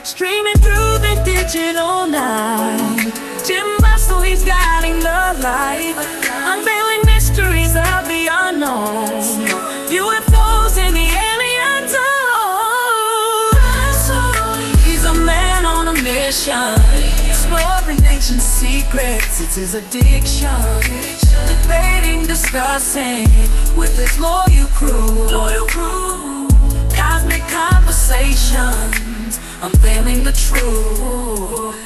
streaming through the digital night. Jim Bustle, he's guiding the light, unveiling mysteries of the unknown, UFOs and the alien zone. He's a man on a mission, exploring ancient secrets, it's his addiction. Debating, discussing with his loyal crew. Cosmic conversations, unveiling the truth.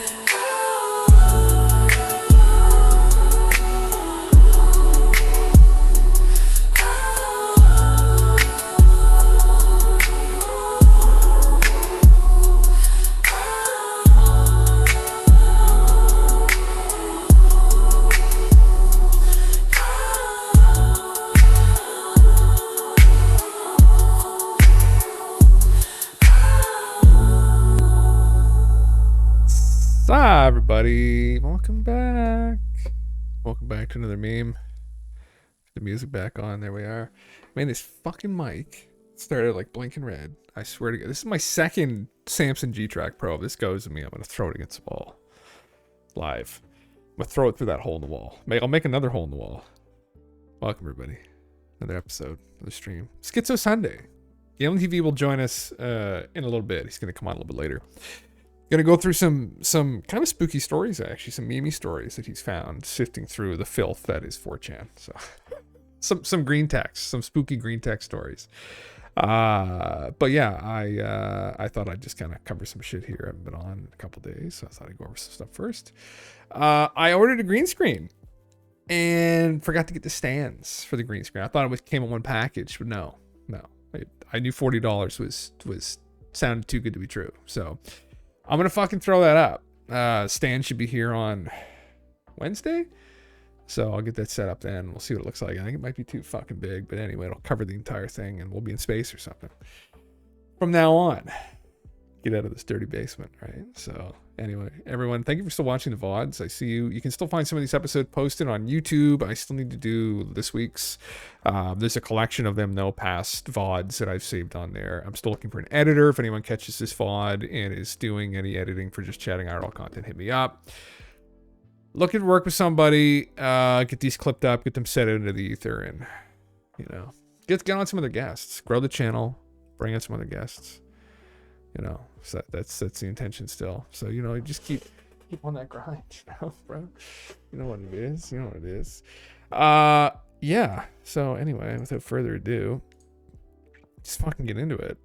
Hi everybody, welcome back to another meme. The music back on, there we are. Man, this fucking mic started like blinking red. I swear to God, this is my second Samson G-Track Pro. If this goes to me, I'm gonna throw it against the wall live. I'm gonna throw it through that hole in the wall. I'll make another hole in the wall. Welcome everybody, another episode of the stream. Skiz0 Sunday. Galentv will join us in a little bit. He's gonna come on a little bit later. Gonna go through some kind of spooky stories, actually, some meme stories that he's found sifting through the filth that is 4chan. So some green text, some spooky green text stories. But yeah, I thought I'd just kind of cover some shit here. I haven't been on in a couple days, so I thought I'd go over some stuff first. I ordered a green screen and forgot to get the stands for the green screen. I thought it came in one package, but no. I knew $40 was sounded too good to be true. So I'm gonna fucking throw that up. Stand should be here on Wednesday, so I'll get that set up then. We'll see what it looks like. I think it might be too fucking big, but anyway, it'll cover the entire thing and we'll be in space or something from now on. Get out of this dirty basement, right? So anyway, everyone, thank you for still watching the VODs. I see you can still find some of these episodes posted on YouTube. I still need to do this week's. There's a collection of them, no past VODs that I've saved on there. I'm still looking for an editor. If anyone catches this VOD and is doing any editing for just chatting IRL content, hit me up. Looking to work with somebody, get these clipped up, get them set into the ether, and get on some other guests, grow the channel, bring in some other guests. So that's the intention still. So just keep on that grind, bro. You know what it is. Yeah. So anyway, without further ado, just fucking get into it.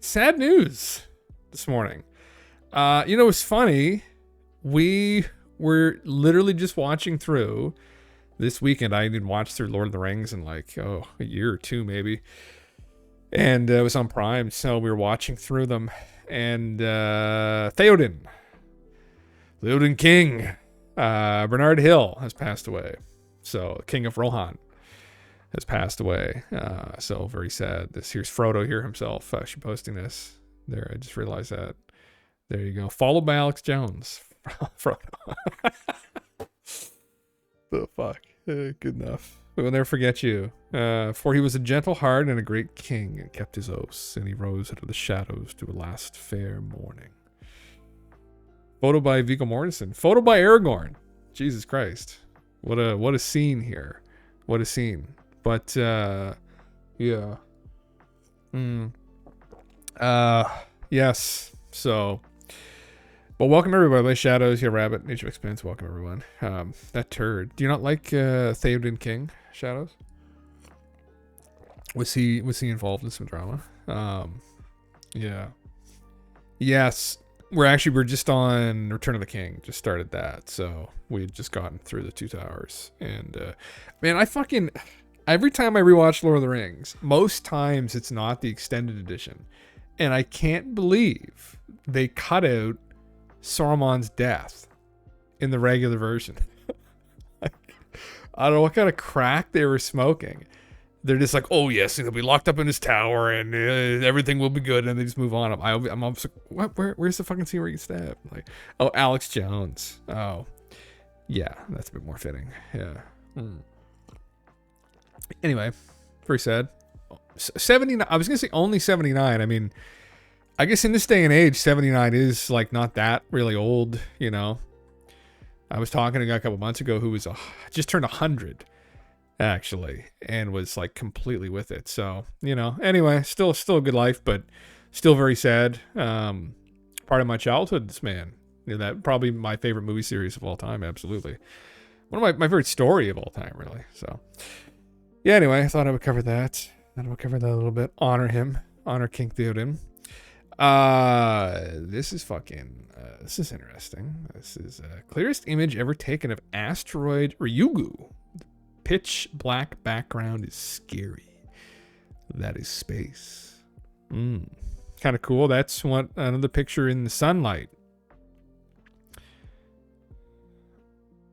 Sad news this morning. It's funny. We were literally just watching through this weekend. I didn't watch through Lord of the Rings in like a year or two maybe. And it was on Prime, so we were watching through them. And Theoden King, Bernard Hill has passed away. So King of Rohan has passed away. So very sad. Here's Frodo here himself actually posting this. There, I just realized that. There you go. Followed by Alex Jones. Frodo. The fuck. Good enough. We will never forget you. For he was a gentle heart and a great king, and kept his oaths, and he rose out of the shadows to a last fair morning. Photo by Viggo Mortensen. Photo by Aragorn. Jesus Christ. What a scene here. What a scene. But yeah. Yes. So well, welcome everybody. My Shadows, yeah, Rabbit, Nature of Expense, welcome everyone. That turd. Do you not like Theoden King, Shadows? Was he involved in some drama? Yeah. Yes. We're just on Return of the King. Just started that. So we had just gotten through the Two Towers. And man, every time I rewatch Lord of the Rings, most times it's not the extended edition. And I can't believe they cut out Saruman's death in the regular version. I don't know what kind of crack they were smoking. They're just like, oh yes, he'll be locked up in his tower and everything will be good, and they just move on. I'm almost like, what? Where's the fucking scene where he gets stabbed? Like, oh, Alex Jones. Oh, yeah, that's a bit more fitting. Yeah. Anyway, very sad. 79. I was gonna say only 79. I mean, I guess in this day and age, 79 is like not that really old, you know. I was talking to a guy a couple months ago who was just turned 100 actually, and was like completely with it. So, you know, anyway, still a good life, but still very sad. Part of my childhood, this man. You know, that probably my favorite movie series of all time, absolutely. One of my favorite story of all time, really. So, yeah, anyway, I thought I would cover that. A little bit. Honor him. Honor King Theoden. This is interesting. This is clearest image ever taken of asteroid Ryugu. The pitch black background is scary. That is space. Kind of cool. That's what another picture in the sunlight.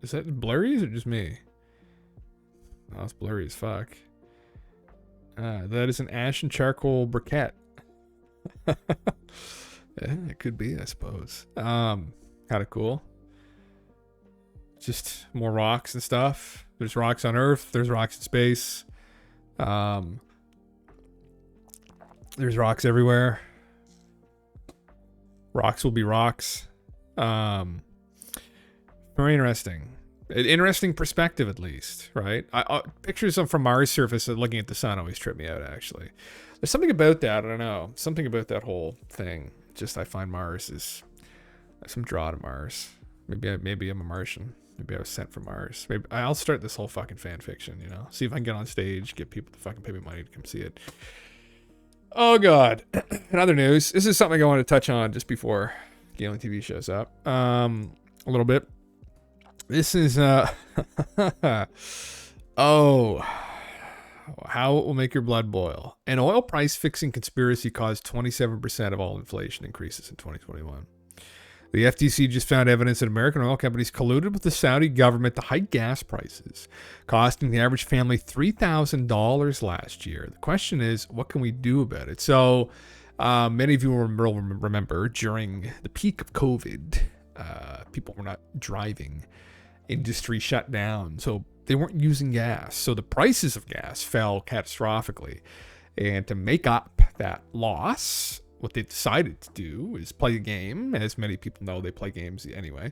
Is that blurry? Is it just me? Oh, it's blurry as fuck. That is an ash and charcoal briquette. Yeah, it could be, I suppose. Kind of cool. Just more rocks and stuff. There's rocks on Earth. There's rocks in space. There's rocks everywhere. Rocks will be rocks. Very interesting. An interesting perspective, at least, right? Pictures from Mars' surface looking at the sun always trip me out, actually. There's something about that, I don't know. Something about that whole thing. Just I find Mars is some draw to Mars. Maybe I'm a Martian. Maybe I was sent from Mars. Maybe I'll start this whole fucking fan fiction, you know? See if I can get on stage, get people to fucking pay me money to come see it. Oh, God. In other news, this is something I want to touch on just before Galentv shows up. A little bit. This is, how it will make your blood boil. An oil price fixing conspiracy caused 27% of all inflation increases in 2021. The FTC just found evidence that American oil companies colluded with the Saudi government to hike gas prices, costing the average family $3,000 last year. The question is, what can we do about it? So, many of you will remember during the peak of COVID, people were not driving. Industry shut down, so they weren't using gas. So the prices of gas fell catastrophically. And to make up that loss, what they decided to do is play a game. As many people know, they play games anyway.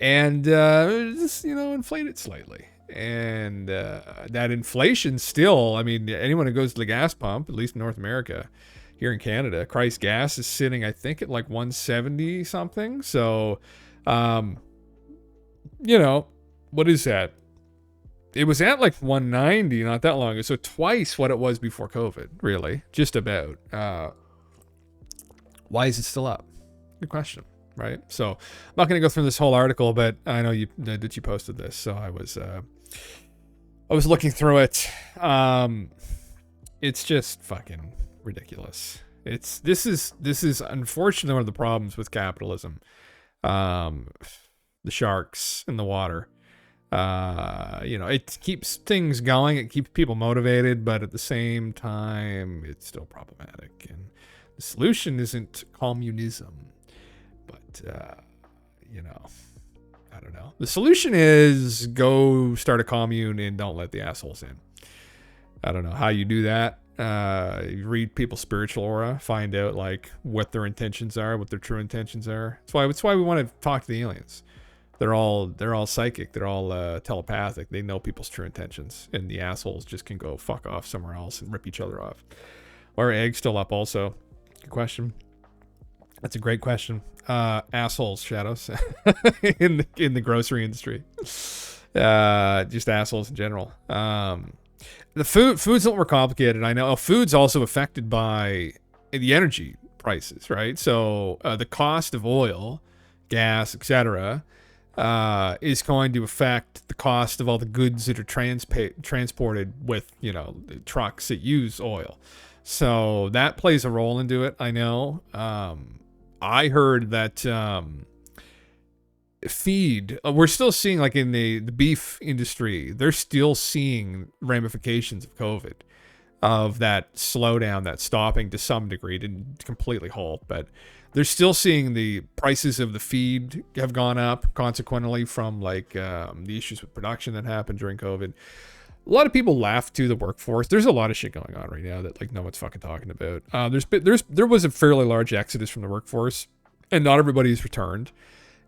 And just, inflate it slightly. And that inflation still, I mean, anyone who goes to the gas pump, at least in North America, here in Canada, Christ gas is sitting, I think, at like 170 something. So, what is that? It was at like 190 not that long ago. So twice what it was before COVID, really. Just about. Why is it still up? Good question, right? So I'm not going to go through this whole article, but I know you posted this. So I was looking through it. It's just fucking ridiculous. This is unfortunately one of the problems with capitalism. The sharks in the water. It keeps things going. It keeps people motivated, but at the same time, it's still problematic. And the solution isn't communism, but, I don't know. The solution is go start a commune and don't let the assholes in. I don't know how you do that. You read people's spiritual aura, find out like what their intentions are, what their true intentions are. That's why we want to talk to the aliens. They're all psychic. They're all telepathic. They know people's true intentions, and the assholes just can go fuck off somewhere else and rip each other off. Why are eggs still up? Also, good question. That's a great question. Assholes, Shadows, in the grocery industry. Just assholes in general. The food's a little more complicated. I know food's also affected by the energy prices, right? So the cost of oil, gas, etc. Is going to affect the cost of all the goods that are transported with, the trucks that use oil. So that plays a role into it, I know. I heard that feed, we're still seeing, like in the beef industry, they're still seeing ramifications of COVID, of that slowdown, that stopping to some degree. It didn't completely halt, but they're still seeing the prices of the feed have gone up consequently from the issues with production that happened during COVID. a lot of people left to the workforce. There's a lot of shit going on right now that like no one's fucking talking about. There was a fairly large exodus from the workforce, and not everybody's returned.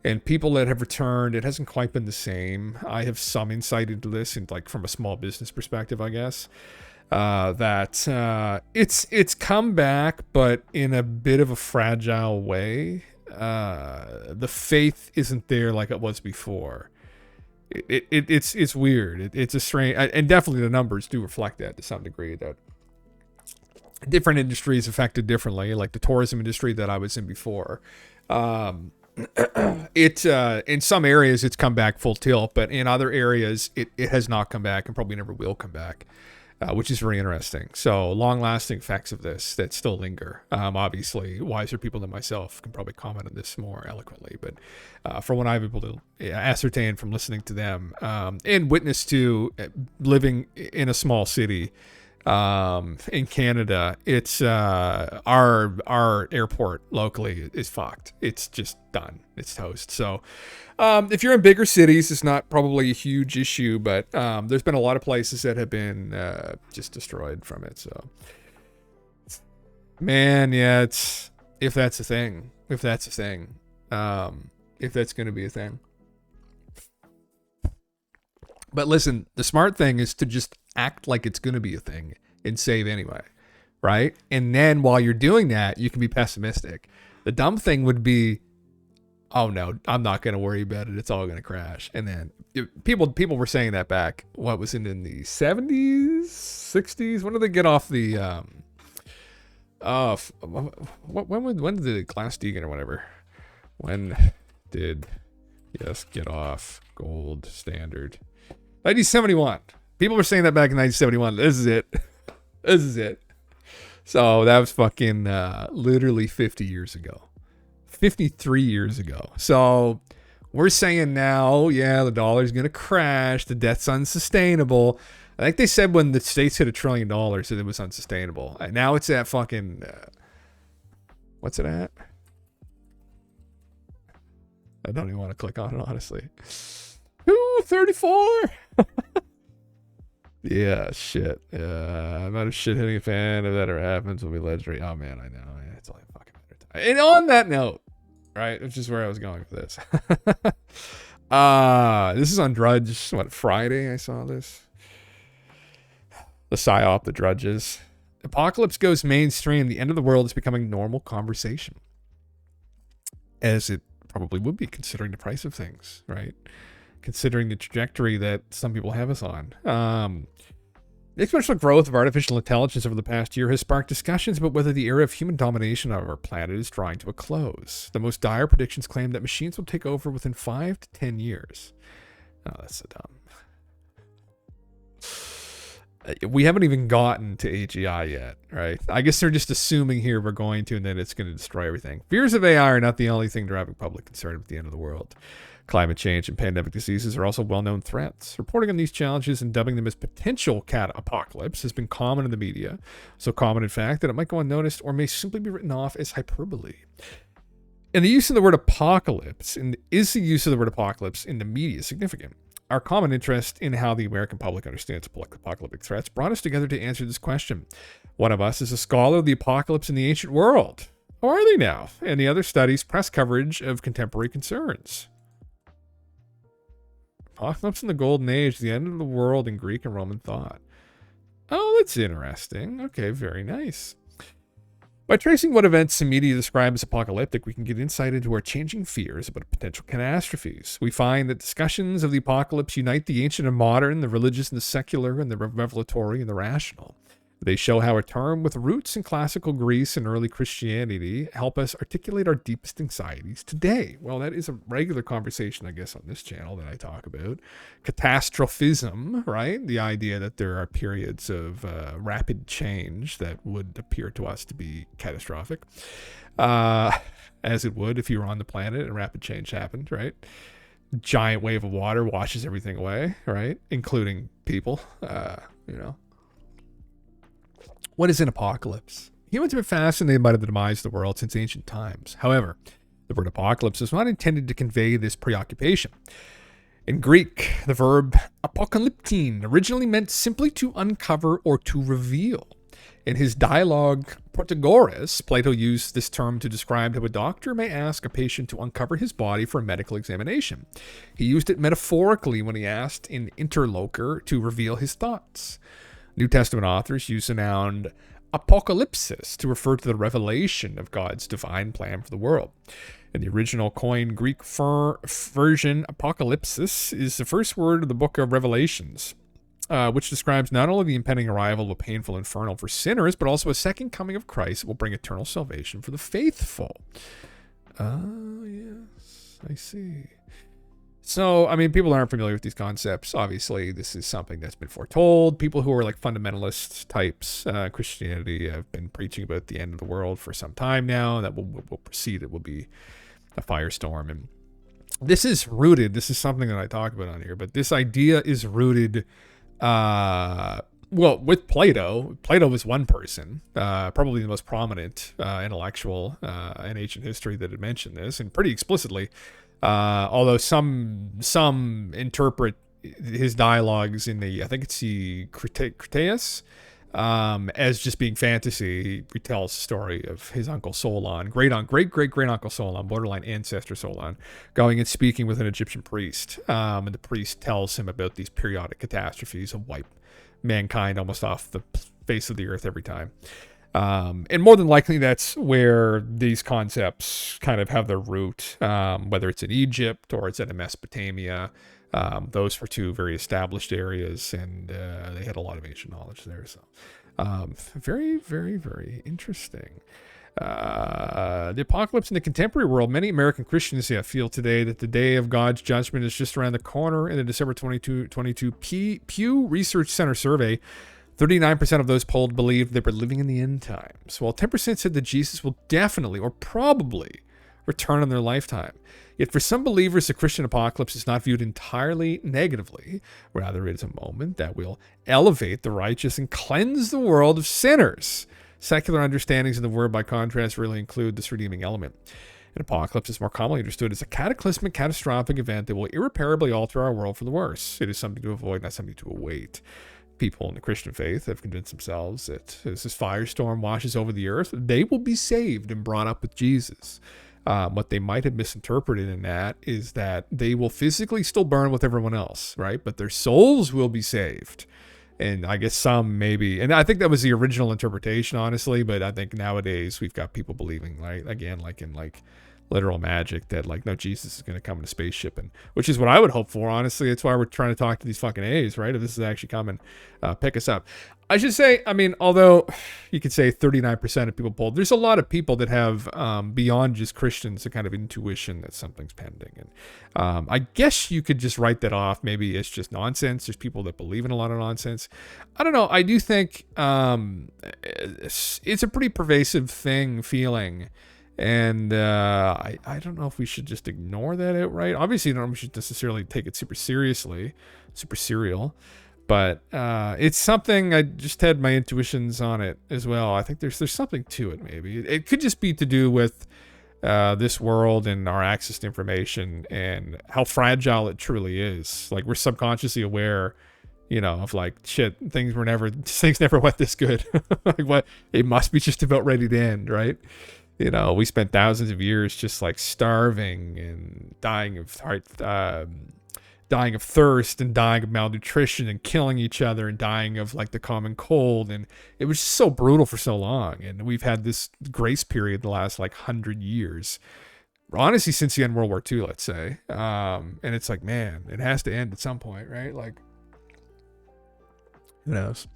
And people that have returned, it hasn't quite been the same. I have some insight into this, and like from a small business perspective, I guess. It's come back, but in a bit of a fragile way. The faith isn't there like it was before. It's weird. It's a strange, and definitely the numbers do reflect that to some degree, that different industries affected differently, like the tourism industry that I was in before. In some areas it's come back full tilt, but in other areas it has not come back and probably never will come back. Which is very interesting. So long-lasting effects of this that still linger. Obviously, wiser people than myself can probably comment on this more eloquently. But from what I've been able to ascertain from listening to them and witness to living in a small city in Canada, it's our airport locally is fucked. It's just done. It's toast. So if you're in bigger cities, it's not probably a huge issue, but there's been a lot of places that have been just destroyed from it. So man, yeah, it's if that's a thing, if that's going to be a thing. But listen, the smart thing is to just act like it's going to be a thing and save anyway, right? And then while you're doing that, you can be pessimistic. The dumb thing would be, oh no, I'm not going to worry about it. It's all going to crash. And then people were saying that back. What was it, in the 70s, 60s? When did they get off the when did the Glass-Steagall or whatever? When did get off gold standard? 1971. People were saying that back in 1971. This is it. This is it. So that was fucking literally 50 years ago. 53 years ago. So we're saying now, yeah, the dollar's going to crash. The debt's unsustainable. I think they said when the states hit $1 trillion that it was unsustainable. And now it's at fucking, what's it at? I don't even want to click on it, honestly. 234. Yeah, shit. I'm not a shit-hitting fan. If that ever happens, will be legendary. Oh man, I know. Yeah, it's only a fucking matter of time. And on that note, right, which is where I was going with this. This is on Drudge. What, Friday? I saw this. The psyop, the Drudges. Apocalypse goes mainstream. The end of the world is becoming normal conversation, as it probably would be, considering the price of things, right? Considering the trajectory that some people have us on. The exponential growth of artificial intelligence over the past year has sparked discussions about whether the era of human domination of our planet is drawing to a close. The most dire predictions claim that machines will take over within 5 to 10 years. Oh, that's so dumb. We haven't even gotten to AGI yet, right? I guess they're just assuming here we're going to, and then it's going to destroy everything. Fears of AI are not the only thing driving public concern at the end of the world. Climate change and pandemic diseases are also well-known threats. Reporting on these challenges and dubbing them as potential cat apocalypse has been common in the media, so common in fact that it might go unnoticed or may simply be written off as hyperbole. And the use of the word apocalypse, is the use of the word apocalypse in the media significant? Our common interest in how the American public understands apocalyptic threats brought us together to answer this question. One of us is a scholar of the apocalypse in the ancient world. How are they now? And the other studies press coverage of contemporary concerns. Apocalypse in the Golden Age, the end of the world in Greek and Roman thought. Oh, that's interesting. Okay, very nice. By tracing what events the media describe as apocalyptic, we can get insight into our changing fears about potential catastrophes. We find that discussions of the apocalypse unite the ancient and modern, the religious and the secular, and the revelatory and the rational. They show how a term with roots in classical Greece and early Christianity help us articulate our deepest anxieties today. Well, that is a regular conversation, I guess, on this channel that I talk about. Catastrophism, right? The idea that there are periods of rapid change that would appear to us to be catastrophic, as it would if you were on the planet and rapid change happened, right? Giant wave of water washes everything away, right? Including people, What is an apocalypse? Humans have been fascinated by the demise of the world since ancient times. However, the word apocalypse is not intended to convey this preoccupation. In Greek, the verb apokalyptein originally meant simply to uncover or to reveal. In his dialogue Protagoras, Plato used this term to describe how a doctor may ask a patient to uncover his body for a medical examination. He used it metaphorically when he asked an interlocutor to reveal his thoughts. New Testament authors use the noun apocalypsis to refer to the revelation of God's divine plan for the world. In the original Koine Greek version, apocalypsis is the first word of the book of Revelations, which describes not only the impending arrival of a painful inferno for sinners, but also a second coming of Christ that will bring eternal salvation for the faithful. Yes, I see. So, I mean, people aren't familiar with these concepts. Obviously, this is something that's been foretold. People who are like fundamentalist types, Christianity, have been preaching about the end of the world for some time now. That will proceed. It will be a firestorm. And this is rooted. This is something that I talk about on here. But this idea is rooted, with Plato. Plato was one person, probably the most prominent intellectual in ancient history that had mentioned this, and pretty explicitly. Although some interpret his dialogues in I think it's the Critias, as just being fantasy. He retells the story of his uncle Solon, great uncle Solon, borderline ancestor Solon, going and speaking with an Egyptian priest. And the priest tells him about these periodic catastrophes that wipe mankind almost off the face of the earth every time. And more than likely, that's where these concepts kind of have their root, whether it's in Egypt or it's in Mesopotamia. Those were two very established areas, and they had a lot of ancient knowledge there. So, very, very, very interesting. The apocalypse in the contemporary world. Many American Christians feel today that the day of God's judgment is just around the corner. In the December 2022 Pew Research Center survey, 39% of those polled believed they were living in the end times, while 10% said that Jesus will definitely or probably return in their lifetime. Yet for some believers, the Christian apocalypse is not viewed entirely negatively. Rather, it is a moment that will elevate the righteous and cleanse the world of sinners. Secular understandings of the word, by contrast, really include this redeeming element. An apocalypse is more commonly understood as a cataclysmic, catastrophic event that will irreparably alter our world for the worse. It is something to avoid, not something to await. People in the Christian faith have convinced themselves that as this firestorm washes over the earth, they will be saved and brought up with Jesus. What they might have misinterpreted in that is that they will physically still burn with everyone else, right? But their souls will be saved. And I guess some maybe, and I think that was the original interpretation, honestly, but I think nowadays we've got people believing, like, again, like in like literal magic, that like, no, Jesus is going to come in a spaceship, and which is what I would hope for, honestly. It's why we're trying to talk to these fucking A's, right? If this is actually coming, pick us up. I should say, I mean, although you could say 39% of people polled, there's a lot of people that have, beyond just Christians, a kind of intuition that something's pending. And I guess you could just write that off. Maybe it's just nonsense. There's people that believe in a lot of nonsense. I don't know. I do think it's a pretty pervasive feeling. And I don't know if we should just ignore that outright. Obviously, I don't know if we should necessarily take it super seriously, super serial. But it's something, I just had my intuitions on it as well. I think there's something to it, maybe. It could just be to do with this world and our access to information and how fragile it truly is. Like, we're subconsciously aware, of like, shit, things never went this good. Like, what? It must be just about ready to end, right? We spent thousands of years just like starving and dying of thirst and dying of malnutrition and killing each other and dying of like the common cold. And it was just so brutal for so long. And we've had this grace period the last like 100 years, honestly, since the end of World War II, let's say. And it's like, man, it has to end at some point, right? Like, who knows?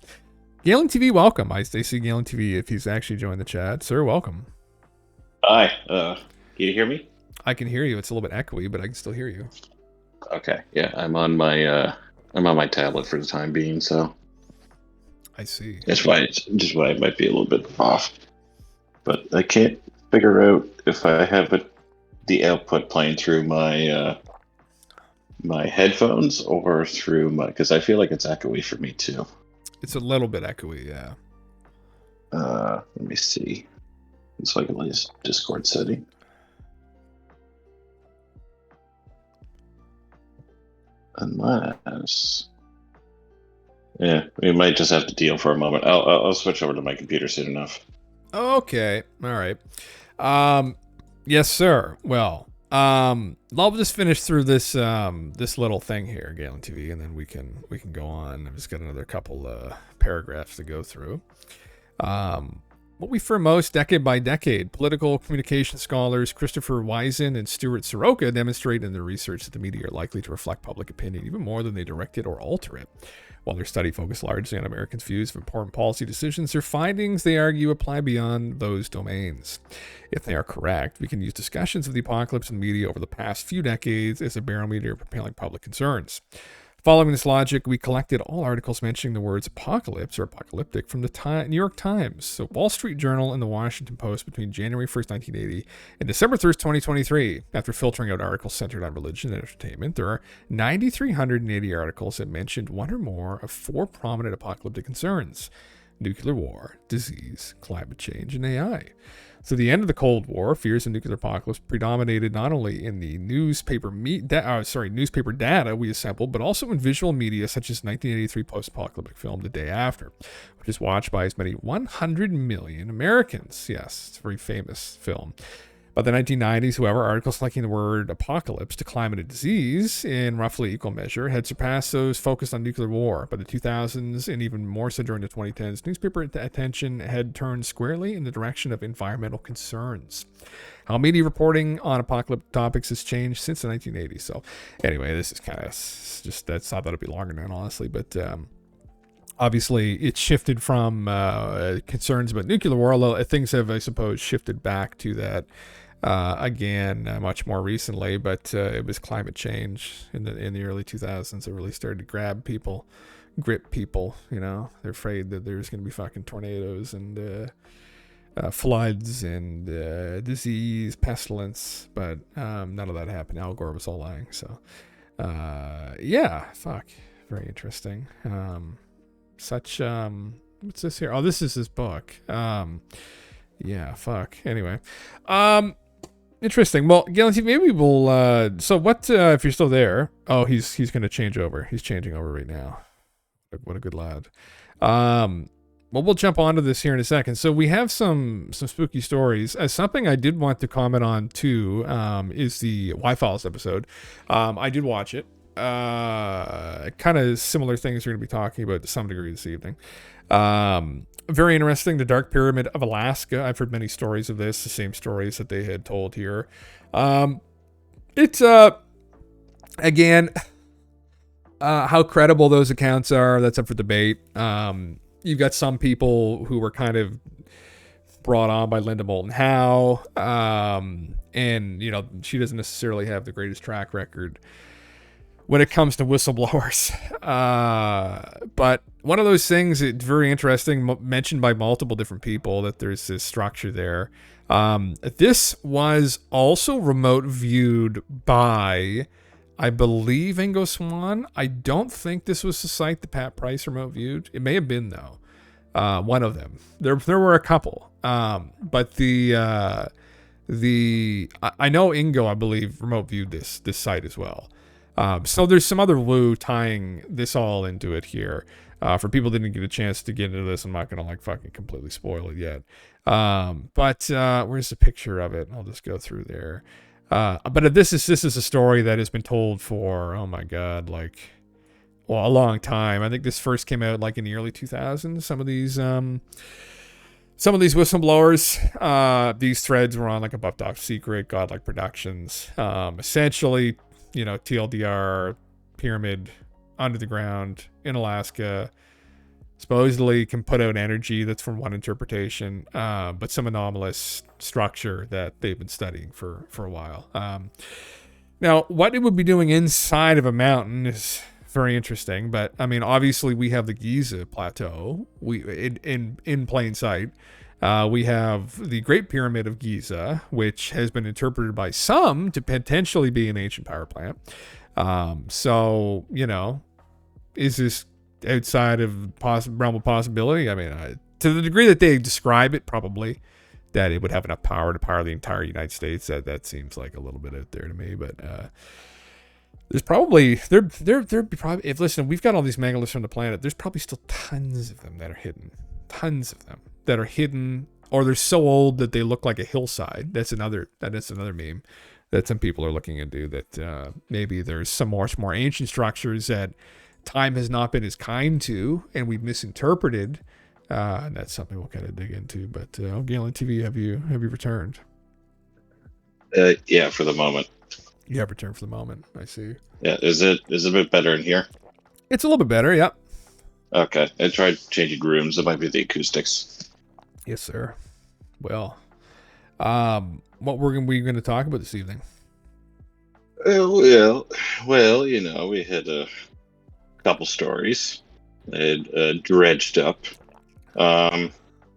Galentv, welcome. I see Galentv if he's actually joined the chat. Sir, welcome. Hi, can you hear me? I can hear you. It's a little bit echoey, but I can still hear you. Okay, yeah, I'm on my tablet for the time being, so I see. that's why it might be a little bit off. But I can't figure out if I have the output playing through my my headphones or through because I feel like it's echoey for me too. It's a little bit echoey, yeah. Let me see. It's like a latest Discord setting. Unless, yeah, we might just have to deal for a moment. I'll switch over to my computer soon enough. Okay. All right. Yes, sir. Well, I'll just finish through this this little thing here, Galentv, and then we can go on. I've just got another couple paragraphs to go through. What we fear most, decade by decade, political communication scholars Christopher Wisen and Stuart Soroka demonstrate in their research that the media are likely to reflect public opinion even more than they direct it or alter it. While their study focused largely on Americans' views of important policy decisions, their findings, they argue, apply beyond those domains. If they are correct, we can use discussions of the apocalypse in the media over the past few decades as a barometer of prevailing public concerns. Following this logic, we collected all articles mentioning the words apocalypse or apocalyptic from the New York Times, the Wall Street Journal, and the Washington Post between January 1st, 1980 and December 1st, 2023. After filtering out articles centered on religion and entertainment, there are 9,380 articles that mentioned one or more of four prominent apocalyptic concerns: nuclear war, disease, climate change, and AI. So the end of the Cold War, fears of nuclear apocalypse predominated not only in the newspaper data we assembled, but also in visual media such as 1983 post-apocalyptic film The Day After, which is watched by as many 100 million Americans. Yes, it's a very famous film. By the 1990s, however, articles linking the word apocalypse to climate and disease in roughly equal measure had surpassed those focused on nuclear war. By the 2000s, and even more so during the 2010s, newspaper attention had turned squarely in the direction of environmental concerns. How media reporting on apocalyptic topics has changed since the 1980s. So anyway, this is kind of just, I thought it'd be longer than honestly, but obviously it shifted from concerns about nuclear war, although things have, I suppose, shifted back to that again much more recently, but it was climate change in the early 2000s that really started to grip people. You know, they're afraid that there's going to be fucking tornadoes and floods and disease, pestilence, but none of that happened. Al Gore was all lying. So yeah, fuck, very interesting. What's this here? Oh, this is his book. Yeah, fuck. Anyway, interesting. Well, Galentv, maybe we'll. So what? If you're still there? Oh, he's gonna change over. He's changing over right now. What a good lad. Well, we'll jump onto this here in a second. So we have some spooky stories. Something I did want to comment on too is the Y-Files episode. I did watch it. Kind of similar things we're going to be talking about to some degree this evening. Very interesting. The Dark Pyramid of Alaska. I've heard many stories of this, the same stories that they had told here. It's again, how credible those accounts are, that's up for debate. You've got some people who were kind of brought on by Linda Moulton Howe, and you know, she doesn't necessarily have the greatest track record when it comes to whistleblowers. But one of those things, it's very interesting, mentioned by multiple different people, that there's this structure there. This was also remote viewed by, I believe, Ingo Swann. I don't think this was the site that Pat Price remote viewed. It may have been, though. One of them. There were a couple. But I know Ingo, I believe, remote viewed this site as well. So there's some other woo tying this all into it here. For people that didn't get a chance to get into this, I'm not gonna fucking completely spoil it yet. But where's the picture of it? I'll just go through there. But this is a story that has been told for, oh my god, a long time. I think this first came out in the early 2000s. Some of these whistleblowers, these threads were on Above Top Secret, Godlike Productions. Essentially, TLDR, pyramid under the ground in Alaska, supposedly can put out energy. That's from one interpretation, but some anomalous structure that they've been studying for a while. Now, what it would be doing inside of a mountain is very interesting, but I mean, obviously we have the Giza Plateau. In plain sight. We have the Great Pyramid of Giza, which has been interpreted by some to potentially be an ancient power plant. So, is this outside of realm of possibility? I mean, to the degree that they describe it, probably, that it would have enough power to power the entire United States. That seems like a little bit out there to me, but There's probably there'd be probably if listen, we've got all these megaliths on the planet. There's probably still tons of them that are hidden. Tons of them that are hidden, or they're so old that they look like a hillside. That's another meme that some people are looking into. That maybe there's some more ancient structures that time has not been as kind to, and we've misinterpreted. And that's something we'll kind of dig into. But Galentv, have you returned? Yeah, for the moment. You have returned for the moment. I see. Yeah, is it a bit better in here? It's a little bit better. Yep. Okay, I tried changing rooms. It might be the acoustics. Yes, sir. Well, what were we going to talk about this evening? Well, you know, we had a couple stories. They had dredged up.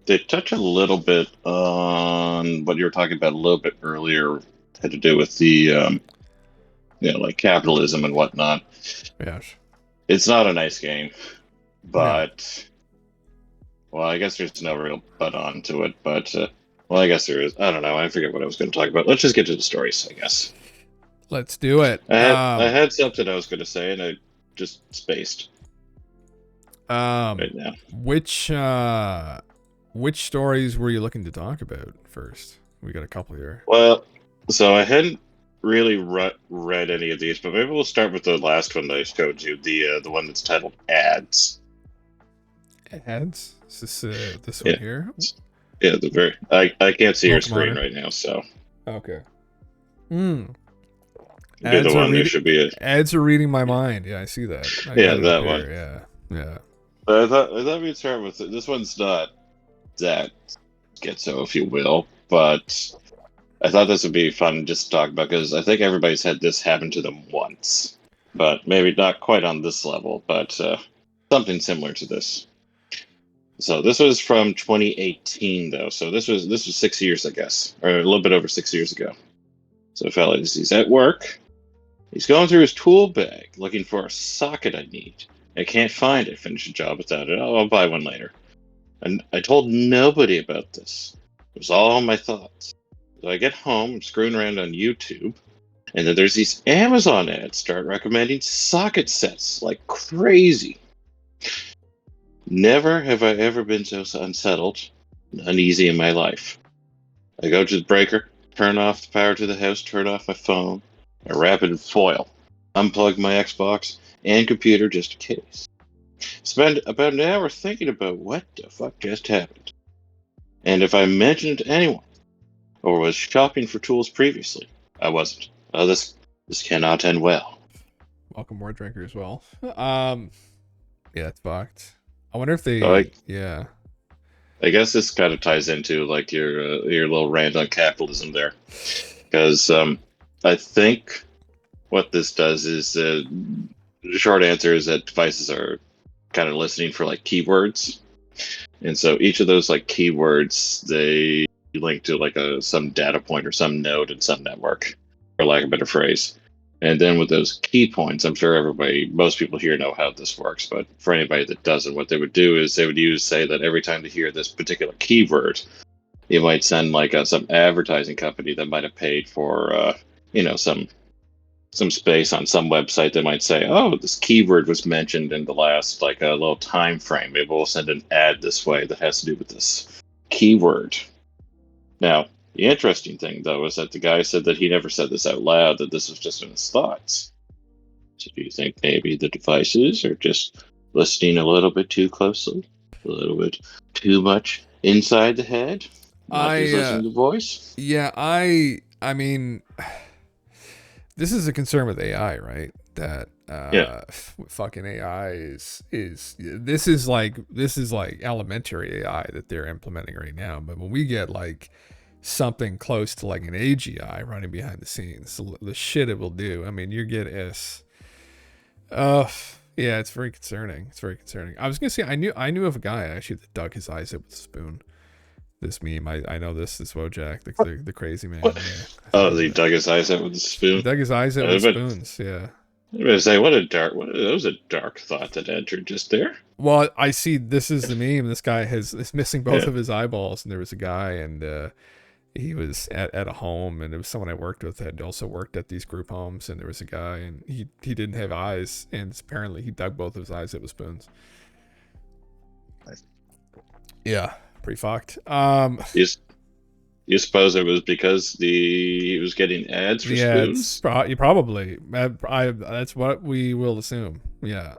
They touch a little bit on what you were talking about a little bit earlier. Had to do with the like capitalism and whatnot. Yes. It's not a nice game, but well, I guess there's no real butt on to it. But well, I guess there is. I don't know. I forget what I was going to talk about. Let's just get to the stories, I guess. Let's do it. I had something I was going to say, and I just spaced. Right now. Which stories were you looking to talk about first? We got a couple here. Well, so I hadn't really read any of these, but maybe we'll start with the last one that I showed you, the one that's titled Ads. Ads? Is this one here? Yeah, the very. I can't see your screen right now, so. Okay. Ads are reading my mind. Yeah, I see that. That one. Yeah. I thought we'd start with this one's not that Skiz0, if you will, but I thought this would be fun just to talk about because I think everybody's had this happen to them once, but maybe not quite on this level, but something similar to this. So this was from 2018, though. So this was 6 years, I guess, or a little bit over 6 years ago. So fellas, he's at work. He's going through his tool bag looking for a socket I need. I can't find it. Finish a job without it. I'll buy one later. And I told nobody about this. It was all my thoughts. So I get home, I'm screwing around on YouTube, and then there's these Amazon ads start recommending socket sets like crazy. Never have I ever been so unsettled and uneasy in my life. I go to the breaker, turn off the power to the house, turn off my phone, I wrap it in foil, unplug my Xbox and computer just in case. Spend about an hour thinking about what the fuck just happened. And if I mentioned it to anyone, or was shopping for tools previously, I wasn't. This cannot end well. Welcome, more drinker as well. Yeah, it's fucked. I wonder if they. Yeah. I guess this kind of ties into like your little rant on capitalism there, because I think what this does is the short answer is that devices are kind of listening for like keywords, and so each of those like keywords they link to like some data point or some node in some network, for lack of a better phrase. And then with those key points, I'm sure most people here know how this works, but for anybody that doesn't, what they would do is they would say that every time they hear this particular keyword, you might send like some advertising company that might have paid for, some space on some website that might say, oh, this keyword was mentioned in the last like a little time frame. Maybe we'll send an ad this way that has to do with this keyword. Now, the interesting thing, though, is that the guy said that he never said this out loud, that this was just in his thoughts. So do you think maybe the devices are just listening a little bit too closely? A little bit too much inside the head? Not just listening to the voice? Yeah, I mean, this is a concern with AI, right? That fucking AI is this is like elementary AI that they're implementing right now. But when we get like something close to like an AGI running behind the scenes, the shit it will do. I mean, you get yeah, it's very concerning. It's very concerning. I was gonna say I knew of a guy actually that dug his eyes out with a spoon. This meme, I know this Wojak, the crazy man. Yeah. Oh, he dug his eyes out with a spoon. He dug his eyes out with spoons. Yeah. I'm gonna say, that was a dark thought that entered just there. Well, I see. This is the meme. This guy is missing both of his eyeballs, and there was a guy, and he was at a home, and it was someone I worked with that had also worked at these group homes, and there was a guy, and he didn't have eyes, and apparently he dug both of his eyes out with spoons. Nice. Yeah, pretty fucked. You suppose it was because he was getting ads for spoons? Probably. That's what we will assume. Yeah.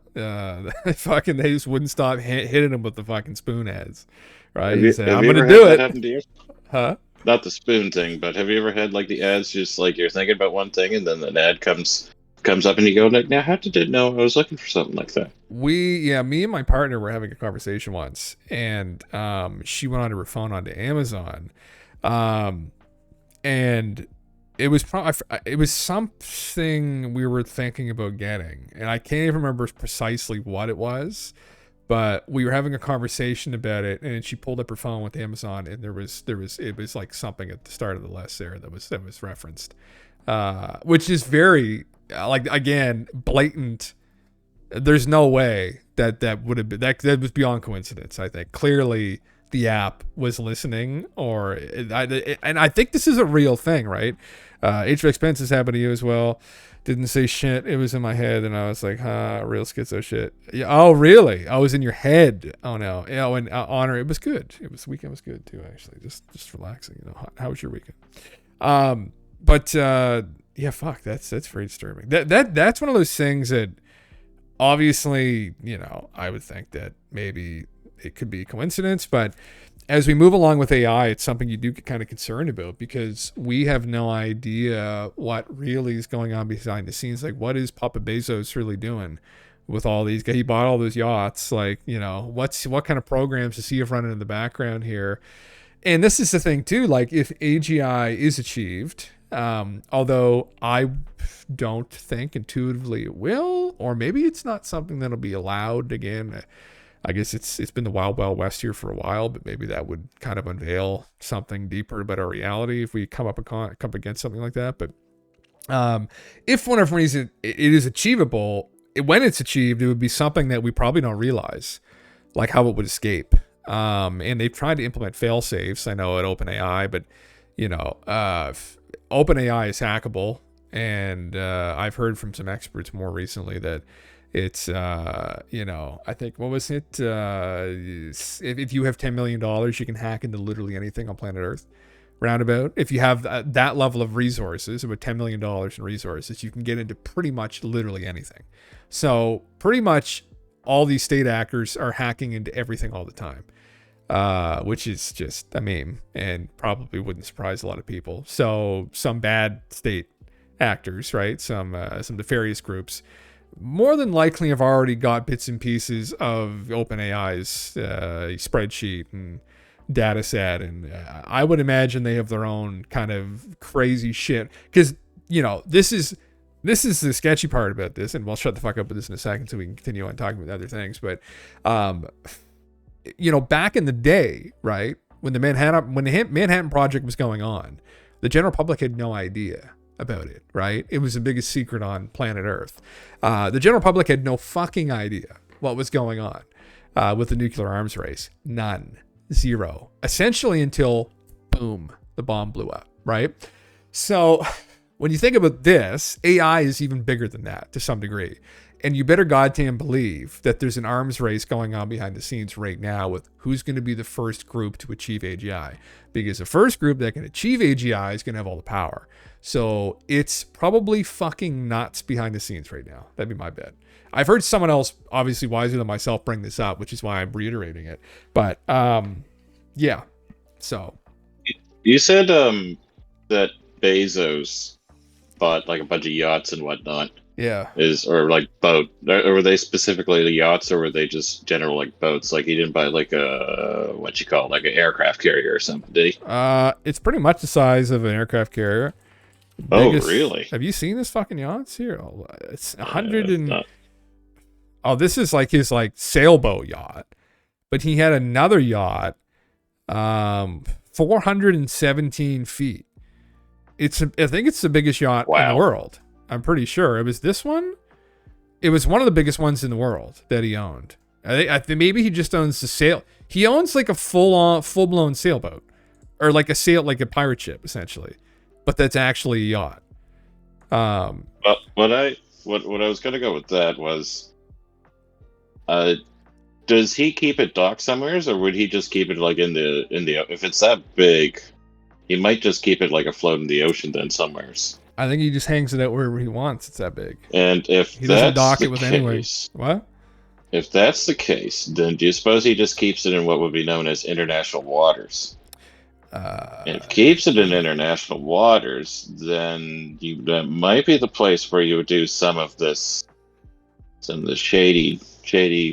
Fucking they just wouldn't stop hitting him with the fucking spoon ads, right? He said, "I'm gonna do it." That happen to you? Huh? Not the spoon thing, but have you ever had like the ads just like you're thinking about one thing and then an ad comes up and you go like, now how did it know I was looking for something like that? Me and my partner were having a conversation once, and she went onto her phone onto Amazon, and it was something we were thinking about getting, and I can't even remember precisely what it was, but we were having a conversation about it, and she pulled up her phone with Amazon, and it was like something at the start of the list there that was referenced, which is very like, again, blatant. There's no way that would have been that was beyond coincidence. I think clearly the app was listening, and I think this is a real thing, right? HVAC Spence's happened to you as well. Didn't say shit. It was in my head, and I was like, real schizo shit. Yeah. Oh, really? I was in your head. Oh no. Yeah. And Honor, it was good. Weekend was good too, actually. Just relaxing. You know, how was your weekend? But yeah, fuck. That's very disturbing. That's one of those things that obviously, you know, I would think that maybe it could be a coincidence, but as we move along with AI, it's something you do get kind of concerned about, because we have no idea what really is going on behind the scenes. Like, what is Papa Bezos really doing with all these guys? He bought all those yachts. Like, you know, what kind of programs does he have running in the background here? And this is the thing too, like if AGI is achieved, although I don't think intuitively it will, or maybe it's not something that'll be allowed again. I guess it's been the wild west here for a while, but maybe that would kind of unveil something deeper about our reality if we come up against something like that. But if for whatever reason it is achievable, when it's achieved, it would be something that we probably don't realize, like how it would escape. And they've tried to implement fail safes, I know, at OpenAI, but you know, OpenAI is hackable, and I've heard from some experts more recently that it's you know, I think, what was it, if you have $10 million, you can hack into literally anything on planet Earth, roundabout. If you have that level of resources, about $10 million in resources, you can get into pretty much literally anything. So pretty much all these state actors are hacking into everything all the time, which is just a meme and probably wouldn't surprise a lot of people. So some bad state actors, right? Some nefarious groups more than likely have already got bits and pieces of OpenAI's spreadsheet and data set, and I would imagine they have their own kind of crazy shit, because you know, this is the sketchy part about this, and we'll shut the fuck up with this in a second so we can continue on talking about other things. But you know, back in the day, right, when the Manhattan Project was going on, the general public had no idea about it, right? It was the biggest secret on planet Earth. The general public had no fucking idea what was going on with the nuclear arms race. None. Zero. Essentially until, boom, the bomb blew up, right? So when you think about this, AI is even bigger than that to some degree. And you better goddamn believe that there's an arms race going on behind the scenes right now with who's going to be the first group to achieve AGI. Because the first group that can achieve AGI is going to have all the power. So it's probably fucking nuts behind the scenes right now. That'd be my bet. I've heard someone else, obviously wiser than myself, bring this up, which is why I'm reiterating it. But yeah. So you said that Bezos bought like a bunch of yachts and whatnot. Yeah. Or like boat. Or were they specifically the yachts, or were they just general like boats? Like he didn't buy like a like an aircraft carrier or something, did he? It's pretty much the size of an aircraft carrier. Biggest, oh, really? Have you seen this fucking yachts here? It's 100 and... Oh, this is like his like sailboat yacht. But he had another yacht, 417 feet. I think it's the biggest yacht in the world. I'm pretty sure. It was this one. It was one of the biggest ones in the world that he owned. I think maybe he just owns the sail. He owns like a full-blown sailboat. or like a sail, like a pirate ship, essentially, but that's actually a yacht. But what I was gonna go with that was, does he keep it docked somewheres, or would he just keep it like in the if it's that big, he might just keep it like afloat in the ocean then somewheres. I think he just hangs it out wherever he wants. It's that big. And if He doesn't that's dock the it with anywhere. case, What? if that's the case, then do you suppose he just keeps it in what would be known as international waters? And if he keeps it in international waters, then that might be the place where you would do some of this shady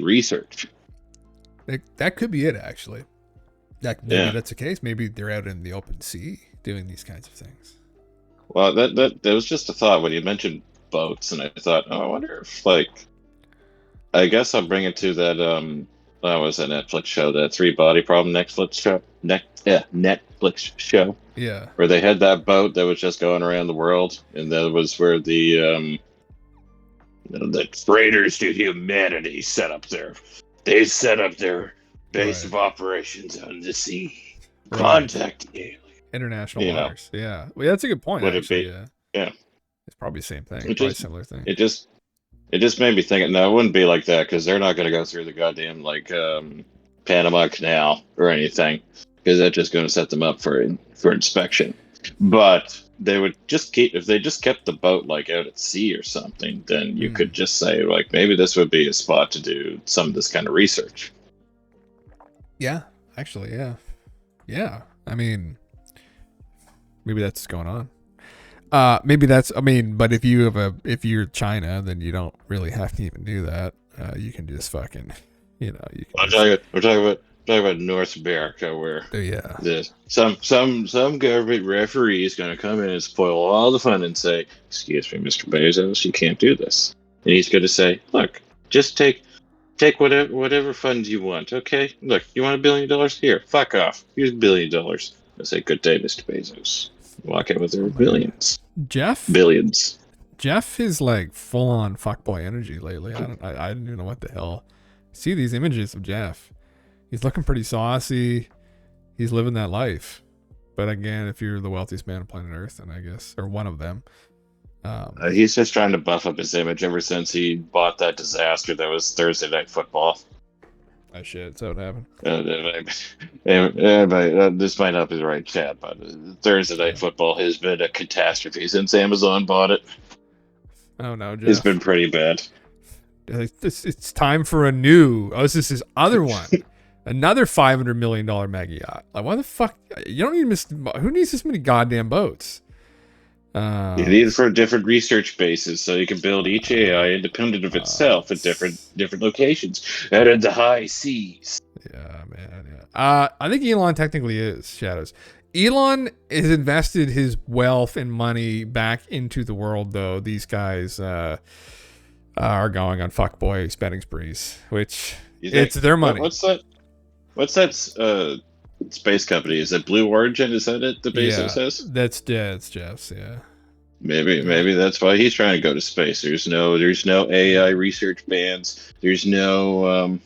research. That could be it, actually. Maybe that's the case. Maybe they're out in the open sea doing these kinds of things. Well, that was just a thought when you mentioned boats, and I thought, oh, I wonder if, like, I guess I'll bring it to that that was a Netflix show, that Three Body Problem Netflix show. Yeah. Where they had that boat that was just going around the world, and that was where the traitors to humanity set up their base of operations on the sea. Right. Contact the alien. International waters. Yeah. Well, that's a good point. Would actually. it be? Yeah. It's probably the same thing. It Probably just- similar thing. It just made me think. No, it wouldn't be like that, because they're not going to go through the goddamn Panama Canal or anything, because that's just going to set them up for inspection. But they would just keep, if they just kept the boat like out at sea or something, then you could just say, like, maybe this would be a spot to do some of this kind of research. Yeah, actually, yeah. Yeah. I mean, maybe that's what's going on. But if you're China, then you don't really have to even do that. You can just fucking, you can. We're talking about North America, where some government referee is going to come in and spoil all the fun and say, "Excuse me, Mr. Bezos, you can't do this," and he's going to say, "Look, just take whatever funds you want. Okay, look, you want $1 billion? Here, fuck off. Here's $1 billion." I say, "Good day, Mr. Bezos." Walk out with their billions. Billions. Jeff is like full on fuckboy energy lately. I don't even know what the hell. See these images of Jeff. He's looking pretty saucy. He's living that life. But again, if you're the wealthiest man on planet Earth, then I guess, or one of them. He's just trying to buff up his image ever since he bought that disaster that was Thursday Night Football. Oh shit, that's how it happened. This might not be the right chat, but Thursday Night Football has been a catastrophe since Amazon bought it. Oh no, Jeff. It's been pretty bad. It's time for a new. Oh, this is his other one. Another $500 million mega yacht. Like, why the fuck? You don't need who needs this many goddamn boats? You need it for different research bases, so you can build each AI independent of itself at different locations out in the high seas. Yeah, man. Yeah. I think Elon technically is Shadows. Elon has invested his wealth and money back into the world, though. These guys are going on fuckboy spending sprees, which it's their money. What's that? Space company, is it Blue Origin? Is that it? The Bezos says that's Jeff's. Yeah, maybe that's why he's trying to go to space. There's no AI research bans. There's no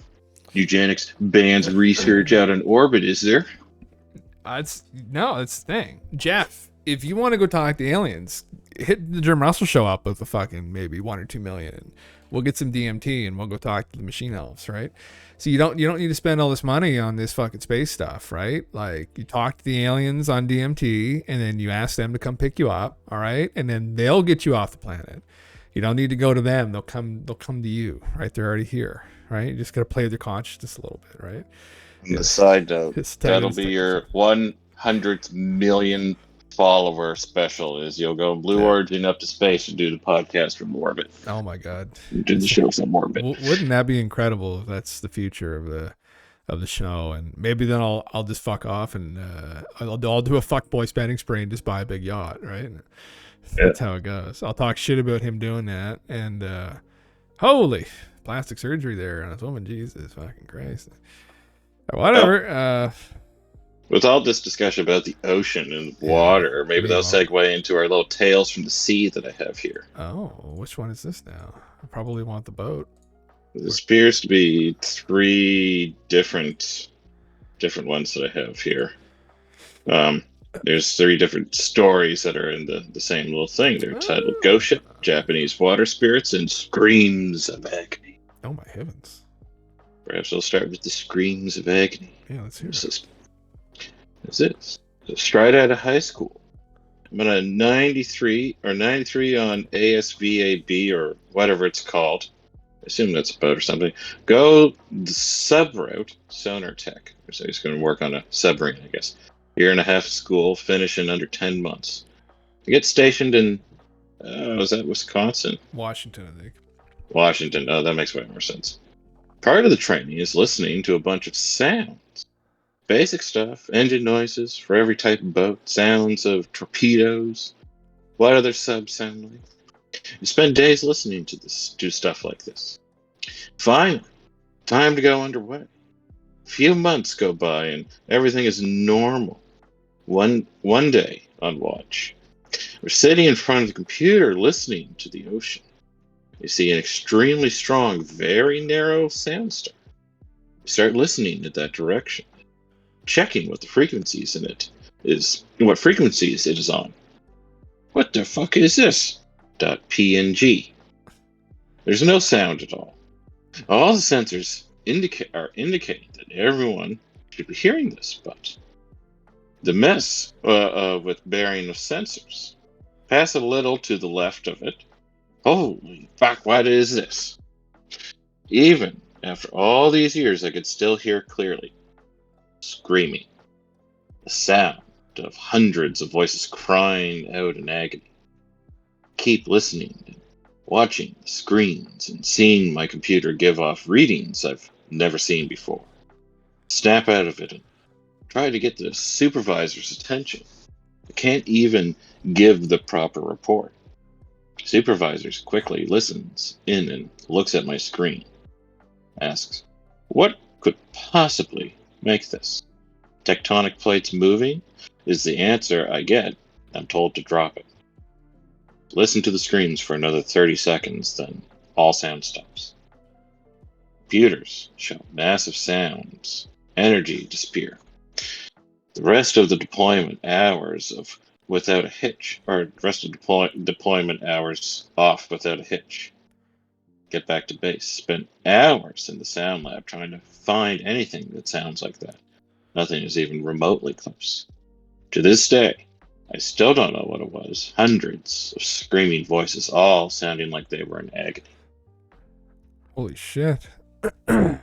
eugenics bans research out in orbit, is there? That's the thing, Jeff. If you want to go talk to aliens, hit the Jim Russell show up with a fucking maybe 1 or 2 million. And we'll get some DMT and we'll go talk to the machine elves, right? So you don't need to spend all this money on this fucking space stuff, right? Like, you talk to the aliens on DMT and then you ask them to come pick you up, all right? And then they'll get you off the planet. You don't need to go to them. They'll come to you, right? They're already here, right? You just got to play with their consciousness a little bit, right? On the side note, that'll be your 100th million follower special, is you'll go Blue Origin up to space and do the podcast from orbit. Oh my god, do the show from orbit. Wouldn't that be incredible if that's the future of the show? And maybe then I'll just fuck off and I'll do a fuckboy spending spree and just buy a big yacht, right? That's how it goes. I'll talk shit about him doing that, and holy plastic surgery there on his woman, Jesus fucking Christ. Whatever. With all this discussion about the ocean and water, maybe they'll segue into our little tales from the sea that I have here. Oh, which one is this now? I probably want the boat. This appears to be 3 different ones that I have here. There's 3 different stories that are in the same little thing. They're titled Ghost Ship, Japanese Water Spirits, and Screams of Agony. Oh my heavens. Perhaps I'll start with the Screams of Agony. Yeah, let's hear it. This is straight out of high school. I'm on a 93 on ASVAB or whatever it's called. I assume that's a boat or something. Go the sub route, sonar tech. So he's going to work on a submarine, I guess. Year and a half of school, finish in under 10 months. I get stationed in, is that Wisconsin? Washington, I think. Washington. Oh, that makes way more sense. Part of the training is listening to a bunch of sounds. Basic stuff, engine noises for every type of boat, sounds of torpedoes. What other subs sound like? You spend days listening to stuff like this. Finally, time to go underway. A few months go by and everything is normal. One day on watch, we're sitting in front of the computer listening to the ocean. You see an extremely strong, very narrow sound star. You start listening in that direction, checking what the frequencies in it is, what frequencies it is on. What the fuck is this? .png. There's no sound at all. All the sensors are indicating that everyone should be hearing this, but the mess with bearing of sensors. Pass a little to the left of it. Holy fuck, what is this? Even after all these years, I could still hear clearly. Screaming. The sound of hundreds of voices crying out in agony. Keep listening and watching the screens and seeing my computer give off readings I've never seen before. Snap out of it and try to get the supervisor's attention. I can't even give the proper report. Supervisor quickly listens in and looks at my screen. Asks, what could possibly make this? Tectonic plates moving is the answer I get. I'm told to drop it. Listen to the screens for another 30 seconds, then all sound stops. Computers show massive sounds, energy disappear. The rest of the deployment hours of without a hitch, or rest of deployment hours off without a hitch. Get back to base. Spent hours in the sound lab trying to find anything that sounds like that. Nothing is even remotely close. To this day, I still don't know what it was. Hundreds of screaming voices, all sounding like they were in agony. Holy shit. Is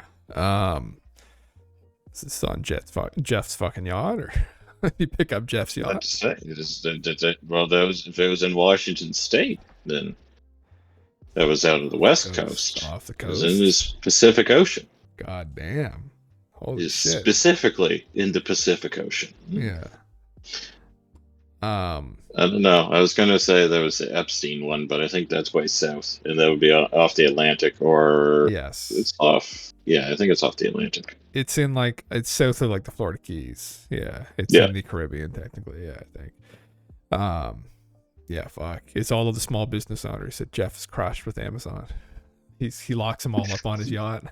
this on Jeff's fucking yacht, or you pick up Jeff's yacht? I'd say well, if it was in Washington State, then that was out of the West Coast. Off the It coast. was in this Pacific Ocean. God damn. Holy shit. Specifically in the Pacific Ocean. Yeah. I don't know. I was going to say there was the Epstein one, but I think that's way south, and that would be off the Atlantic, or yes, it's off. Yeah, I think it's off the Atlantic. It's in it's south of the Florida Keys. Yeah, it's in the Caribbean technically. Yeah, I think. Yeah, fuck. It's all of the small business owners that Jeff has crushed with Amazon. He locks them all up on his yacht.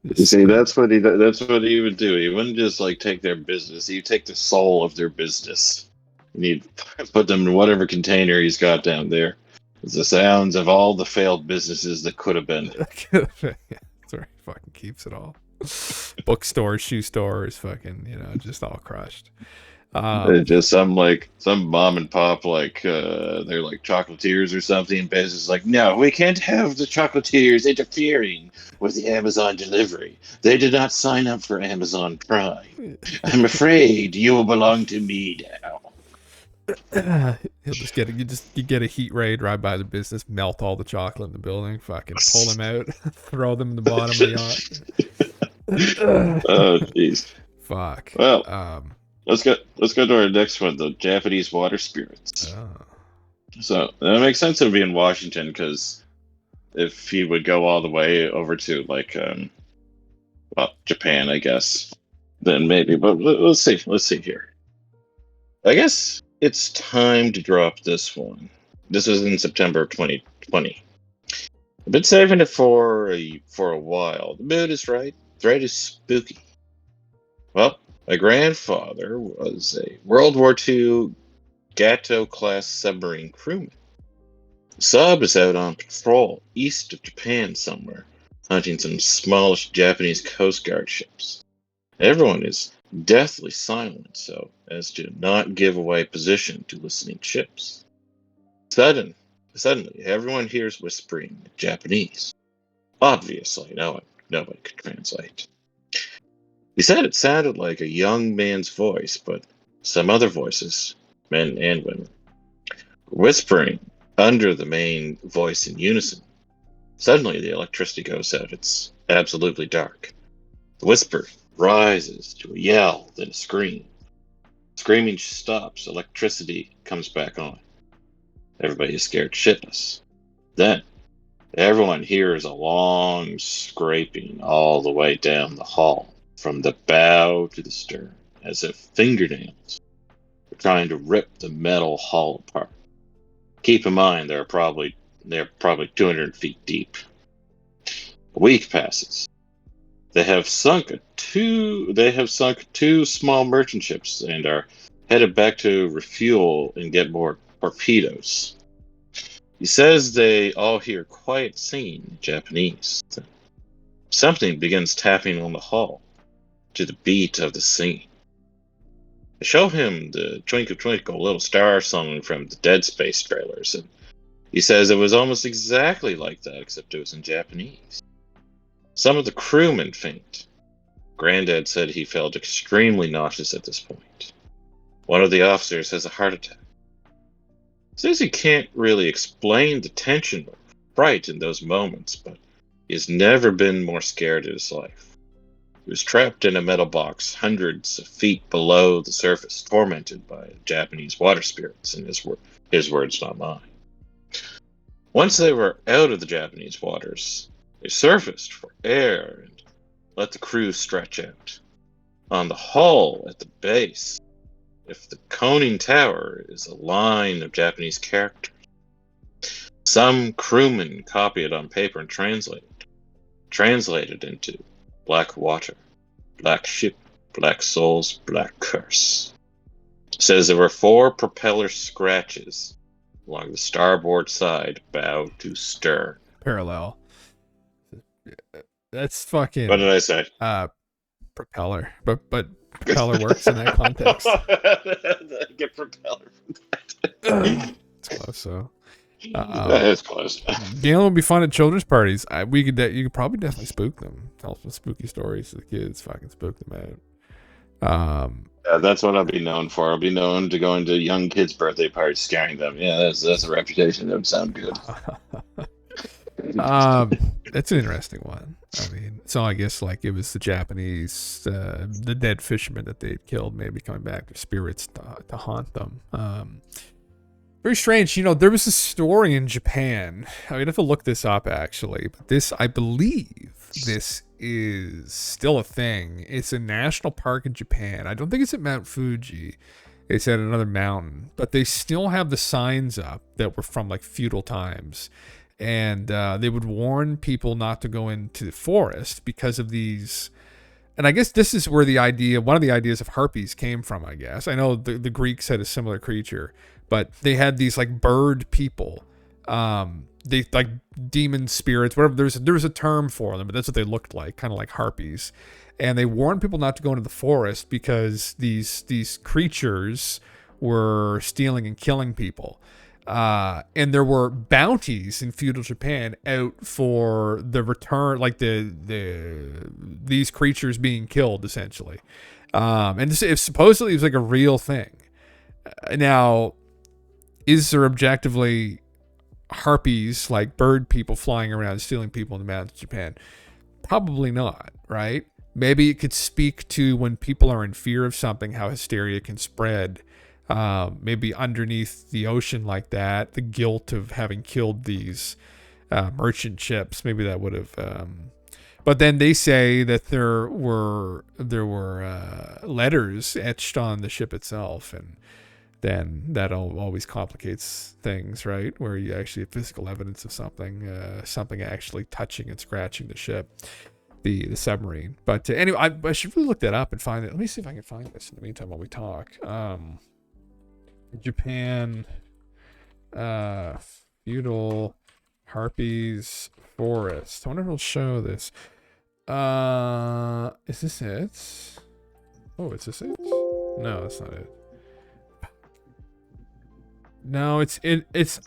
You see, that's what he would do. He wouldn't just take their business. He'd take the soul of their business and he'd put them in whatever container he's got down there. It's the sounds of all the failed businesses that could have been. That's where he fucking keeps it all. Bookstores, shoe stores, fucking, just all crushed. Just some mom and pop, they're chocolatiers or something. Bez is like, no, we can't have the chocolatiers interfering with the Amazon delivery. They did not sign up for Amazon Prime. I'm afraid you will belong to me now. He'll just get a heat raid right by the business, melt all the chocolate in the building, fucking pull them out, throw them in the bottom of the yacht. Oh, jeez. Fuck. Well, let's go to our next one, the Japanese water spirits. Oh. So that makes sense. It would be in Washington, because if he would go all the way over to Japan, I guess, then maybe. But let's see. Let's see here. I guess it's time to drop this one. This was in September of 2020. I've been saving it for a while. The mood is right. The right is spooky. Well, My grandfather was a World War II Gato-class submarine crewman. The sub is out on patrol east of Japan somewhere, hunting some smallish Japanese Coast Guard ships. Everyone is deathly silent so as to not give away position to listening ships. Suddenly, everyone hears whispering in Japanese. Obviously, nobody could translate. He said it sounded like a young man's voice, but some other voices, men and women, were whispering under the main voice in unison. Suddenly, the electricity goes out. It's absolutely dark. The whisper rises to a yell, then a scream. Screaming stops. Electricity comes back on. Everybody is scared shitless. Then, everyone hears a long scraping all the way down the hall, from the bow to the stern, as if fingernails are trying to rip the metal hull apart. Keep in mind, they're probably 200 feet deep. A week passes. They have sunk two small merchant ships and are headed back to refuel and get more torpedoes. He says they all hear quiet singing in Japanese. Something begins tapping on the hull to the beat of the singing. They show him the Twinkle Twinkle Little Star song from the Dead Space trailers, and he says it was almost exactly like that, except it was in Japanese. Some of the crewmen faint. Granddad said he felt extremely nauseous at this point. One of the officers has a heart attack. Says he can't really explain the tension or fright in those moments, but he has never been more scared in his life. He was trapped in a metal box hundreds of feet below the surface, tormented by Japanese water spirits, in his words, not mine. Once they were out of the Japanese waters, they surfaced for air and let the crew stretch out. On the hull at the base, if the coning tower is a line of Japanese characters, some crewmen copy it on paper and translate it into black water, black ship, black souls, black curse. It says there were 4 propeller scratches along the starboard side, bow to stern. Parallel. That's fucking. What did I say? Propeller, but propeller works in that context. Get propeller from that. It's close, so. It's close. Galen would be fun at children's parties. You could probably definitely spook them. Tell some spooky stories to the kids. Fucking spook them out. Yeah, that's what I'll be known for. I'll be known to go into young kids' birthday parties, scaring them. Yeah, that's a reputation that would sound good. That's an interesting one. I mean, so I guess like it was the Japanese, the dead fishermen that they had killed, maybe coming back, their spirits to haunt them. Very strange. There was a story in Japan. I would have to look this up actually, but I believe this is still a thing. It's a national park in Japan. I don't think it's at Mount Fuji. It's at another mountain, but they still have the signs up that were from like feudal times. And they would warn people not to go into the forest because of these. And I guess this is where one of the ideas of harpies came from, I guess. I know the Greeks had a similar creature, but they had these like bird people. They like demon spirits, whatever. There was a term for them, but that's what they looked like, kind of like harpies. And they warned people not to go into the forest because these creatures were stealing and killing people. And there were bounties in feudal Japan out for the return, like these creatures being killed, essentially. And if supposedly it was like a real thing. Now, is there objectively harpies, like bird people flying around stealing people in the mountains of Japan? Probably not, right? Maybe it could speak to when people are in fear of something, how hysteria can spread. Maybe underneath the ocean like that, the guilt of having killed these merchant ships, maybe that would have. But then they say that there were letters etched on the ship itself, and then that always complicates things, right? Where you actually have physical evidence of something actually touching and scratching the ship. the submarine. But anyway, I should really look that up and find it. Let me see if I can find this in the meantime while we talk. Japan, feudal harpies forest. I wonder if it'll show this. Is this it? Oh, is this it? No, that's not it. No, it's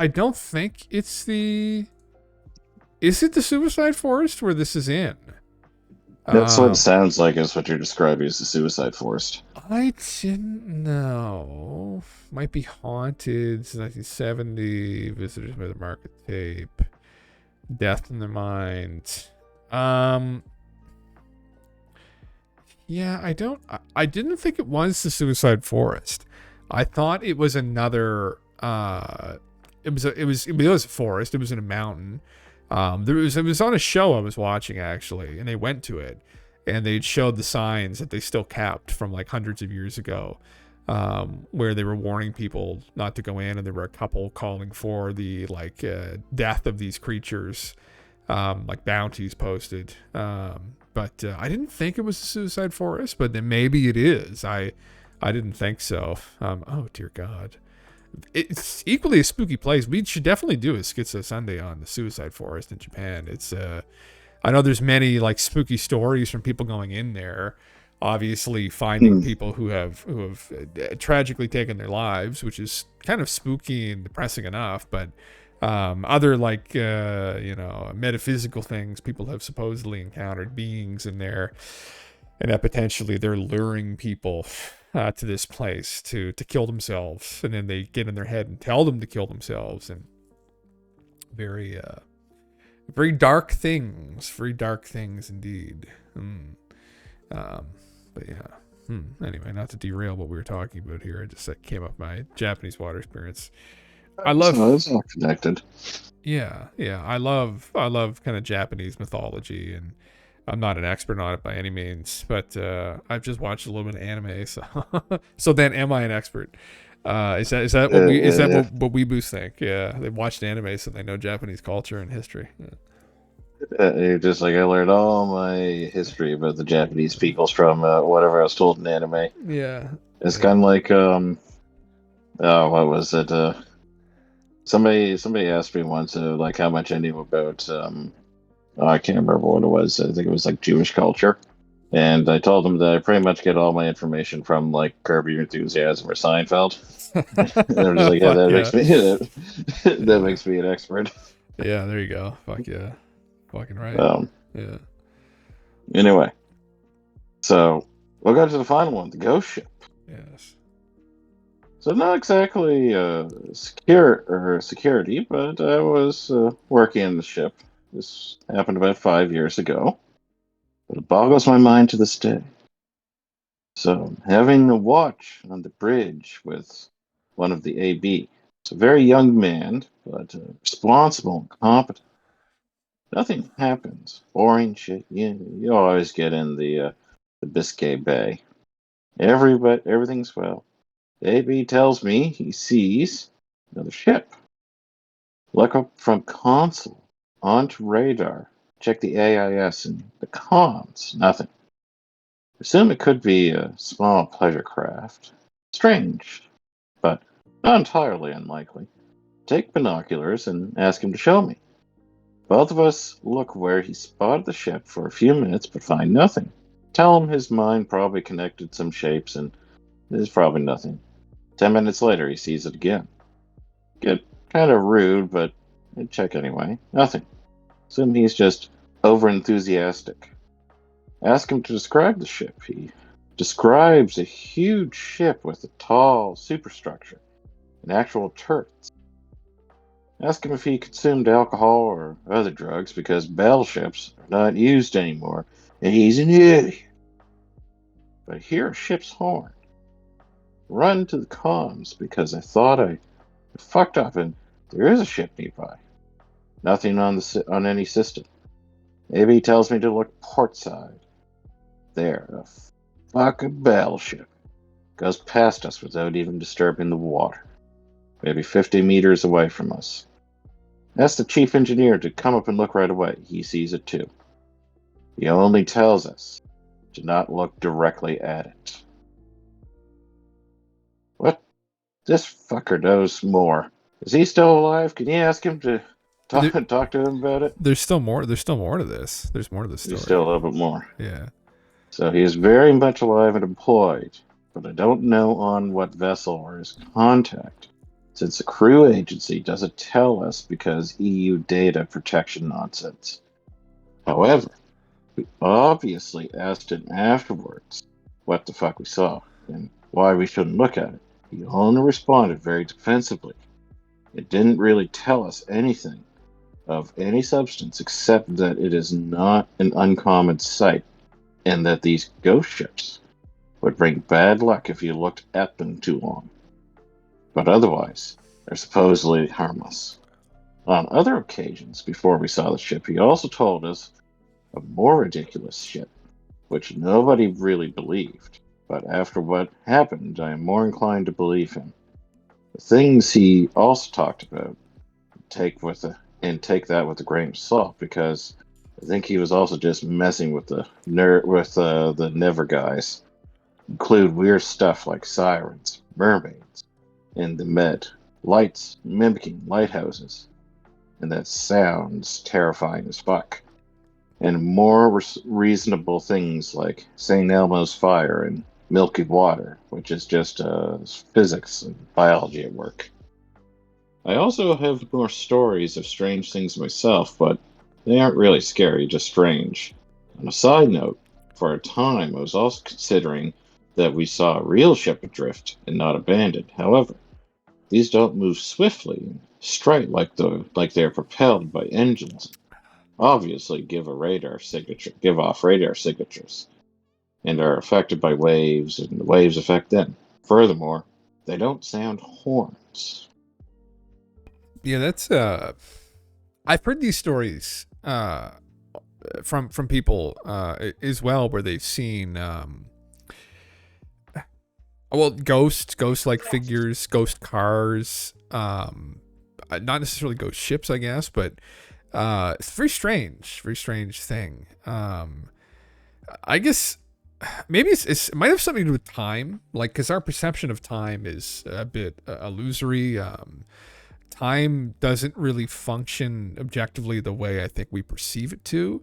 I don't think it's the. Is it the suicide forest where this is in? That's what it sounds like. Is what you're describing as the suicide forest. I didn't know. Might be haunted. It's 1970. Visitors by the market tape. Death in the mind. Yeah, I didn't think it was the suicide forest. I thought it was another. It was a forest. It was in a mountain. It was on a show I was watching actually, and they went to it, and they showed the signs that they still kept from like hundreds of years ago, where they were warning people not to go in, and there were a couple calling for the death of these creatures, like bounties posted. But I didn't think it was a suicide forest, but then maybe it is. I didn't think so. Oh dear God. It's equally a spooky place. We should definitely do a Skiz0 Sunday on the suicide forest in Japan. It's I know there's many like spooky stories from people going in there, obviously finding people who have tragically taken their lives, which is kind of spooky and depressing enough. But other metaphysical things, people have supposedly encountered beings in there, and that potentially they're luring people to this place to kill themselves, and then they get in their head and tell them to kill themselves, and very dark things indeed. But yeah. Anyway, not to derail what we were talking about here, that came up my Japanese water experience. I love. So it's all connected. Yeah. I love kind of Japanese mythology, and I'm not an expert on it by any means, but I've just watched a little bit of anime, so then am I an expert? Is that what weeboos think? Yeah, they watched anime, so they know Japanese culture and history. Yeah. You're just like, I learned all my history about the Japanese peoples from whatever I was told in anime. Yeah, it's kind of like what was it? Somebody asked me once like how much I knew about I can't remember what it was. I think it was like Jewish culture. And I told them that I pretty much get all my information from like Curb Your Enthusiasm or Seinfeld. And they're just like, that makes me an expert. Yeah, there you go. Fuck yeah. Fucking right. Yeah. Anyway. So we'll go to the final one, the ghost ship. Yes. So not exactly security, but I was working in the ship. This happened about 5 years ago, but it boggles my mind to this day. So, having a watch on the bridge with one of the AB. It's a very young man, but responsible and competent. Nothing happens. Boring shit. You always get in the Biscay Bay. Everything's well. The AB tells me he sees another ship. Look up from console. Onto radar. Check the AIS and the comms. Nothing. Assume it could be a small pleasure craft. Strange, but not entirely unlikely. Take binoculars and ask him to show me. Both of us look where he spotted the ship for a few minutes but find nothing. Tell him his mind probably connected some shapes and there's probably nothing. 10 minutes later he sees it again. Get kind of rude, but I'd check anyway. Nothing. Assume he's just over-enthusiastic. Ask him to describe the ship. He describes a huge ship with a tall superstructure and actual turrets. Ask him if he consumed alcohol or other drugs because battleships are not used anymore, and he's an idiot. But I hear a ship's horn. Run to the comms because I thought I fucked up and there is a ship nearby. Nothing on any system. Maybe he tells me to look portside. There, a fucking battleship goes past us without even disturbing the water. Maybe 50 meters away from us. Ask the chief engineer to come up and look right away. He sees it too. He only tells us to not look directly at it. What? This fucker knows more. Is he still alive? Can you ask him to talk to him about it? There's still more. There's still more to this. There's more to this story. There's still a little bit more. Yeah. So he is very much alive and employed, but I don't know on what vessel or his contact, since the crew agency doesn't tell us because EU data protection nonsense. However, we obviously asked him afterwards what the fuck we saw and why we shouldn't look at it. He only responded very defensively. It didn't really tell us anything of any substance except that it is not an uncommon sight and that these ghost ships would bring bad luck if you looked at them too long. But otherwise, they're supposedly harmless. On other occasions before we saw the ship, he also told us of more ridiculous shit, which nobody really believed. But after what happened, I am more inclined to believe him. The things he also talked about, take that with a grain of salt, because I think he was also just messing with the Never guys. Include weird stuff like sirens, mermaids, and the Med, lights mimicking lighthouses, and that sounds terrifying as fuck. And more reasonable things like St. Elmo's fire and milky water, which is just physics and biology at work. I also have more stories of strange things myself, but they aren't really scary, just strange. On a side note, for a time I was also considering that we saw a real ship adrift and not abandoned. However, these don't move swiftly and straight like they're propelled by engines. Obviously give off radar signatures, and are affected by waves, and the waves affect them. Furthermore, they don't sound horns. Yeah, that's I've heard these stories from people as well, where they've seen ghost like figures, ghost cars, not necessarily ghost ships, I guess, but it's a very strange thing. I guess maybe it might have something to do with time, like, because our perception of time is a bit illusory. Time doesn't really function objectively the way I think we perceive it to.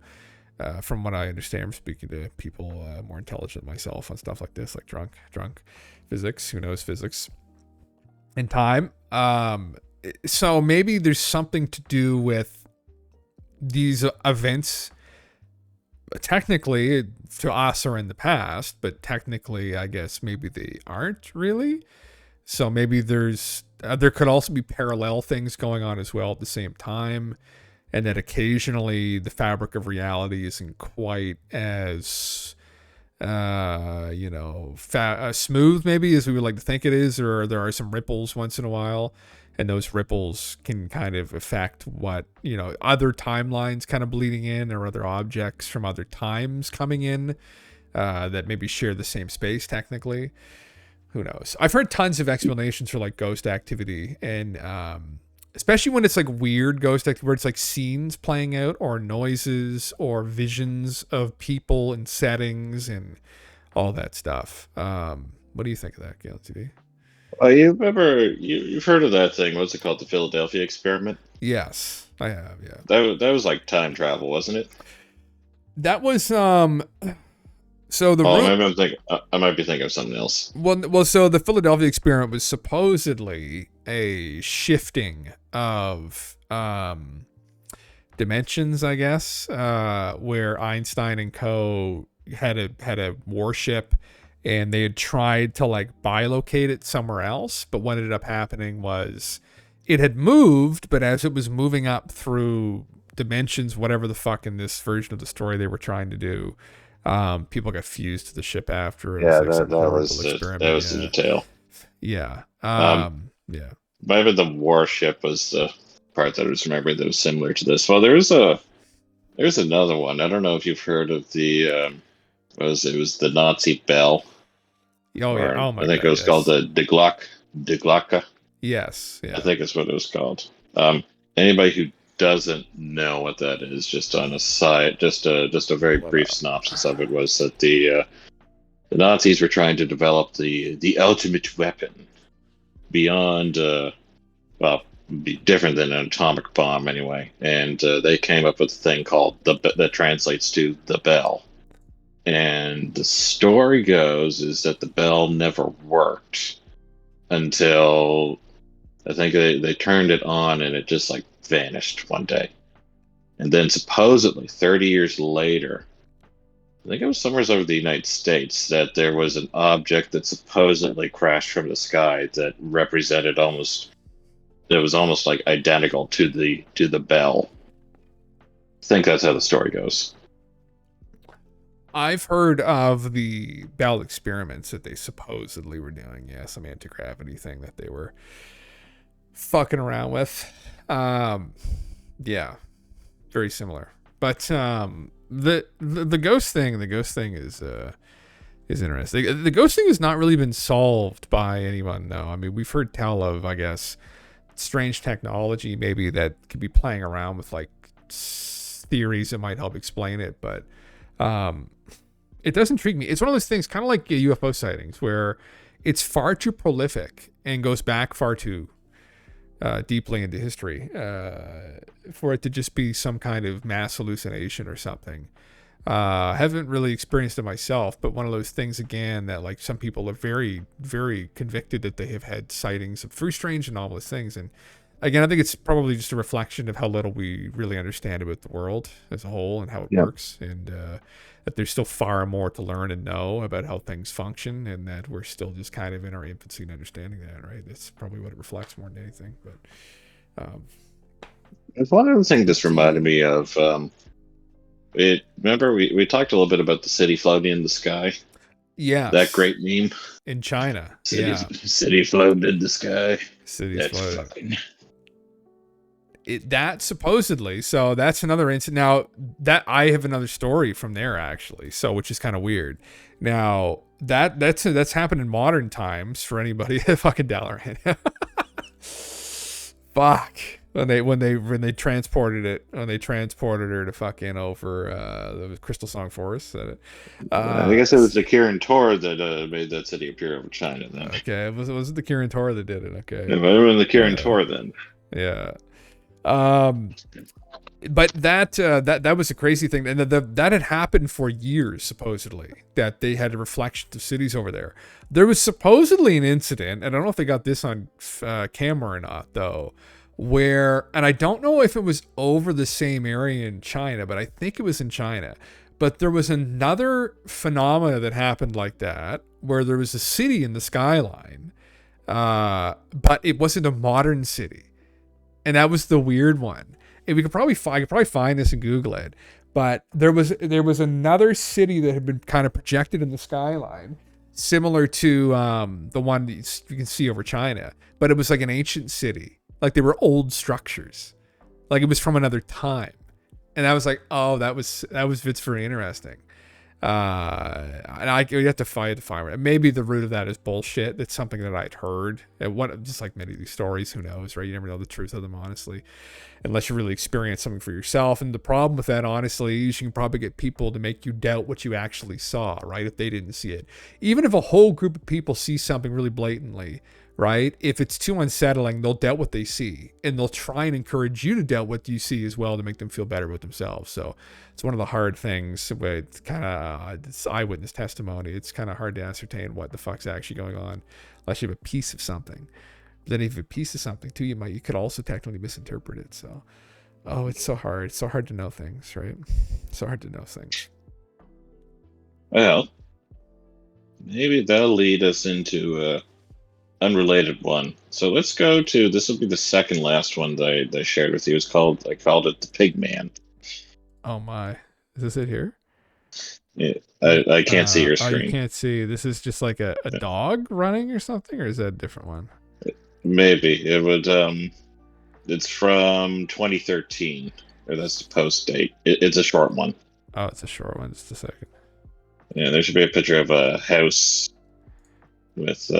From what I understand, I'm speaking to people more intelligent than myself on stuff like this, like drunk physics. Who knows physics and time? So maybe there's something to do with these events. Technically, to us, are in the past, but technically, I guess maybe they aren't really. So maybe there could also be parallel things going on as well at the same time, and that occasionally the fabric of reality isn't quite as smooth maybe as we would like to think it is, or there are some ripples once in a while, and those ripples can kind of affect what, other timelines kind of bleeding in, or other objects from other times coming in that maybe share the same space technically. Who knows? I've heard tons of explanations for like ghost activity, and especially when it's like weird ghost activity where it's like scenes playing out, or noises, or visions of people and settings and all that stuff. What do you think of that, Galentv? You've heard of that thing? What's it called? The Philadelphia experiment? Yes, I have. Yeah, that was like time travel, wasn't it? That was So maybe I might be thinking of something else. Well, so the Philadelphia experiment was supposedly a shifting of dimensions, I guess, where Einstein and co had a warship, and they had tried to like bilocate it somewhere else, but what ended up happening was it had moved, but as it was moving up through dimensions, whatever the fuck in this version of the story they were trying to do, people got fused to the ship after. Yeah, that was the detail. Yeah. Yeah. Maybe the warship was the part that I was remembering that was similar to this. Well, there's another one. I don't know if you've heard of the it was the Nazi bell. Oh yeah. Oh my God. I think it was called the Die Glocke. Yes. Yeah. I think that's what it was called. Anybody who doesn't know what that is, just on a side, just a very brief synopsis of it was that the Nazis were trying to develop the ultimate weapon beyond, well, be different than an atomic bomb anyway, and they came up with a thing called that translates to the bell. And the story goes is that the bell never worked until I think they turned it on and it just like vanished one day. And then supposedly 30 years later, I think it was somewhere over the United States, that there was an object that supposedly crashed from the sky that represented it was almost like identical to the bell. I think that's how the story goes. I've heard of the Bell experiments that they supposedly were doing. Yeah, some anti-gravity thing that they were fucking around with. Yeah, very similar. But the ghost thing is interesting. The ghost thing has not really been solved by anyone, though. I mean, we've heard tell of, I guess, strange technology maybe that could be playing around with like theories that might help explain it, but it does intrigue me. It's one of those things, kind of like UFO sightings, where it's far too prolific and goes back far too deeply into history for it to just be some kind of mass hallucination or something. Haven't really experienced it myself, but one of those things again that like some people are very, very convicted that they have had sightings of very strange and anomalous things. And again, I think it's probably just a reflection of how little we really understand about the world as a whole and how it works, and that there's still far more to learn and know about how things function, and that we're still just kind of in our infancy in understanding that, right? That's probably what it reflects more than anything. But there's one other thing this reminded me of. Remember we talked a little bit about the city floating in the sky? Yeah. That great meme? In China. City floating in the sky. City's floating. That supposedly, so that's another incident. Now that I have another story from there actually, so which is kind of weird. Now that's happened in modern times for anybody. Fucking Dalaran. Fuck. When they transported her to fucking over the Crystal Song Forest. I guess it was the Kirin Tor that made that city appear over China then. Okay, was it the Kirin Tor that did it? Okay. It might have been the Kirin Tor then. Yeah. But that was a crazy thing, and that had happened for years supposedly. That they had reflections of cities over there. There was supposedly an incident, and I don't know if they got this on camera or not, though. Where, and I don't know if it was over the same area in China, but I think it was in China. But there was another phenomena that happened like that, where there was a city in the skyline, but it wasn't a modern city, and that was the weird one. And I could probably find this and Google it. But there was another city that had been kind of projected in the skyline, similar to the one that you can see over China, but it was like an ancient city. Like they were old structures, like it was from another time, and I was like, "Oh, that was it's very interesting." And you have to find it. Maybe the root of that is bullshit. That's something that I'd heard. And just like many of these stories, who knows, right? You never know the truth of them, honestly, unless you really experience something for yourself. And the problem with that, honestly, is you can probably get people to make you doubt what you actually saw, right? If they didn't see it, even if a whole group of people see something really blatantly. Right? If it's too unsettling, they'll doubt what they see, and they'll try and encourage you to doubt what you see as well to make them feel better with themselves. So it's one of the hard things with kind of it's eyewitness testimony. It's kind of hard to ascertain what the fuck's actually going on unless you have a piece of something. But then if you have a piece of something too, you could also technically misinterpret it. So, it's so hard. It's so hard to know things, right? So hard to know things. Well, maybe that'll lead us into unrelated one. So let's go to, this will be the second last one that I shared with you. I called it the Pig Man. Oh my, is this it here? Yeah, I can't see your screen. Oh, you can't see. This is just like a dog running or something, or is that a different one? Maybe it would. It's from 2013, or that's the post date. It's a short one. Oh, it's a short one. Just a second. Yeah, there should be a picture of a house with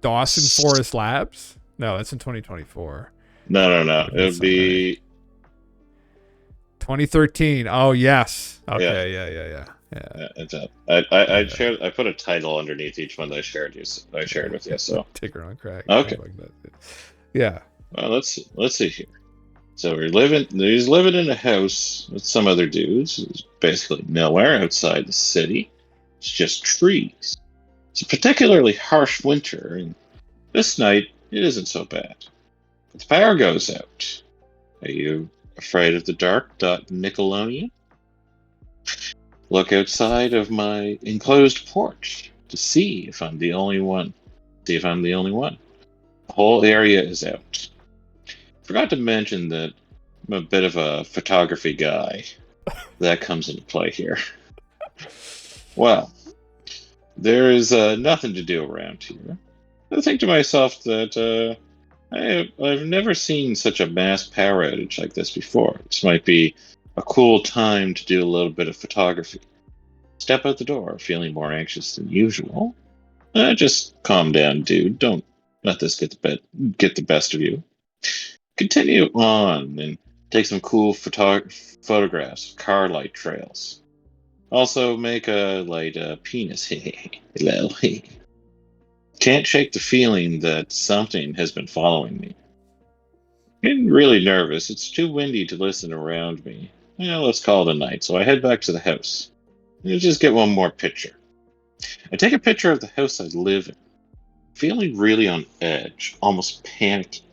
Dawson Forest Labs? No, that's in 2024. No. It would be 2013. Oh yes. Yeah. Okay. Yeah. Yeah, it's a, I shared. I put a title underneath each one that I shared with you. So Ticker on crack. okay. Like that. Yeah. Well, let's see here. So he's living in a house with some other dudes. There's basically nowhere outside the city. It's just trees. It's a particularly harsh winter, and this night it isn't so bad. But the power goes out. Are you afraid of the dark, Nickelodeon? Look outside of my enclosed porch to see if I'm the only one. See if I'm the only one. The whole area is out. Forgot to mention that I'm a bit of a photography guy. That comes into play here. Well, there is nothing to do around here. I think to myself that I've never seen such a mass power outage like this before. This might be a cool time to do a little bit of photography. Step out the door, feeling more anxious than usual. Just calm down, dude. Don't let this get the best of you. Continue on and take some cool photographs of car light trails. Also, make a light penis. Hello. Can't shake the feeling that something has been following me. Getting really nervous. It's too windy to listen around me. Let's call it a night. So I head back to the house. Just get one more picture. I take a picture of the house I live in. Feeling really on edge, almost panicking.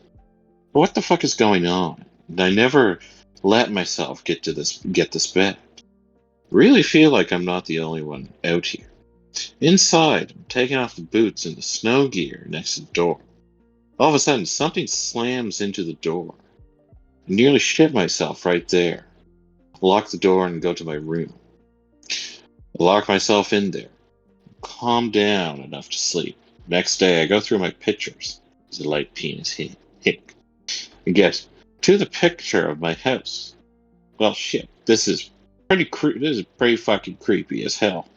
But what the fuck is going on? And I never let myself get this bad. Really feel like I'm not the only one out here. Inside, I'm taking off the boots and the snow gear next to the door. All of a sudden, something slams into the door. I nearly shit myself right there. I lock the door and go to my room. I lock myself in there. Calm down enough to sleep. Next day, I go through my pictures. There's a light penis hick. And get to the picture of my house. Well, shit. This is pretty fucking creepy as hell.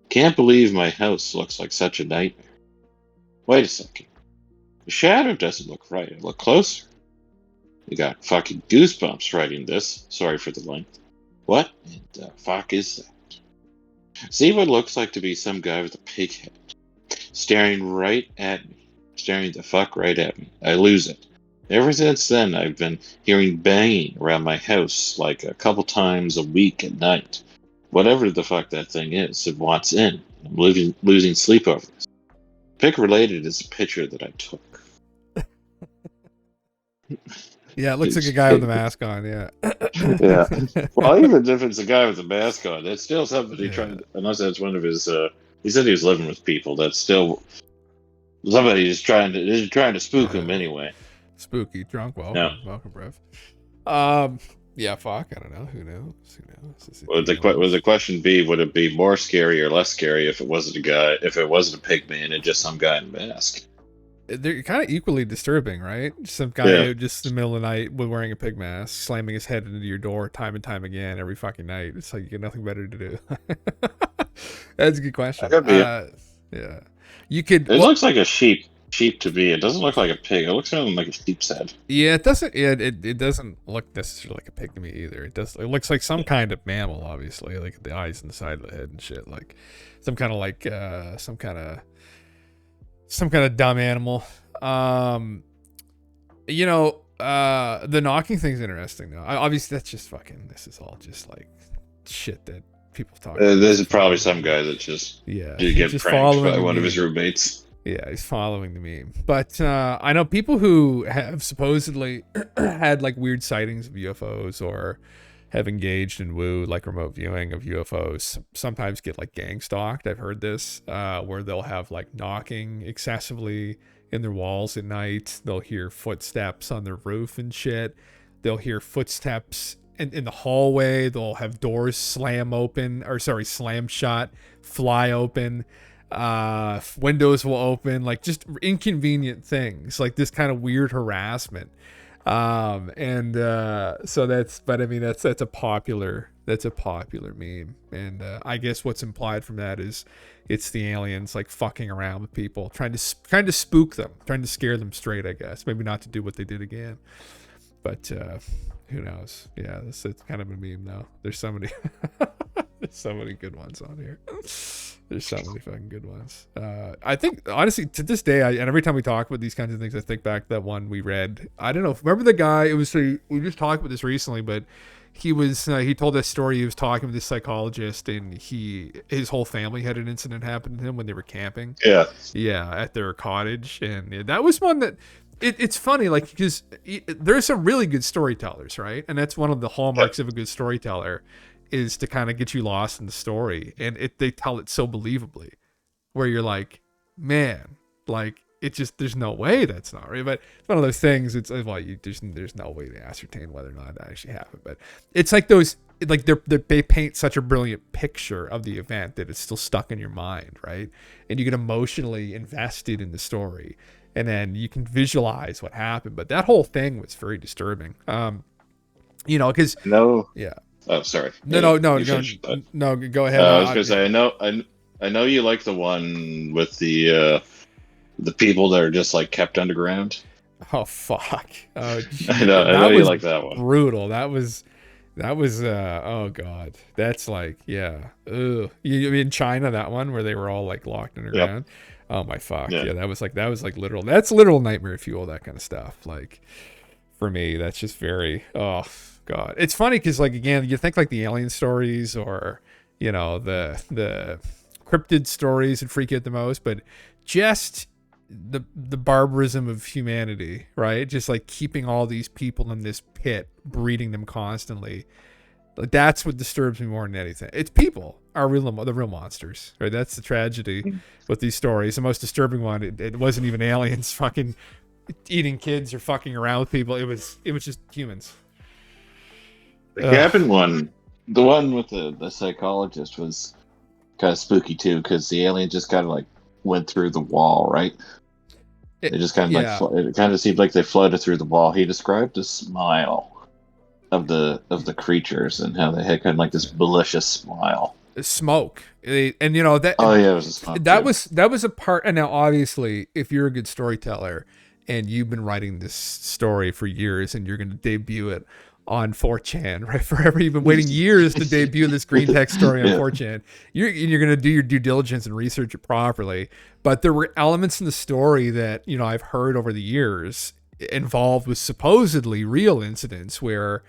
Can't believe my house looks like such a nightmare. Wait a second. The shadow doesn't look right. I look closer. You got fucking goosebumps writing this. Sorry for the length. What in the fuck is that? See what looks like to be some guy with a pig head. Staring the fuck right at me. I lose it. Ever since then, I've been hearing banging around my house like a couple times a week at night. Whatever the fuck that thing is, it wants in. I'm losing sleep over this. Pic related is a picture that I took. Yeah, it looks like a guy with a mask on. Yeah. Yeah. Well, even if it's a guy with a mask on, it's still somebody trying. Unless that's one of his. He said he was living with people. That's still somebody is trying to spook him anyway. Spooky, drunk. Welcome, Yeah. welcome, bruv. Yeah, fuck. I don't know. Who knows? Would the question be? Would it be more scary or less scary if it wasn't a guy? If it wasn't a pig man and just some guy in a mask? They're kind of equally disturbing, right? Some guy just in the middle of the night wearing a pig mask, slamming his head into your door time and time again every fucking night. It's like you got nothing better to do. That's a good question. Yeah, you could. It looks like a sheep to me. It doesn't look like a pig. It looks like a sheep's head. Yeah, it doesn't. Yeah, it doesn't look necessarily like a pig to me either. It does. It looks like some kind of mammal, obviously, like the eyes and the side of the head and shit, like some kind of some kind of dumb animal. The knocking thing's interesting though. Obviously that's just fucking, this is all just like shit that people talk about. There's probably some guy that just did get pranked by one of his roommates. Yeah, he's following the meme. But I know people who have supposedly had like weird sightings of UFOs or have engaged in like remote viewing of UFOs, sometimes get like gang stalked. I've heard this, where they'll have like knocking excessively in their walls at night. They'll hear footsteps on their roof and shit. They'll hear footsteps in the hallway. They'll have doors slam shut, fly open. Windows will open, like just inconvenient things, like this kind of weird harassment. So that's a popular meme, and I guess what's implied from that is it's the aliens like fucking around with people, trying to spook them, trying to scare them straight, I guess, maybe not to do what they did again, but Who knows? Yeah, it's kind of a meme though. There's so many, there's so many good ones on here. There's so many fucking good ones. I think honestly, to this day, and every time we talk about these kinds of things, I think back to that one we read. I don't know. Remember the guy? It was we just talked about this recently, but he was he told this story. He was talking with this psychologist, and his whole family had an incident happen to him when they were camping. Yeah, at their cottage, and that was one that. It's funny, like, because there's some really good storytellers, right? And that's one of the hallmarks of a good storyteller is to kind of get you lost in the story. And they tell it so believably where you're like, man, like, it just, there's no way that's not right. But it's one of those things, it's well, there's no way to ascertain whether or not that actually happened. But it's like those, like they paint such a brilliant picture of the event that it's still stuck in your mind, right? And you get emotionally invested in the story. And then you can visualize what happened. But that whole thing was very disturbing. Because... No. Yeah. Oh, sorry. No, go ahead. I was going to say, I know you like the one with the people that are just, like, kept underground. Oh, fuck. Oh, I know you like that one. Brutal. That was oh, God. That's like, yeah. Ugh. You mean China, that one, where they were all, like, locked underground? Yep. Oh my fuck. Yeah, that was like literal. That's literal nightmare fuel, that kind of stuff. Like for me, that's just very, oh God. It's funny because like again, you think like the alien stories or, the cryptid stories that freak you out the most, but just the barbarism of humanity, right? Just like keeping all these people in this pit, breeding them constantly. Like that's what disturbs me more than anything. It's people are the real monsters, right? That's the tragedy with these stories. The most disturbing one, it wasn't even aliens fucking eating kids or fucking around with people. It was just humans. The cabin one, the one with the psychologist was kind of spooky too, because the alien just kind of like went through the wall, right? It just kind of it kind of seemed like they floated through the wall. He described a smile of the creatures and how they had kind of like this malicious smile. Smoke, and that. Oh yeah, it was a smoke. That was a part. And now, obviously, if you're a good storyteller and you've been writing this story for years, and you're going to debut it on 4chan, right? Forever, you've been waiting years to debut this green text story on 4chan. You're going to do your due diligence and research it properly. But there were elements in the story that I've heard over the years involved with supposedly real incidents where.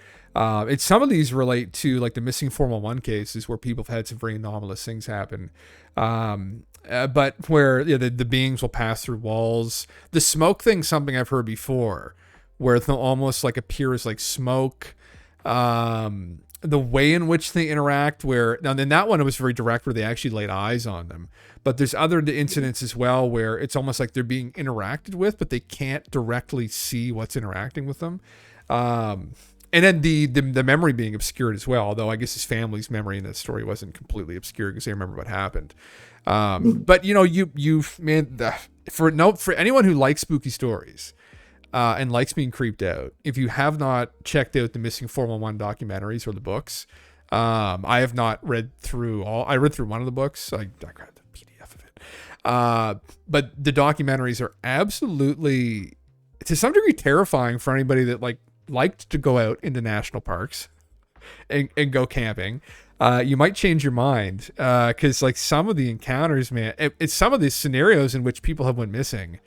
Some of these relate to like the missing 411 cases where people have had some very anomalous things happen. But where the beings will pass through walls. The smoke thing, something I've heard before, where they'll almost like appear as like smoke. The way in which they interact, where now in that one it was very direct, where they actually laid eyes on them. But there's other incidents as well where it's almost like they're being interacted with, but they can't directly see what's interacting with them. And then the memory being obscured as well, although I guess his family's memory in that story wasn't completely obscured because they remember what happened. But for anyone who likes spooky stories and likes being creeped out, if you have not checked out the Missing 411 documentaries or the books, I have not read through all. I read through one of the books. I grabbed the PDF of it. But the documentaries are absolutely, to some degree, terrifying for anybody that liked to go out into national parks and go camping. You might change your mind because like some of the encounters, man, it's some of these scenarios in which people have went missing.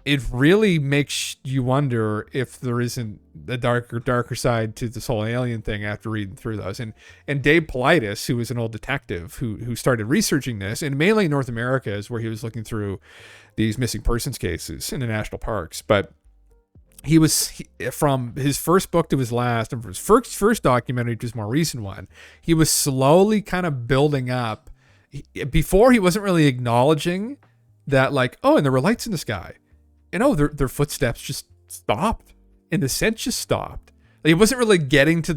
It really makes you wonder if there isn't a darker side to this whole alien thing after reading through those. And Dave Politis, who was an old detective who started researching this, and mainly North America is where he was looking through these missing persons cases in the national parks. But from his first book to his last, and from his first documentary to his more recent one, he was slowly kind of building up. Before, he wasn't really acknowledging that, like, and there were lights in the sky. And their footsteps just stopped. And the scent just stopped. Like, he wasn't really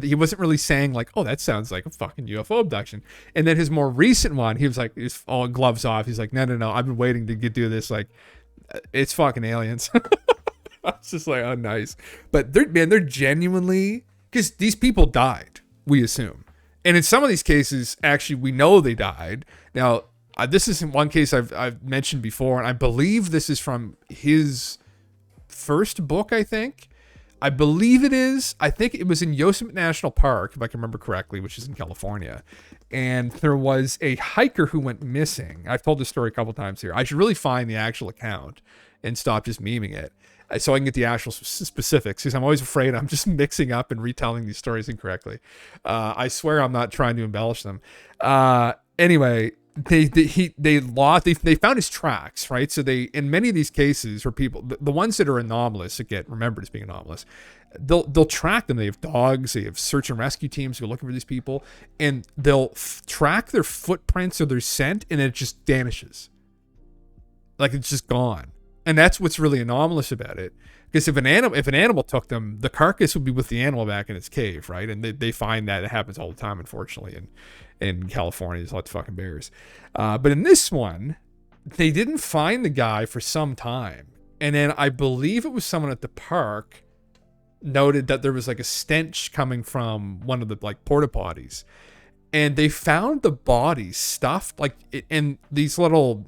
he wasn't really saying, like, that sounds like a fucking UFO abduction. And then his more recent one, he was like, he's all gloves off. He's like, no, I've been waiting to do this. Like, it's fucking aliens. I was just like, oh, nice. But they're genuinely, because these people died, we assume. And in some of these cases, actually, we know they died. Now, this is one case I've mentioned before, and I believe this is from his first book, I think. I believe it is. I think it was in Yosemite National Park, if I can remember correctly, which is in California. And there was a hiker who went missing. I've told this story a couple times here. I should really find the actual account and stop just memeing it so I can get the actual specifics, because I'm always afraid I'm just mixing up and retelling these stories incorrectly. I swear I'm not trying to embellish them. Anyway, they found his tracks, right? So they, in many of these cases where people, the ones that are anomalous, that get remembered as being anomalous, they'll track them. They have dogs, they have search and rescue teams who are looking for these people, and they'll track their footprints or their scent, and it just vanishes. Like it's just gone. And that's what's really anomalous about it. Because if an animal took them, the carcass would be with the animal back in its cave, right? And they find that it happens all the time, unfortunately. And in California, there's lots of fucking bears. But in this one, they didn't find the guy for some time. And then I believe it was someone at the park noted that there was like a stench coming from one of the like porta potties. And they found the body stuffed like in these little...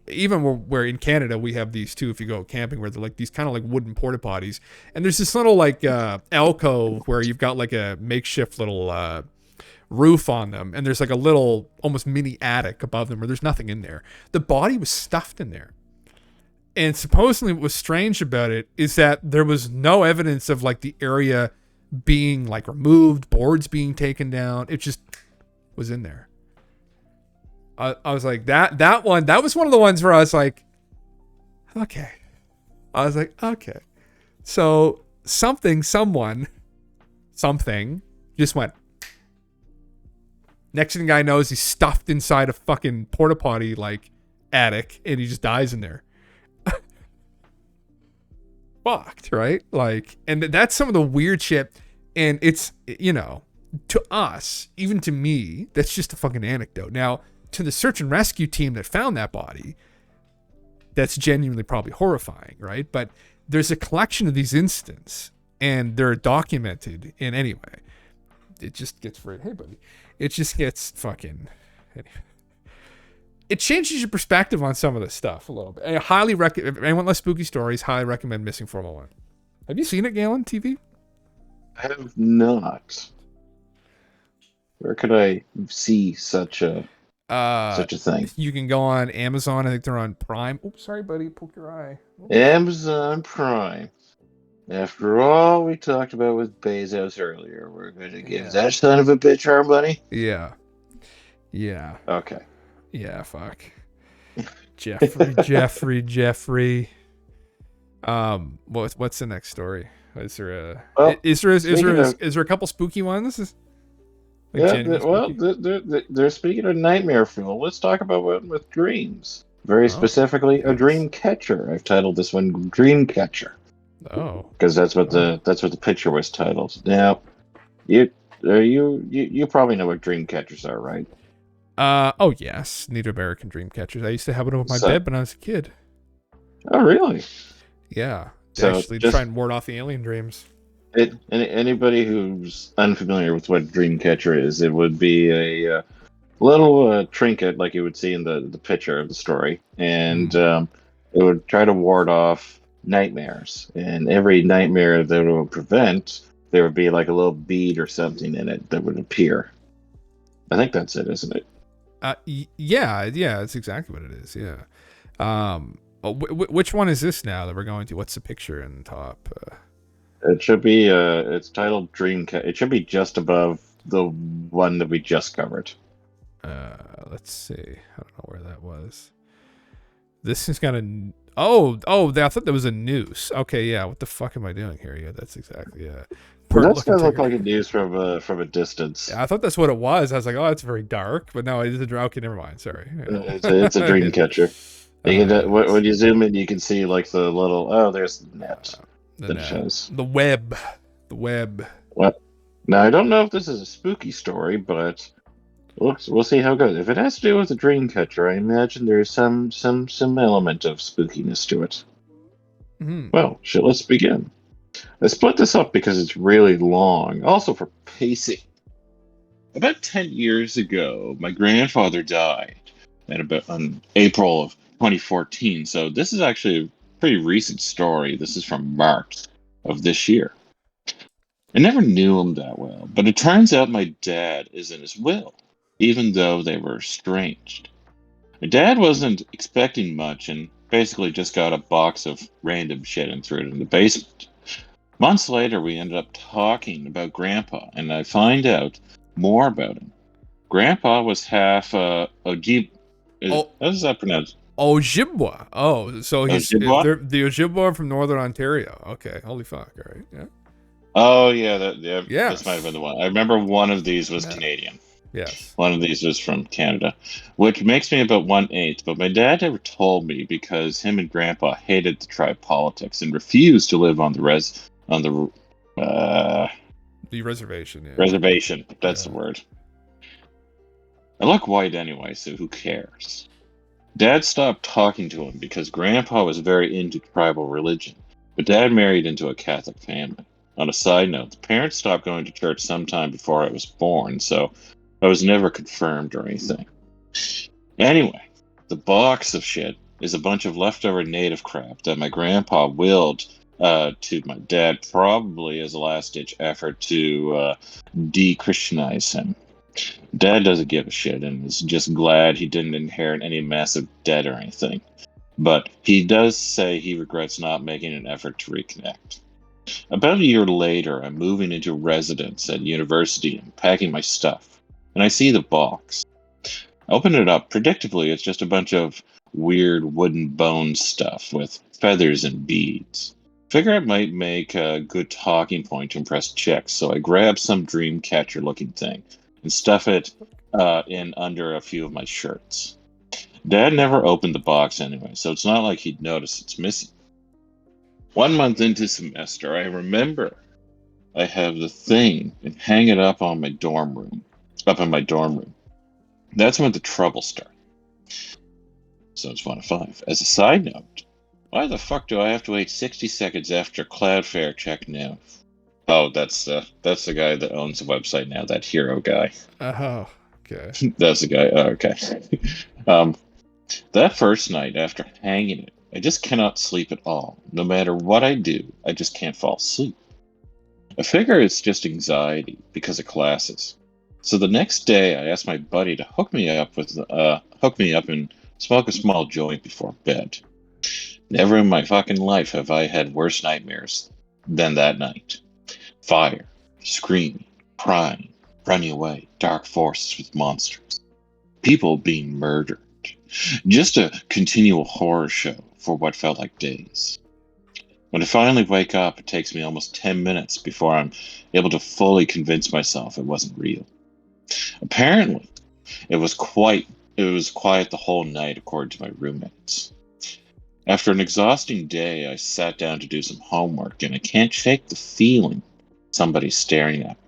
Even where in Canada we have these too, if you go camping, where they're like these kind of like wooden porta potties, and there's this little like alcove where you've got like a makeshift little roof on them, and there's like a little almost mini attic above them where there's nothing in there. The body was stuffed in there, and supposedly what was strange about it is that there was no evidence of like the area being like removed, boards being taken down. It just was in there. I was like, that was one of the ones where I was like, okay. So something just went. Next thing the guy knows, he's stuffed inside a fucking porta potty like attic, and he just dies in there. Fucked, right? Like, and that's some of the weird shit. And it's, you know, to us, even to me, that's just a fucking anecdote. Now, to the search and rescue team that found that body, that's genuinely probably horrifying, right? But there's a collection of these incidents, and they're documented in any way. It just gets very, hey buddy, it just gets fucking, it changes your perspective on some of this stuff a little bit. I highly recommend, if anyone loves spooky stories, highly recommend Missing 401. Have you seen it, Galentv TV? I have not. Where could I see such a thing? You can go on Amazon. I think they're on Prime. Oops, sorry, buddy. Poke your eye. Amazon Prime. After all we talked about with Bezos earlier, we're going to give that son of a bitch our money? Yeah. Okay. Yeah, fuck. Jeffrey. What's the next story? Is there a couple spooky ones? They're speaking of nightmare fuel. Let's talk about one with dreams. Very specifically, a dream catcher. I've titled this one "Dream Catcher." Oh, because that's what the picture was titled. Now, you probably know what dream catchers are, right? Oh yes, Native American dream catchers. I used to have it over my bed when I was a kid. Oh really? Yeah. So actually try and ward off the alien dreams. Anybody who's unfamiliar with what dream catcher is, it would be a little trinket like you would see in the picture of the story, and it would try to ward off nightmares. And every nightmare that it would prevent, there would be like a little bead or something in it that would appear. I think that's it, isn't it? Yeah, that's exactly what it is. Yeah. Which one is this now that we're going to? What's the picture in the top? It should be. It's titled Dream Catcher. It should be just above the one that we just covered. Let's see. I don't know where that was. This has got a. Oh! I thought that was a noose. Okay, yeah. What the fuck am I doing here? Yeah, that's exactly That's gonna look like a noose from a distance. Yeah, I thought that's what it was. I was like, oh, it's very dark, but no, it is a drow. Okay, never mind. Sorry. It's a dream catcher. When you zoom in, you can see like the little. Oh, there's the net. The web. What? Now I don't know if this is a spooky story, but we'll see how it goes. If it has to do with a dream catcher, I imagine there's some element of spookiness to it. Mm-hmm. Well, let's begin. I split this up because it's really long. Also for pacing. About 10 years ago, my grandfather died on April of 2014. So this is actually a pretty recent story. This is from March of this year. I never knew him that well, but it turns out my dad is in his will, even though they were estranged. My dad wasn't expecting much and basically just got a box of random shit and threw it in the basement. Months later, we ended up talking about Grandpa, and I find out more about him. Grandpa was half Ojib. Oh, How is that pronounced? Ojibwa. Oh, so he's Ojibwa? the Ojibwa from Northern Ontario. Okay, holy fuck. All right, yeah. Oh yeah, yeah, this might have been Yes. the one. I remember one of these was Yeah. Canadian. Yes. One of these was from Canada, which makes me about 1/8. But my dad never told me because him and Grandpa hated to try politics and refused to live on the The reservation. Yeah. reservation. That's the Yeah. word. I look white anyway, so who cares? Dad stopped talking to him because Grandpa was very into tribal religion, but Dad married into a Catholic family. On a side note, the parents stopped going to church sometime before I was born, so I was never confirmed or anything. Anyway, the box of shit is a bunch of leftover native crap that my grandpa willed to my dad, probably as a last ditch effort to de Christianize him. Dad doesn't give a shit and is just glad he didn't inherit any massive debt or anything. But he does say he regrets not making an effort to reconnect. About a year later, I'm moving into residence at university and packing my stuff, and I see the box. I open it up. Predictably, it's just a bunch of weird wooden bone stuff with feathers and beads. Figure it might make a good talking point to impress chicks, so I grab some dream catcher looking thing and stuff it in under a few of my shirts. Dad never opened the box anyway, so it's not like he'd notice it's missing. 1 month into semester, I remember I have the thing and hang it up in my dorm room. That's when the trouble started. So it's 1 of 5. As a side note, why the fuck do I have to wait 60 seconds after Cloudflare check now? Oh, that's the guy that owns the website now, that hero guy. Oh, okay. That's the guy. Oh, okay. That first night after hanging it, I just cannot sleep at all. No matter what I do, I just can't fall asleep. I figure it's just anxiety because of classes. So the next day, I asked my buddy to hook me up and smoke a small joint before bed. Never in my fucking life have I had worse nightmares than that night. Fire, screaming, crying, running away, dark forests with monsters, people being murdered. Just a continual horror show for what felt like days. When I finally wake up, it takes me almost 10 minutes before I'm able to fully convince myself it wasn't real. Apparently, it was quiet the whole night, according to my roommates. After an exhausting day, I sat down to do some homework, and I can't shake the feeling somebody's staring at me.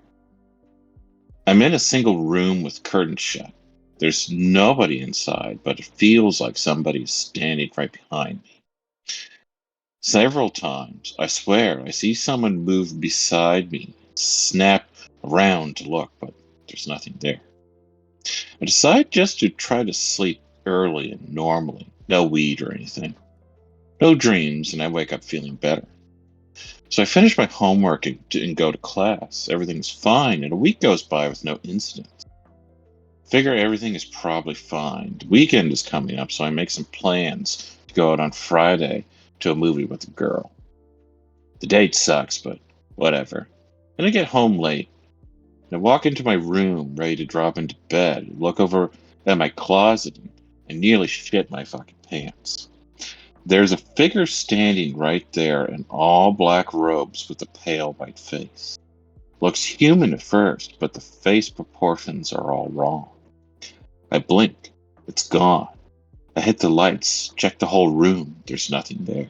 I'm in a single room with curtains shut. There's nobody inside, but it feels like somebody's standing right behind me. Several times, I swear, I see someone move beside me, snap around to look, but there's nothing there. I decide just to try to sleep early and normally. No weed or anything. No dreams, and I wake up feeling better. So I finish my homework and go to class. Everything's fine, and a week goes by with no incidents. Figure everything is probably fine. The weekend is coming up, so I make some plans to go out on Friday to a movie with a girl. The date sucks, but whatever. Then I get home late, and I walk into my room ready to drop into bed, look over at my closet, and nearly shit my fucking pants. There's a figure standing right there in all black robes with a pale white face. Looks human at first, but the face proportions are all wrong. I blink. It's gone. I hit the lights, check the whole room. There's nothing there.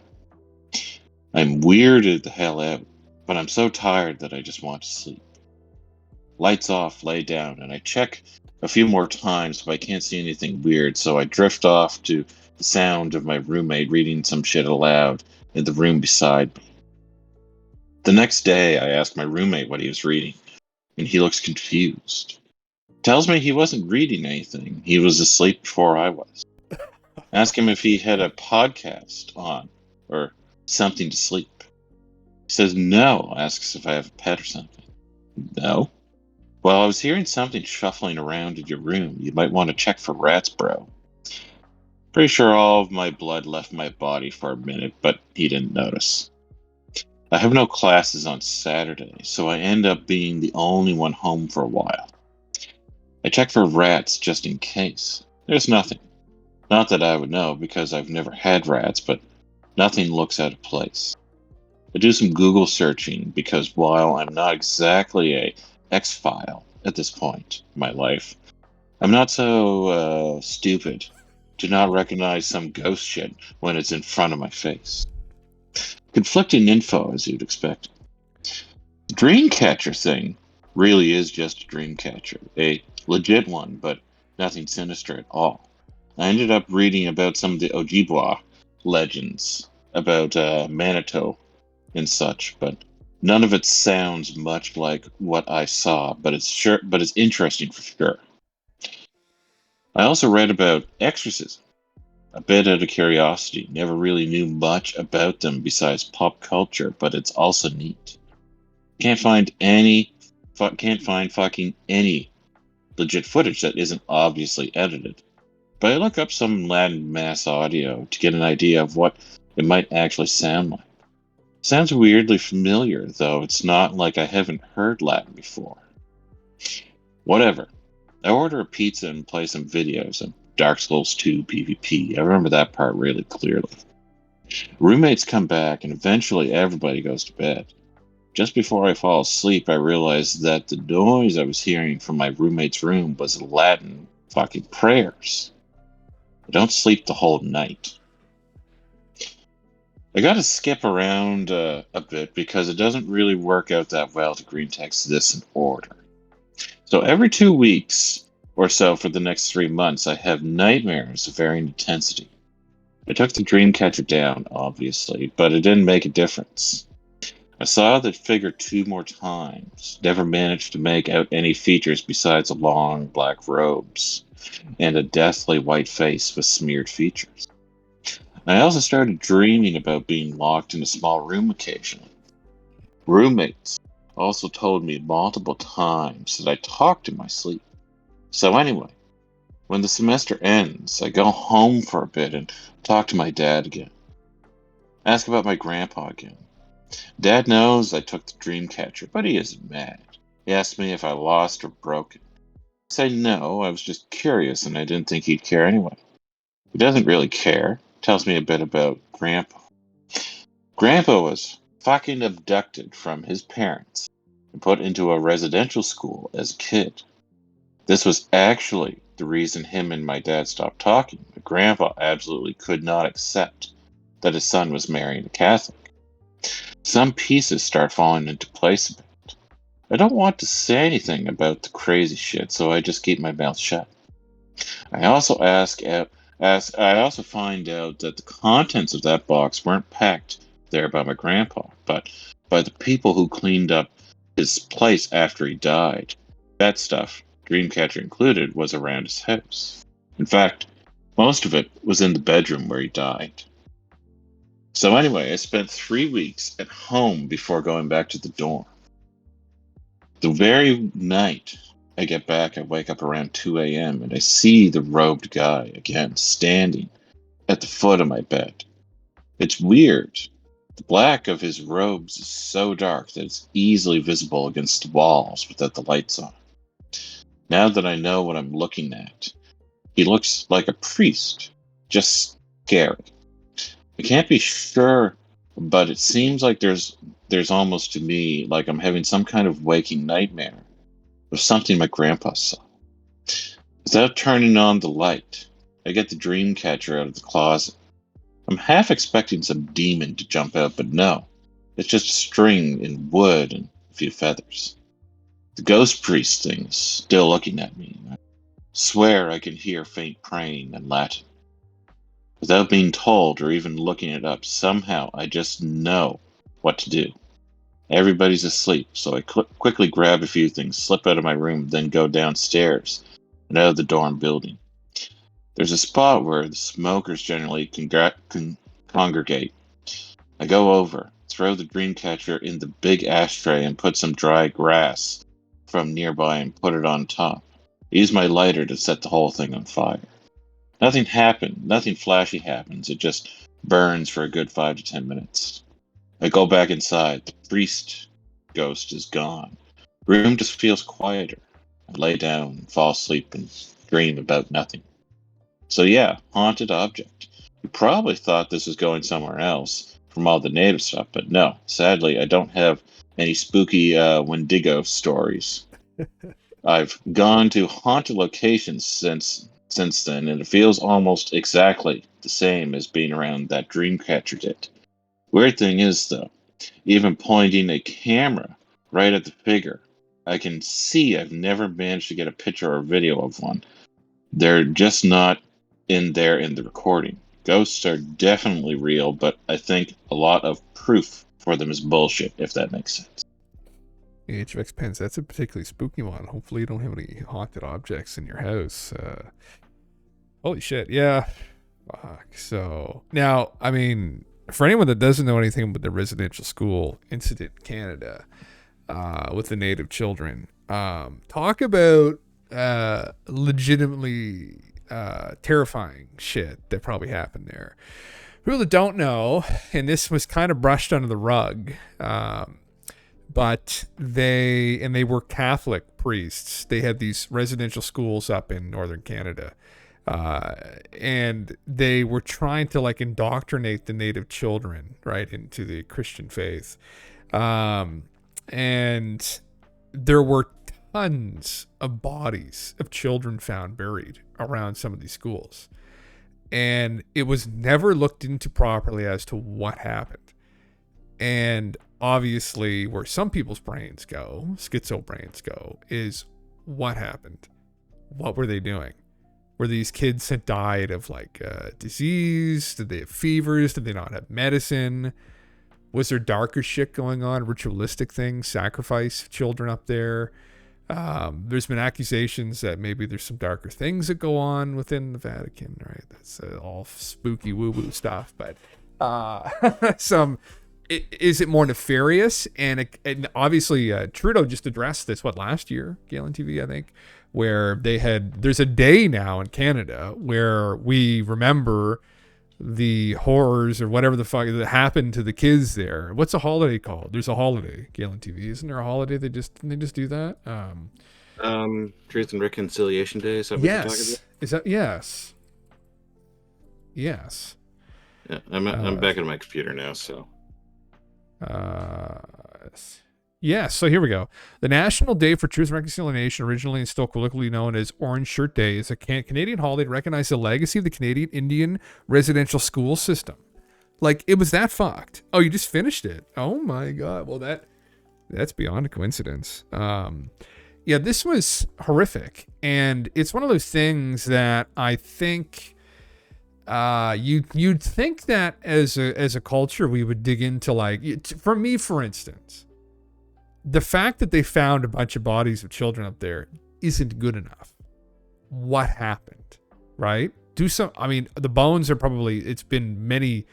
I'm weirded the hell out, but I'm so tired that I just want to sleep. Lights off, lay down, and I check a few more times, but I can't see anything weird, so I drift off to the sound of my roommate reading some shit aloud in the room beside me. The next day, I ask my roommate what he was reading, and he looks confused. Tells me he wasn't reading anything. He was asleep before I was. Ask him if he had a podcast on or something to sleep. He says no, asks if I have a pet or something. No. Well, I was hearing something shuffling around in your room. You might want to check for rats, bro. Pretty sure all of my blood left my body for a minute, but he didn't notice. I have no classes on Saturday, so I end up being the only one home for a while. I check for rats just in case. There's nothing. Not that I would know, because I've never had rats, but nothing looks out of place. I do some Google searching, because while I'm not exactly a X-file at this point in my life, I'm not so stupid to not recognize some ghost shit when it's in front of my face. Conflicting info, as you'd expect. The Dreamcatcher thing really is just a Dreamcatcher, a legit one, but nothing sinister at all. I ended up reading about some of the Ojibwa legends about Manitou and such, but none of it sounds much like what I saw. But it's interesting for sure. I also read about exorcism, a bit out of curiosity. Never really knew much about them besides pop culture, but it's also neat. Can't find fucking any legit footage that isn't obviously edited. But I look up some Latin mass audio to get an idea of what it might actually sound like. Sounds weirdly familiar, though it's not like I haven't heard Latin before. Whatever. I order a pizza and play some videos of Dark Souls 2 PvP. I remember that part really clearly. Roommates come back, and eventually everybody goes to bed. Just before I fall asleep, I realized that the noise I was hearing from my roommate's room was Latin fucking prayers. I don't sleep the whole night. I gotta skip around a bit because it doesn't really work out that well to green text this in order. So every 2 weeks or so for the next 3 months, I have nightmares of varying intensity. I took the Dreamcatcher down, obviously, but it didn't make a difference. I saw that figure 2 more times, never managed to make out any features besides long black robes and a deathly white face with smeared features. I also started dreaming about being locked in a small room occasionally. Roommates also told me multiple times that I talked in my sleep. So anyway, when the semester ends, I go home for a bit and talk to my dad again. Ask about my grandpa again. Dad knows I took the Dreamcatcher, but he isn't mad. He asked me if I lost or broke it. I say no, I was just curious and I didn't think he'd care anyway. He doesn't really care. Tells me a bit about Grandpa. Grandpa was fucking abducted from his parents and put into a residential school as a kid. This was actually the reason him and my dad stopped talking. But Grandpa absolutely could not accept that his son was marrying a Catholic. Some pieces start falling into place a bit. I don't want to say anything about the crazy shit, so I just keep my mouth shut. I also find out that the contents of that box weren't packed there by my grandpa, but by the people who cleaned up his place after he died. That stuff, Dreamcatcher included, was around his house. In fact, most of it was in the bedroom where he died. So anyway, I spent 3 weeks at home before going back to the dorm. The very night I get back, I wake up around 2 a.m. and I see the robed guy again standing at the foot of my bed. It's weird. The black of his robes is so dark that it's easily visible against the walls without the lights on. Now that I know what I'm looking at, he looks like a priest, just scary. I can't be sure, but it seems like there's almost to me like I'm having some kind of waking nightmare of something my grandpa saw. Without turning on the light, I get the Dreamcatcher out of the closet. I'm half expecting some demon to jump out, but no. It's just a string and wood and a few feathers. The ghost priest thing is still looking at me. I swear I can hear faint praying in Latin. Without being told or even looking it up, somehow I just know what to do. Everybody's asleep, so I quickly grab a few things, slip out of my room, then go downstairs and out of the dorm building. There's a spot where the smokers generally congregate. I go over, throw the dream catcher in the big ashtray and put some dry grass from nearby and put it on top. I use my lighter to set the whole thing on fire. Nothing happened. Nothing flashy happens. It just burns for a good 5 to 10 minutes. I go back inside. The priest ghost is gone. Room just feels quieter. I lay down, fall asleep, and dream about nothing. So yeah, haunted object. You probably thought this was going somewhere else from all the native stuff, but no. Sadly, I don't have any spooky Wendigo stories. I've gone to haunted locations since then, and it feels almost exactly the same as being around that Dreamcatcher did. Weird thing is, though, even pointing a camera right at the figure, I can see I've never managed to get a picture or video of one. They're just not in there in the recording. Ghosts are definitely real, but I think a lot of proof for them is bullshit, if that makes sense. HVX Pens, that's a particularly spooky one. Hopefully you don't have any haunted objects in your house. Holy shit, yeah. Fuck. So, now, I mean, for anyone that doesn't know anything about the residential school incident in Canada with the native children, talk about legitimately terrifying shit that probably happened there. People that don't know, and this was kind of brushed under the rug, but they were Catholic priests. They had these residential schools up in northern Canada, and they were trying to like indoctrinate the native children right into the Christian faith, and there were tons of bodies of children found buried around some of these schools, and it was never looked into properly as to what happened. And obviously, where some people's brains go, schizo brains go, is what happened? What were they doing? Were these kids that died of like disease? Did they have fevers? Did they not have medicine? Was there darker shit going on? Ritualistic things, sacrifice children up there? There's been accusations that maybe there's some darker things that go on within the Vatican, right? That's all spooky woo-woo stuff, but is it more nefarious? And obviously Trudeau just addressed this, last year, Galentv, I think, where there's a day now in Canada where we remember the horrors or whatever the fuck that happened to the kids there. What's a holiday called? There's a holiday, Galentv. Isn't there a holiday they just do that? Truth and Reconciliation Day. Is that what you're talking about? Is that yes? Yes. Yeah, I'm back at my computer now, so. Yes, so here we go. The National Day for Truth and Reconciliation, originally and still colloquially known as Orange Shirt Day, is a Canadian holiday to recognize the legacy of the Canadian Indian residential school system. Like, it was that fucked. Oh, you just finished it. Oh my god. Well, that's beyond a coincidence. Yeah, this was horrific, and it's one of those things that I think you'd think that as a culture we would dig into. Like, for me, for instance, the fact that they found a bunch of bodies of children up there isn't good enough. What happened, right? I mean, the bones are probably, it's been many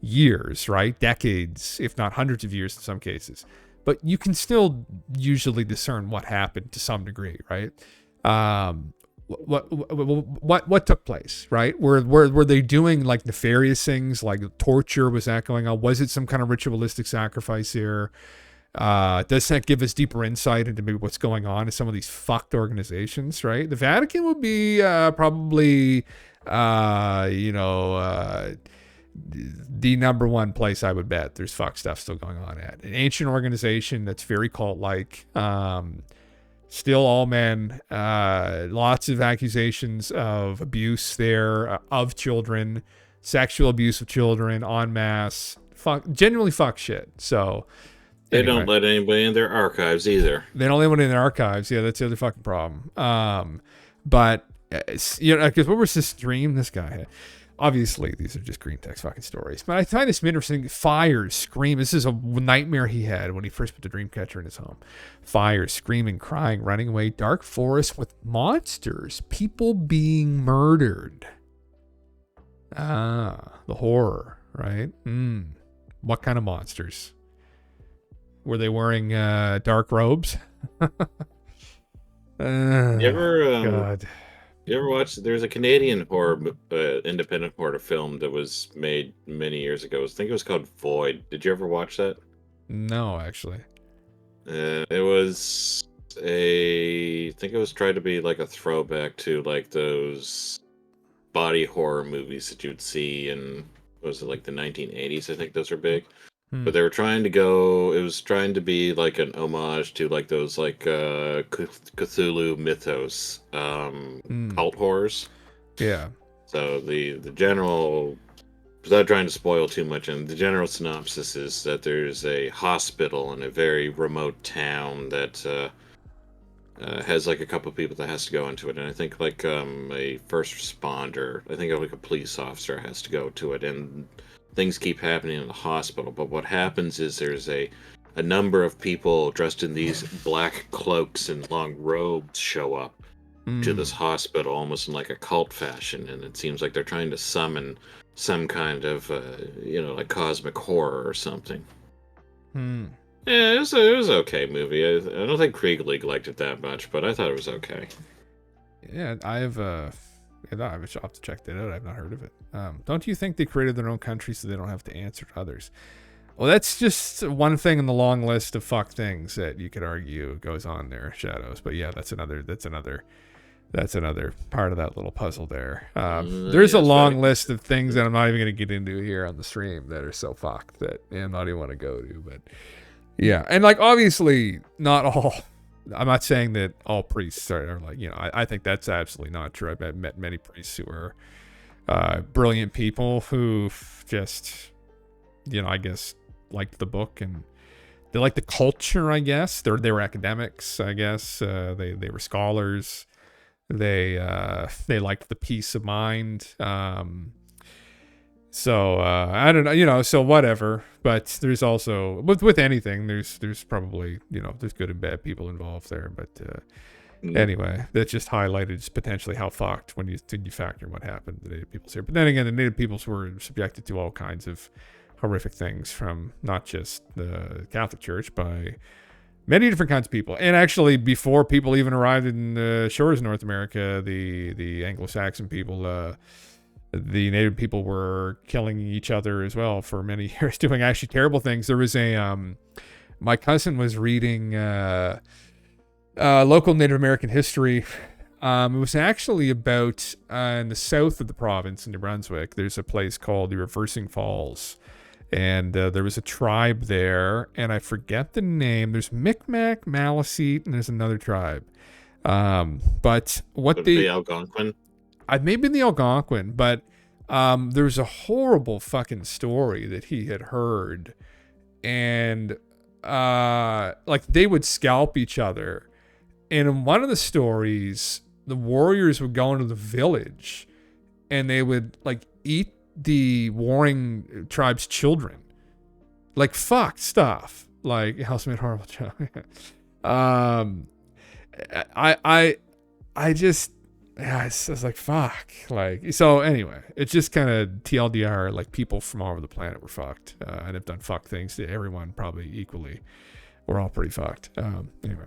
years, right? Decades, if not hundreds of years in some cases. But you can still usually discern what happened to some degree, right? What took place, right? Were they doing like nefarious things, like torture? Was that going on? Was it some kind of ritualistic sacrifice here? Does that give us deeper insight into maybe what's going on in some of these fucked organizations, right? The Vatican would be probably, the number one place I would bet there's fuck stuff still going on at. An ancient organization that's very cult-like, still all men, lots of accusations of abuse there, of children, sexual abuse of children en masse, genuinely fuck shit. So they don't let anybody in their archives either. They don't let anyone in their archives. Yeah, that's the other fucking problem. But because what was this dream this guy had? Obviously, these are just green text fucking stories. But I find this interesting. Fires, scream. This is a nightmare he had when he first put the Dreamcatcher in his home. Fires, screaming, crying, running away. Dark forest with monsters. People being murdered. The horror, right? What kind of monsters? Were they wearing dark robes? You ever God. you ever watch? There's a Canadian independent horror film that was made many years ago. I think it was called Void. Did you ever watch that? No, actually. It was I think it was tried to be like a throwback to like those body horror movies that you'd see in, was it like the 1980s? I think those were big. But they were trying to go. It was trying to be like an homage to like those like Cthulhu mythos, cult horrors. Yeah. So the general, without trying to spoil too much, and the general synopsis is that there's a hospital in a very remote town that has like a couple of people that has to go into it, and I think like a first responder, I think like a police officer has to go to it, and things keep happening in the hospital. But what happens is there's a number of people dressed in these black cloaks and long robes show up to this hospital, almost in like a cult fashion, and it seems like they're trying to summon some kind of like cosmic horror or something. Yeah, it was an okay movie. I don't think Krieg liked it that much, but I thought it was okay. Yeah, I've to check that out. I've not heard of it. Don't you think they created their own country so they don't have to answer to others? Well, that's just one thing in the long list of fuck things that you could argue goes on there, Shadows. But yeah, that's another part of that little puzzle there. There's a long list of things that I'm not even going to get into here on the stream that are so fucked that I'm not even want to go to. But yeah, and like obviously not all. I'm not saying that all priests are like, I think that's absolutely not true. I've met many priests who are brilliant people who just, I guess liked the book and they liked the culture, I guess. They were academics, I guess. They were scholars. They liked the peace of mind. So I don't know, so whatever. But there's also with anything, there's probably there's good and bad people involved there. But anyway, that just highlighted potentially how fucked when you factor in what happened to the Native peoples here. But then again, the Native peoples were subjected to all kinds of horrific things from not just the Catholic Church, by many different kinds of people. And actually, before people even arrived in the shores of North America, the Anglo-Saxon people. The Native people were killing each other as well for many years, doing actually terrible things. There was my cousin was reading local Native American history. It was actually about in the south of the province in New Brunswick. There's a place called the Reversing Falls, and there was a tribe there, and I forget the name. There's Micmac, Maliseet, and there's another tribe. But what the Algonquin? Maybe the Algonquin, but there's a horrible fucking story that he had heard, and like they would scalp each other. And in one of the stories, the warriors would go into the village, and they would like eat the warring tribe's children, like fucked stuff. Like House made horrible joke. I just. Yeah, it's like fuck. Like, so anyway, it's just kind of TLDR. Like, people from all over the planet were fucked and have done fucked things to everyone probably equally. We're all pretty fucked. Anyway,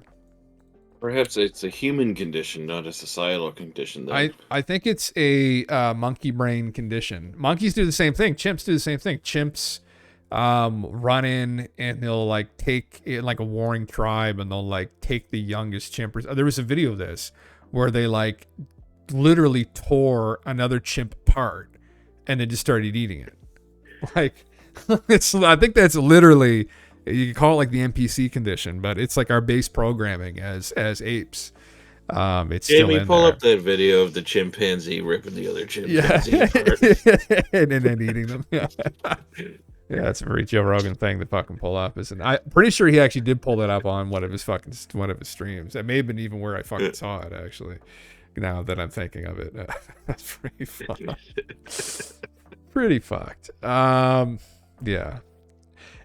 perhaps it's a human condition, not a societal condition. Though. I think it's a monkey brain condition. Monkeys do the same thing. Chimps do the same thing. Chimps run in and they'll like take it like a warring tribe, and they'll like take the youngest chimpers. There was a video of this where they like literally tore another chimp apart and then just started eating it. Like, I think that's literally, you can call it like the NPC condition, but it's like our base programming as apes. It's still in pull there. up that video of the chimpanzee ripping the other chimpanzee apart. and then eating them. Yeah, that's a very Joe Rogan thing to fucking pull up. I'm pretty sure he actually did pull that up on one of his streams. That may have been even where I fucking saw it, actually. Now that I'm thinking of it, that's pretty fucked. Pretty fucked. Yeah.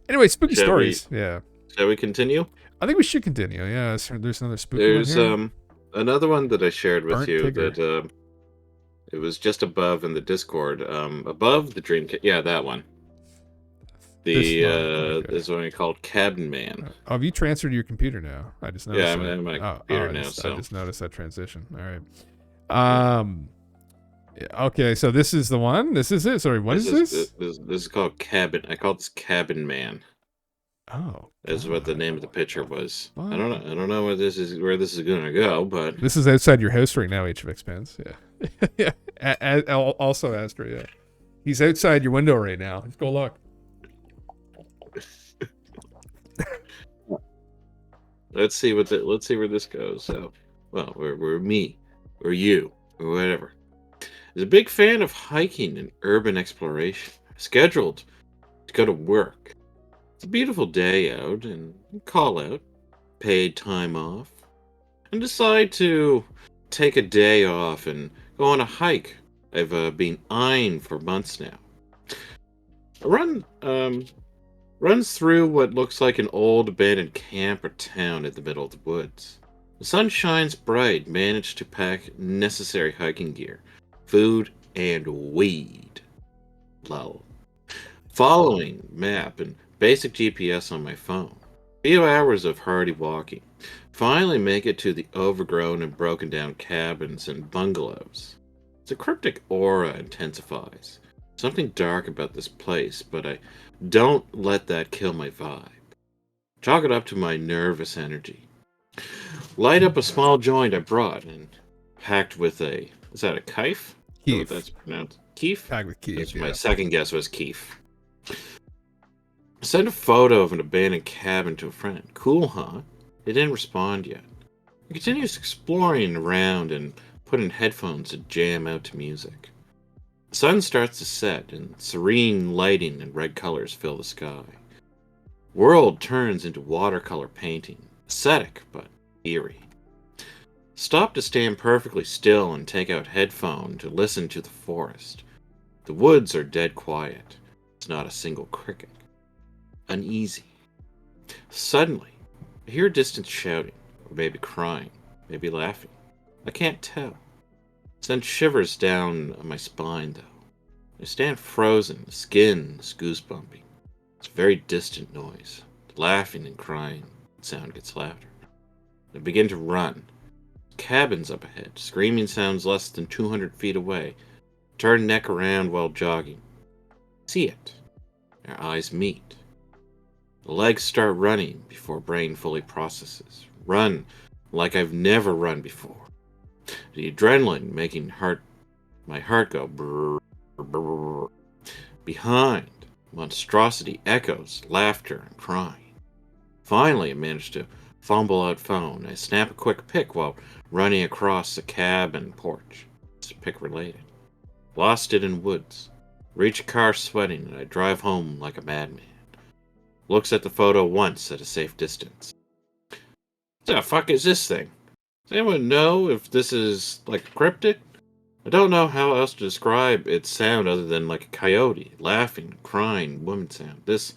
Anyway, spooky stories. Yeah. Shall we continue? I think we should continue. Yeah. There's another spooky one here. Another one that I shared with Burnt you Tigger. that it was just above in the Discord, above the dream. Yeah, that one. The Okay. this one called Cabin Man. Oh, have you transferred to your computer now? I just noticed. Yeah, I'm that. in my Oh, computer I now. just, I So just noticed that transition. All right. Yeah, okay, so this is the one. This is it. Sorry, what is this? this is called Cabin. I call this Cabin Man. Oh, Is what the God. name of the picture was. What? I don't know. I don't know where this is gonna go, but This is outside your house right now, HFX Pence. Yeah. Yeah. Also, Astra, yeah. He's outside your window right now. Let's go look. let's see where this goes. So, well, we're me, or you, or whatever. Is a big fan of hiking and urban exploration. Scheduled to go to work. It's a beautiful day out, and call out, paid time off, and decide to take a day off and go on a hike I've been eyeing for months now. A run runs through what looks like an old abandoned camp or town in the middle of the woods. The sun shines bright, managed to pack necessary hiking gear, food, and weed. Lol. Following map and basic GPS on my phone. Few hours of hardy walking. Finally make it to the overgrown and broken down cabins and bungalows. The cryptic aura intensifies. Something dark about this place, but I don't let that kill my vibe. Chalk it up to my nervous energy. Light up a small joint I brought and packed with a... Is that a kife? Is that what Keef. that's pronounced? Keef? Packed with Keef, That's yeah. my second guess was Keef. Sent a photo of an abandoned cabin to a friend. Cool, huh? They didn't respond yet. He continues exploring around and put in headphones to jam out to music. The sun starts to set, and serene lighting and red colors fill the sky. World turns into watercolor painting, aesthetic but eerie. Stop to stand perfectly still and take out headphone to listen to the forest. The woods are dead quiet. It's not a single cricket. Uneasy. Suddenly, I hear distant shouting, or maybe crying, maybe laughing. I can't tell. Sends shivers down my spine, though. I stand frozen, the skin is goosebumping. It's a very distant noise. Laughing and crying. The sound gets louder. I begin to run. Cabins up ahead. Screaming sounds less than 200 feet away. Turn neck around while jogging. See it. Our eyes meet. The legs start running before brain fully processes. Run like I've never run before. The adrenaline making my heart go brrr, brrr. Behind, monstrosity echoes, laughter and crying. Finally, I manage to fumble out phone. I snap a quick pic while running across the cabin porch. It's pic related. Lost it in woods. Reach a car sweating, and I drive home like a madman. Looks at the photo once at a safe distance. What the fuck is this thing? Does anyone know if this is like cryptic? I don't know how else to describe its sound other than like a coyote, laughing, crying, woman sound. This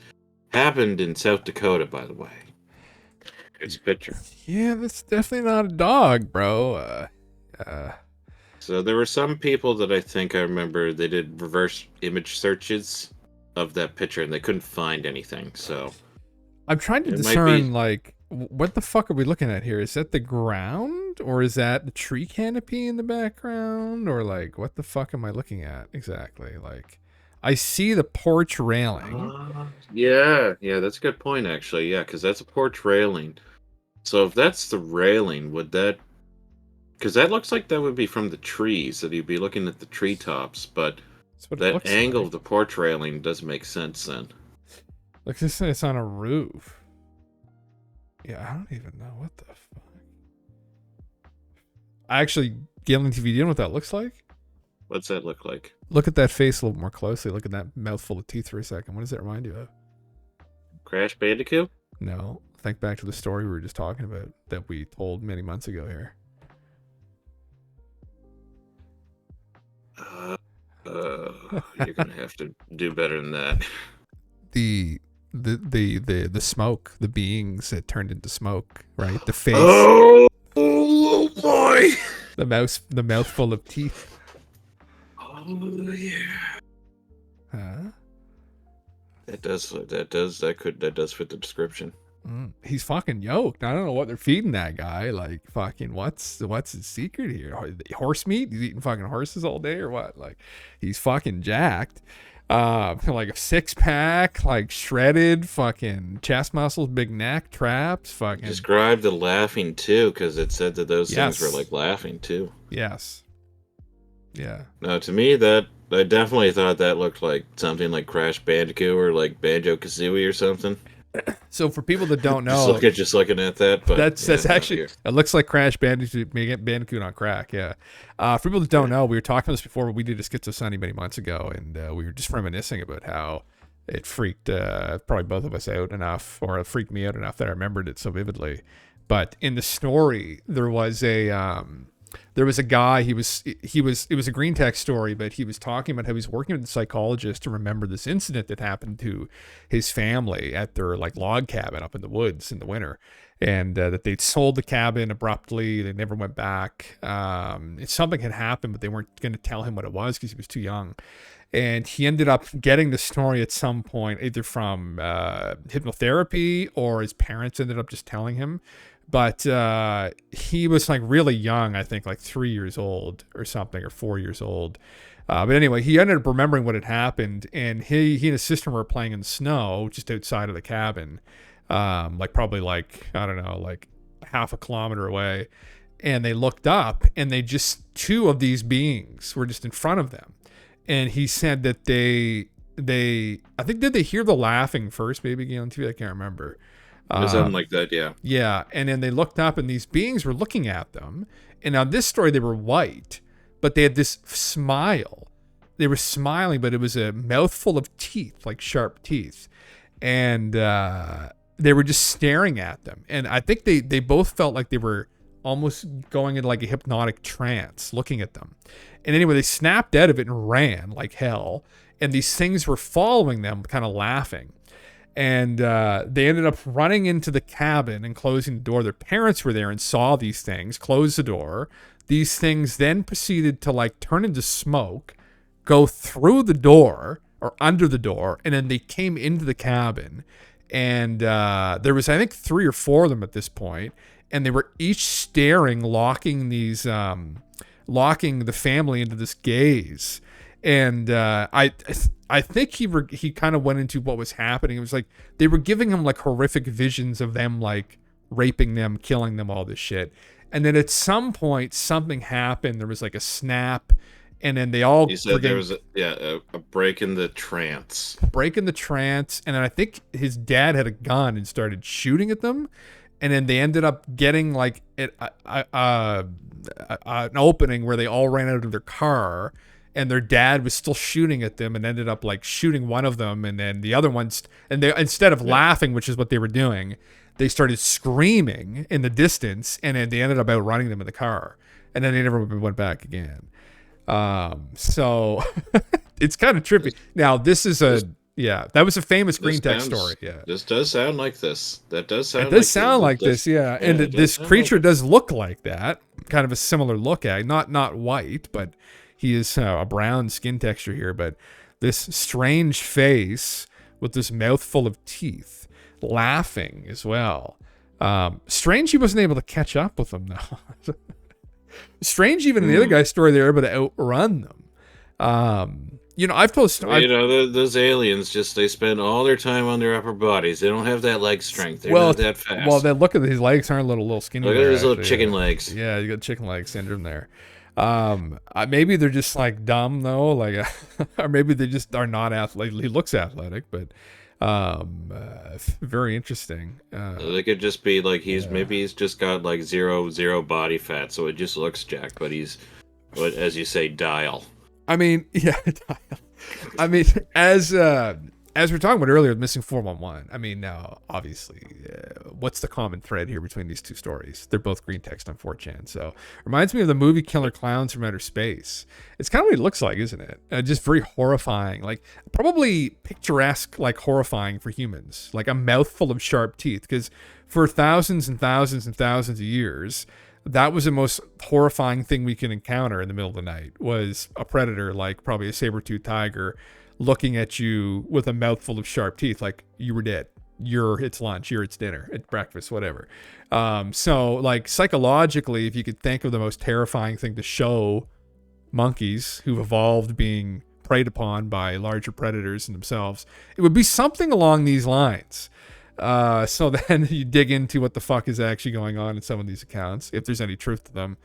happened in South Dakota, by the way. It's a picture. Yeah, that's definitely not a dog, bro. So there were some people that I think I remember they did reverse image searches of that picture and they couldn't find anything. So I'm trying to It might discern, be- like, what the fuck are we looking at here? Is that the ground? Or is that the tree canopy in the background? Or, like, what the fuck am I looking at exactly? Like, I see the porch railing. yeah, that's a good point actually. Yeah, because that's a porch railing. So if that's the railing, would that? Because that looks like that would be from the trees. That you'd be looking at the treetops, but That's what it that looks angle like. of the porch railing does make sense then. Like, this it's on a roof. Yeah, I don't even know what the fuck. Actually, Galentv, do you know what that looks like? What's that look like? Look at that face a little more closely. Look at that mouthful of teeth for a second. What does that remind you of? Crash Bandicoot? No. Think back to the story we were just talking about that we told many months ago here. You're gonna have to do better than that. The smoke, the beings that turned into smoke, right? The face, Oh boy! the mouthful of teeth. Oh yeah. Huh? That does fit the description. He's fucking yoked. I don't know what they're feeding that guy. Like, fucking, what's his secret here? Horse meat? He's eating fucking horses all day or what? Like, he's fucking jacked. Like a 6-pack, like shredded, fucking chest muscles, big neck, traps, fucking. Describe the laughing too, because it said that those things were like laughing too. Yes. Yeah. No, to me I definitely thought that looked like something like Crash Bandicoot or like Banjo-Kazooie or something. So for people that don't know, just looking at that, but that's actually, it looks like Crash Bandicoot on crack. Yeah. For people that don't know, we were talking about this before, but we did a Skiz0 Sunday many months ago, and we were just reminiscing about how it freaked probably both of us out enough, or it freaked me out enough that I remembered it so vividly. But in the story, there was a guy. It was a green tech story, but he was talking about how he's working with a psychologist to remember this incident that happened to his family at their like log cabin up in the woods in the winter, and that they'd sold the cabin abruptly. They never went back. Something had happened, but they weren't going to tell him what it was because he was too young. And he ended up getting the story at some point, either from hypnotherapy or his parents ended up just telling him. But he was like really young, I think like 3 years old or something, or 4 years old. But anyway, he ended up remembering what had happened, and he and his sister were playing in the snow just outside of the cabin, like probably like, I don't know, like half a kilometer away. And they looked up, and they just, two of these beings were just in front of them. And he said that they I think, did they hear the laughing first? Maybe Galentv, I can't remember. Something like that, yeah. Yeah, and then they looked up, and these beings were looking at them. And on this story, they were white, but they had this smile. They were smiling, but it was a mouthful of teeth, like sharp teeth. And they were just staring at them. And I think they both felt like they were almost going into like a hypnotic trance, looking at them. And anyway, they snapped out of it and ran like hell. And these things were following them, kind of laughing. And they ended up running into the cabin and closing the door. Their parents were there and saw these things, closed the door. These things then proceeded to like turn into smoke, go through the door or under the door, and then they came into the cabin. And there was, I think, 3 or 4 of them at this point, and they were each staring, locking the family into this gaze. And I think he kind of went into what was happening. It was like they were giving him like horrific visions of them like raping them, killing them, all this shit. And then at some point something happened. There was like a snap, and then they all. You said there was a break in the trance. Break in the trance, and then I think his dad had a gun and started shooting at them, and then they ended up getting like an opening where they all ran out of their car. And their dad was still shooting at them, and ended up like shooting one of them, and then the other ones. And they, instead of laughing, which is what they were doing, they started screaming in the distance, and then they ended up outrunning them in the car, and then they never went back again. So it's kind of trippy. Now this is that was a famous green tech story. Yeah, this does sound like this. That does sound. It does sound like this. Yeah, and this creature does look like that. Kind of a similar look at, not white, but. He is a brown skin texture here, but this strange face with this mouthful of teeth, laughing as well. Strange he wasn't able to catch up with them, though. Strange even in the other guy's story, they were able to outrun them. I've told stories. Those aliens they spend all their time on their upper bodies. They don't have that leg strength. They're not that fast. Well, then look at his legs aren't little skinny. Look at his little chicken legs. Yeah, you got chicken leg syndrome there. Maybe they're just like dumb though, like, or maybe they just are not athletic. He looks athletic, but very interesting. They could just be like maybe he's just got like zero body fat, so it just looks jacked. But he's, as you say, dial. I mean, yeah, dial. I mean, as we were talking about earlier, Missing 411. I mean, now obviously, what's the common thread here between these two stories? They're both green text on 4chan. So reminds me of the movie Killer Clowns from Outer Space. It's kind of what it looks like, isn't it? Just very horrifying, like probably picturesque, like horrifying for humans, like a mouthful of sharp teeth. Because for thousands and thousands and thousands of years, that was the most horrifying thing we can encounter in the middle of the night, was a predator, like probably a saber-toothed tiger, looking at you with a mouthful of sharp teeth, like you were dead. It's lunch, it's dinner, it's breakfast, whatever. So like psychologically, if you could think of the most terrifying thing to show monkeys who've evolved being preyed upon by larger predators than themselves, it would be something along these lines. So then you dig into what the fuck is actually going on in some of these accounts, if there's any truth to them.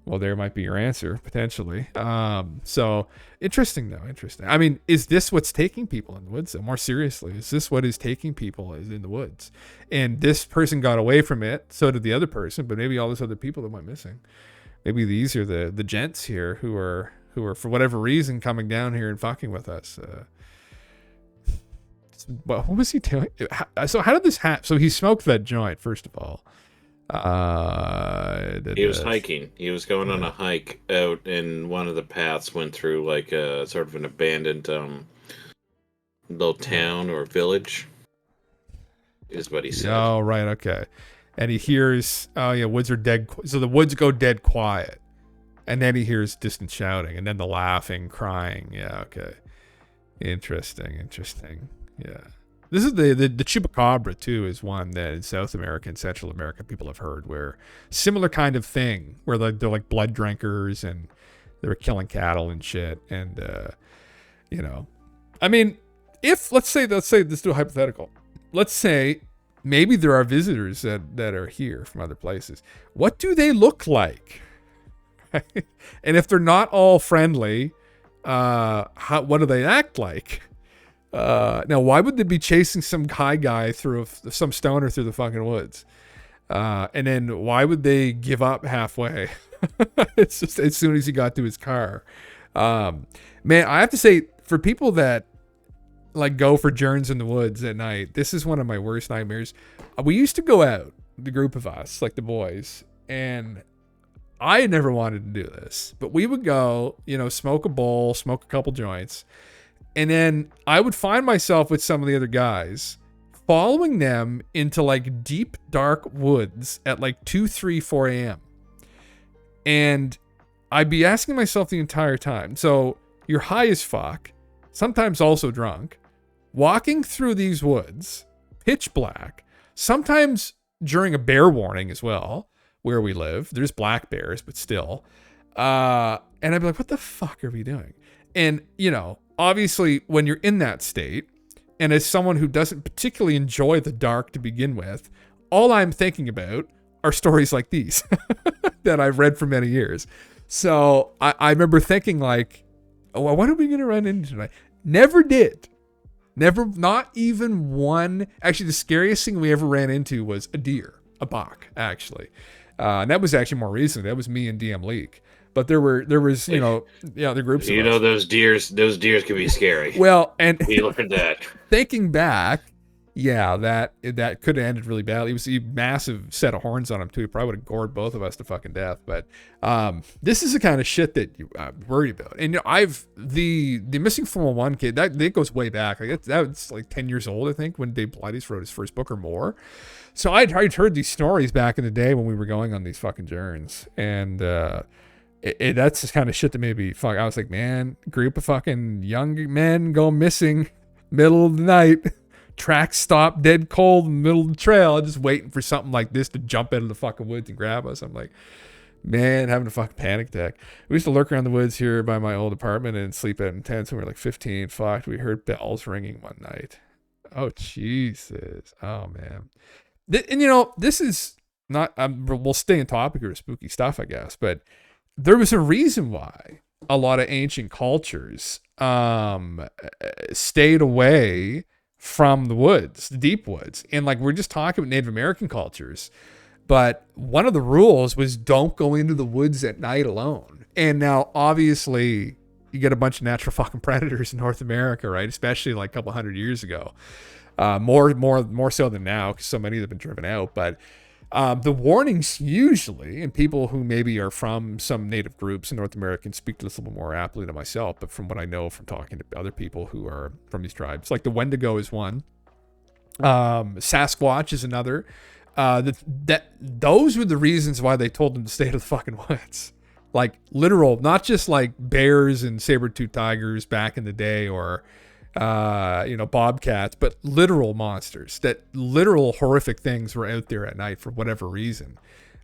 Well, there might be your answer, potentially. So interesting, though. Interesting. I mean, is this what's taking people in the woods? So more seriously, is this what is taking people in the woods? And this person got away from it. So did the other person, but maybe all those other people that went missing. Maybe these are the gents here who are for whatever reason coming down here and fucking with us. Well, what was he doing? So how did this happen? So he smoked that joint, first of all. He was hiking. He was going on a hike out, and one of the paths went through like a sort of an abandoned little town or village, is what he said. Oh, right, okay. And he hears, oh yeah, woods are dead. So the woods go dead quiet, and then he hears distant shouting, and then the laughing, crying. Yeah, okay. Interesting. Yeah. This is the chupacabra too, is one that in South America and Central America people have heard, where similar kind of thing, where they're like blood drinkers and they were killing cattle and shit. And I mean, if let's say let's do a hypothetical. Let's say maybe there are visitors that are here from other places. What do they look like? And if they're not all friendly, what do they act like? Now, why would they be chasing some high guy some stoner through the fucking woods? And then why would they give up halfway? It's just as soon as he got to his car. Man, I have to say, for people that like go for journeys in the woods at night, this is one of my worst nightmares. We used to go out, the group of us, like the boys, and I had never wanted to do this, but we would go, smoke a bowl, smoke a couple joints. And then I would find myself with some of the other guys following them into like deep, dark woods at like 2, 3, 4 a.m. And I'd be asking myself the entire time. So you're high as fuck, sometimes also drunk, walking through these woods, pitch black, sometimes during a bear warning as well, where we live. There's black bears, but still. And I'd be like, what the fuck are we doing? And, obviously, when you're in that state, and as someone who doesn't particularly enjoy the dark to begin with, all I'm thinking about are stories like these that I've read for many years. So I remember thinking like, oh, what are we going to run into tonight? Never did. Never, not even one. Actually, the scariest thing we ever ran into was a deer, a buck, actually. And that was actually more recent. That was me and DM Leak. But there was, the groups. Those deers can be scary. Well, and we learned that. Thinking back, yeah, that could have ended really badly. It was a massive set of horns on him too. He probably would have gored both of us to fucking death. But this is the kind of shit that you worry about. And I've the missing 411 kid that goes way back. Like that's like 10 years old, I think, when Dave Pilates wrote his first book or more. So I'd heard these stories back in the day when we were going on these fucking journeys, and that's the kind of shit that made me fuck. I was like, man, group of fucking young men go missing, middle of the night, track stop, dead cold in the middle of the trail, just waiting for something like this to jump out of the fucking woods and grab us. I'm like, man, having a fucking panic attack. We used to lurk around the woods here by my old apartment and sleep out in tents when we were like 15. Fucked. We heard bells ringing one night. Oh, Jesus. Oh, man. And this is not, we'll stay in topic or spooky stuff, I guess, but there was a reason why a lot of ancient cultures stayed away from the woods, the deep woods. And like, we're just talking about Native American cultures, but one of the rules was don't go into the woods at night alone. And now obviously you get a bunch of natural fucking predators in North America, right? Especially like a couple hundred years ago. More so than now, because so many have been driven out. But the warnings usually, and people who maybe are from some native groups in North America can speak to this a little more aptly than myself, but from what I know from talking to other people who are from these tribes, like the Wendigo is one, Sasquatch is another. Those were the reasons why they told them to stay to the fucking woods. Like literal, not just like bears and saber-toothed tigers back in the day, or bobcats, but literal monsters, that literal horrific things were out there at night for whatever reason,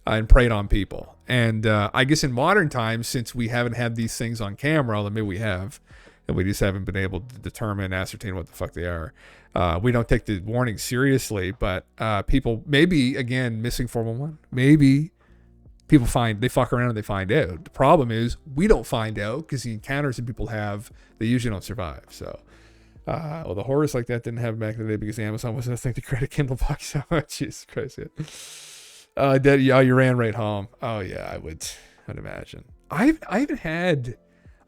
and preyed on people. And I guess in modern times, since we haven't had these things on camera, although maybe we have, and we just haven't been able to ascertain what the fuck they are. We don't take the warning seriously, but people, maybe, again, missing 411, maybe people they fuck around and they find out. The problem is we don't find out because the encounters that people have, they usually don't survive. So, the horrors like that didn't happen back in the day because Amazon wasn't a thing to create a Kindle box. So, Jesus Christ, yeah. You ran right home. Oh yeah, I'd imagine. I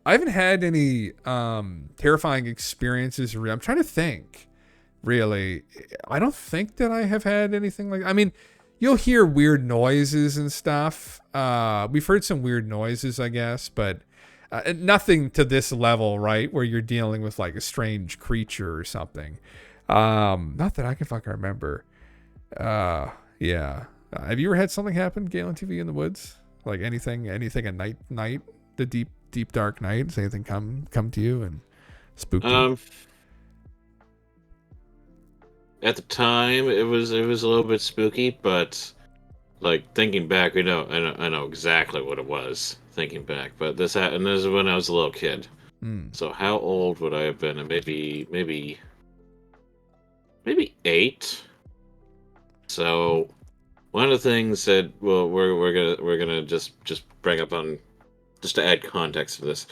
haven't had any terrifying experiences. I'm trying to think. Really, I don't think that I have had anything like. I mean, you'll hear weird noises and stuff. We've heard some weird noises, I guess, but nothing to this level, right? Where you're dealing with like a strange creature or something. Not that I can fucking remember. Yeah. Have you ever had something happen, Galentv, in the woods? Like anything at night, the deep dark night? Does anything come to you and spook you? At the time, it was a little bit spooky, but like thinking back, I know exactly what it was. Thinking back, but this is when I was a little kid. So how old would I have been? Maybe 8. So one of the things that we're gonna just bring up on, just to add context to this.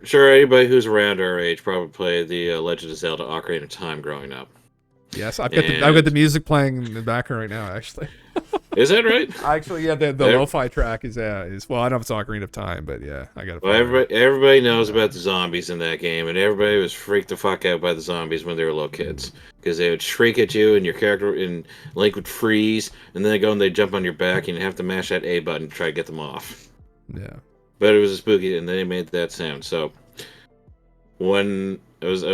Sure, anybody who's around our age probably played the Legend of Zelda: Ocarina of Time growing up. Yes, I've got the music playing in the background right now. Actually, is that right? Actually, yeah, the lo-fi track is well, I don't know if it's Ocarina of Time, but yeah, I got it. Well, everybody knows about the zombies in that game, and everybody was freaked the fuck out by the zombies when they were little kids, because they would shriek at you, and your character in Link would freeze, and then they'd jump on your back, and you have to mash that A button to try to get them off. Yeah, but it was spooky, and they made that sound. So when I was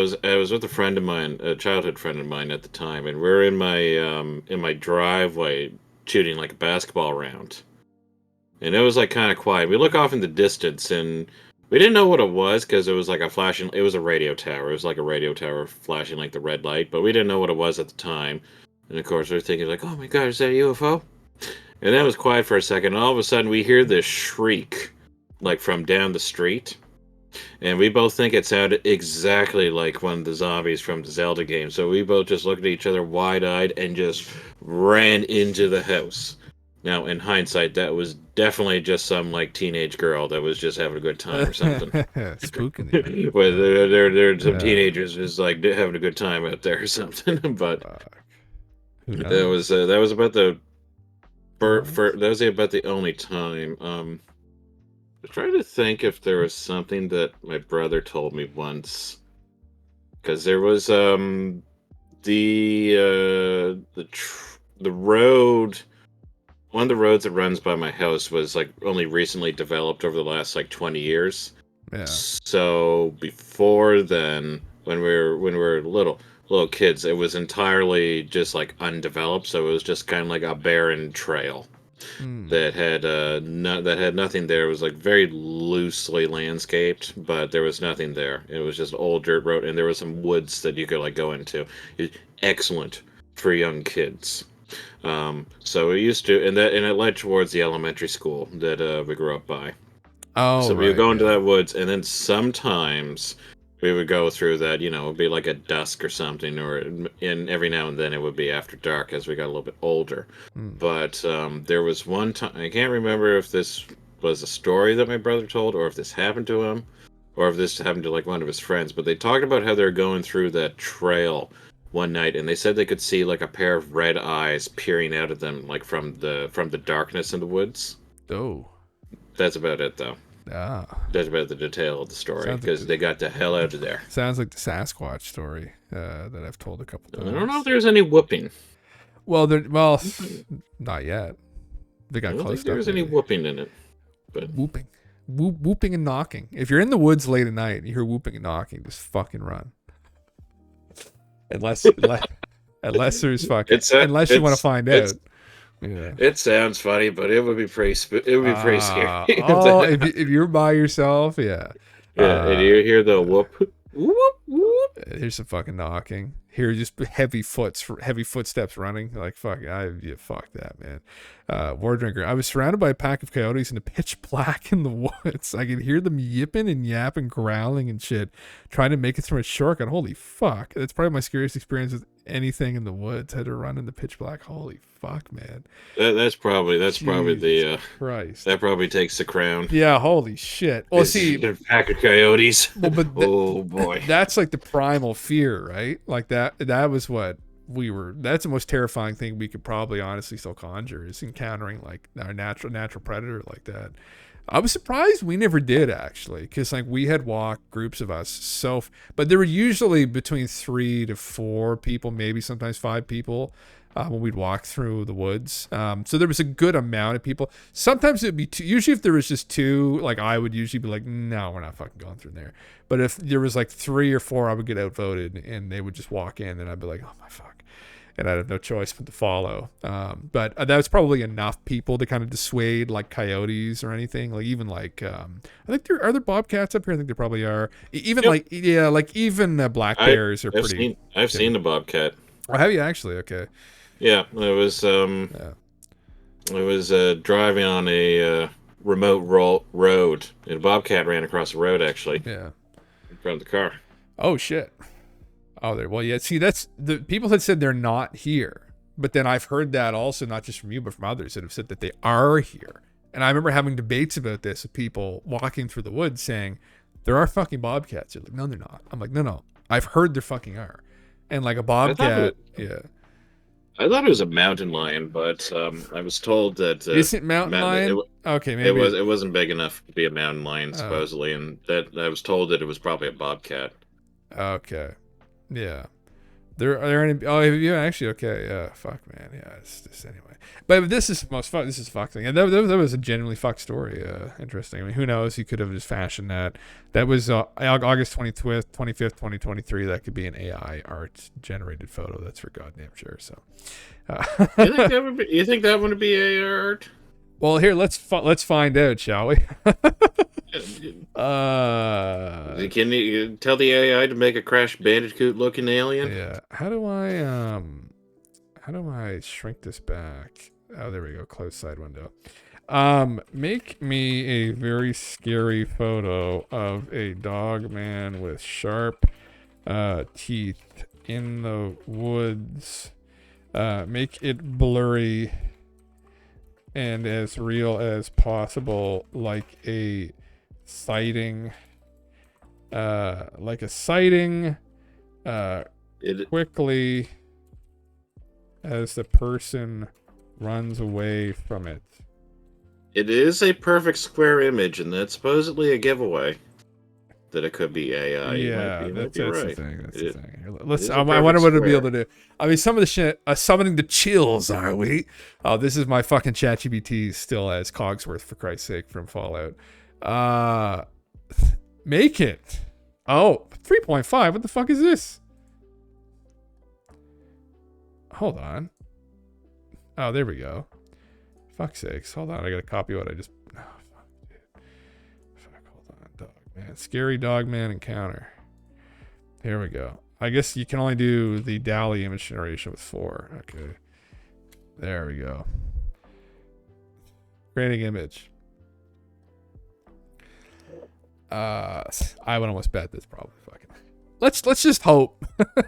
with a friend of mine, a childhood friend of mine at the time, and we're in my driveway shooting like a basketball round, and it was like kind of quiet. We look off in the distance, and we didn't know what it was because it was like it was a radio tower. It was like a radio tower flashing like the red light, but we didn't know what it was at the time. And of course, we were thinking like, "Oh my God, is that a UFO?" And then it was quiet for a second, and all of a sudden we hear this shriek, like from down the street. And we both think it sounded exactly like one of the zombies from the Zelda game. So we both just looked at each other wide-eyed and just ran into the house. Now, in hindsight, that was definitely just some like teenage girl that was just having a good time or something. Spooking. Where there some teenagers just like having a good time out there or something. But that was about the that was about the only time. I'm trying to think if there was something that my brother told me once, because there was the road. One of the roads that runs by my house was like only recently developed over the last like 20 years. Yeah. So before then, when we were little kids, it was entirely just like undeveloped. So it was just kind of like a barren trail. That had nothing there. It was like very loosely landscaped, but there was nothing there. It was just old dirt road, and there was some woods that you could like go into. Excellent for young kids. So we used to, and it led towards the elementary school that we grew up by. Oh, so we would go into that woods, and then sometimes we would go through that, it'd be like at dusk or something, and every now and then it would be after dark as we got a little bit older. But there was one time, I can't remember if this was a story that my brother told, or if this happened to him, or if this happened to like one of his friends, but they talked about how they were going through that trail one night, and they said they could see like a pair of red eyes peering out at them, like from the darkness in the woods. Oh. That's about it, though. Ah. That's about the detail of the story, because they got the hell out of there. Sounds like the Sasquatch story that I've told a couple times. I don't know if there's any whooping. Well, not yet. They got I don't close. think there's any whooping in it. But whooping and knocking. If you're in the woods late at night and you hear whooping and knocking, just fucking run. Unless there's fucking. Unless you want to find out. Yeah. It sounds funny, but it would be pretty. It would be pretty scary. If you're by yourself, yeah. Yeah, and you hear the whoop, whoop, whoop. Here's some fucking knocking. Here, just heavy footsteps running. Like, fuck, fuck that, man. War drinker. I was surrounded by a pack of coyotes in the pitch black in the woods. I could hear them yipping and yapping, growling and shit, trying to make it through a shortcut. Holy fuck. That's probably my scariest experience with anything in the woods. I had to run in the pitch black. Holy fuck, man. That's probably the Christ. that probably takes the crown. Yeah, holy shit. Well, see, a pack of coyotes. well, but Oh boy. that's like the primal fear, right? Like that was what that's the most terrifying thing we could probably honestly still conjure, is encountering like our natural predator like that. I was surprised we never did, actually, because like we had walked groups of us, but there were usually between 3 to 4 people, maybe sometimes 5 people, when we'd walk through the woods. So there was a good amount of people. Sometimes it'd be 2. Usually if there was just 2, like I would usually be like, no, we're not fucking going through there. But if there was like 3 or 4, I would get outvoted and they would just walk in and I'd be like, oh my fuck. And I'd have no choice but to follow. But that was probably enough people to kind of dissuade like coyotes or anything. Like even like, I think are there bobcats up here? I think there probably are. Even even black bears are pretty. I've seen the bobcat. Oh, have you actually? Okay. Yeah, it was driving on a remote road, and a bobcat ran across the road actually. Yeah. In front of the car. Oh shit. Oh, there. Well, yeah. See, that's the people had said they're not here, but then I've heard that also, not just from you, but from others that have said that they are here. And I remember having debates about this with people walking through the woods saying there are fucking bobcats. They're like, no, they're not. I'm like, no. I've heard there fucking are. And like a bobcat, yeah. I thought it was a mountain lion, but I was told that isn't mountain lion? Okay, maybe it wasn't big enough to be a mountain lion supposedly, and that I was told that it was probably a bobcat. Okay. Yeah. Are there any? Oh, yeah, actually, okay. Yeah, fuck, man. Yeah, it's just anyway. But this is most fuck. This is a fuck thing, and that was a genuinely fuck story. Interesting. I mean, who knows? He could have just fashioned that. That was August 25th, 2023. That could be an AI art generated photo. That's for goddamn sure. So, you think that would be AI art? Well, here let's find out, shall we? Can you tell the AI to make a Crash Bandicoot looking alien? Yeah. How do I shrink this back? Oh, there we go. Close side window. Make me a very scary photo of a dog man with sharp teeth in the woods. Make it blurry and as real as possible, like a sighting. Quickly as the person runs away from it. It is a perfect square image, and that's supposedly a giveaway that it could be AI. Yeah, that's right. The thing. That's the thing. I wonder what it'll be able to do. I mean, some of the shit, summoning the chills, are we? Oh, this is my fucking ChatGPT still as Cogsworth, for Christ's sake, from Fallout. Make it. Oh, 3.5. What the fuck is this? Hold on. Oh, there we go. Fuck's sakes. Hold on. I gotta copy what I just. Oh, fuck, dude. Fuck, hold on. Dog man. Scary dog man encounter. Here we go. I guess you can only do the DALL-E image generation with 4. Okay. There we go. Creating image. I would almost bet that's probably fucking. Let's just hope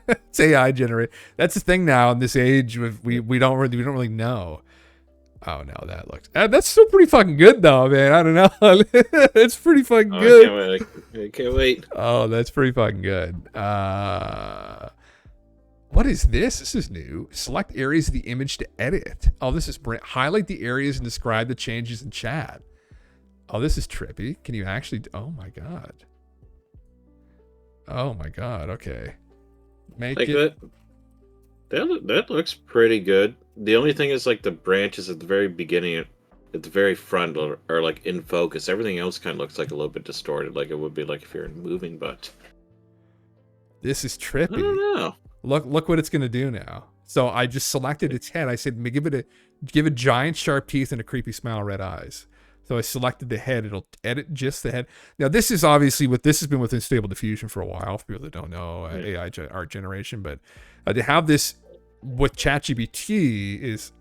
it's AI generated. That's the thing now in this age. We don't really know. Oh no, that looks. That's still pretty fucking good though, man. I don't know. It's pretty fucking good. I can't wait. Oh, that's pretty fucking good. What is this? This is new. Select areas of the image to edit. Oh, this is highlight the areas and describe the changes in chat. Oh, this is trippy. Can you actually? Oh my god. Oh my god. Okay. Make like it. That looks pretty good. The only thing is like the branches at the very beginning, at the very front, are like in focus. Everything else kind of looks like a little bit distorted, like it would be like if you're moving. But this is trippy. I don't know. Look what it's gonna do now. So I just selected its head. I said, give it giant sharp teeth and a creepy smile, red eyes. So So I selected the head. It'll edit just the head. Now this is obviously this has been within Stable Diffusion for a while. For people that don't know AI art generation, but to have this with ChatGPT is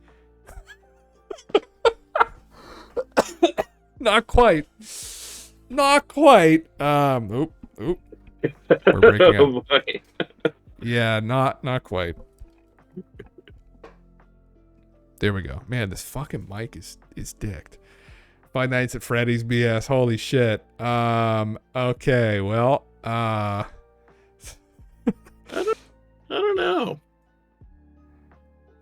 not quite. Oop. We're breaking up. Yeah, not quite. There we go. Man, this fucking mic is dicked. Five Nights at Freddy's BS. Holy shit. Okay, well, I don't know.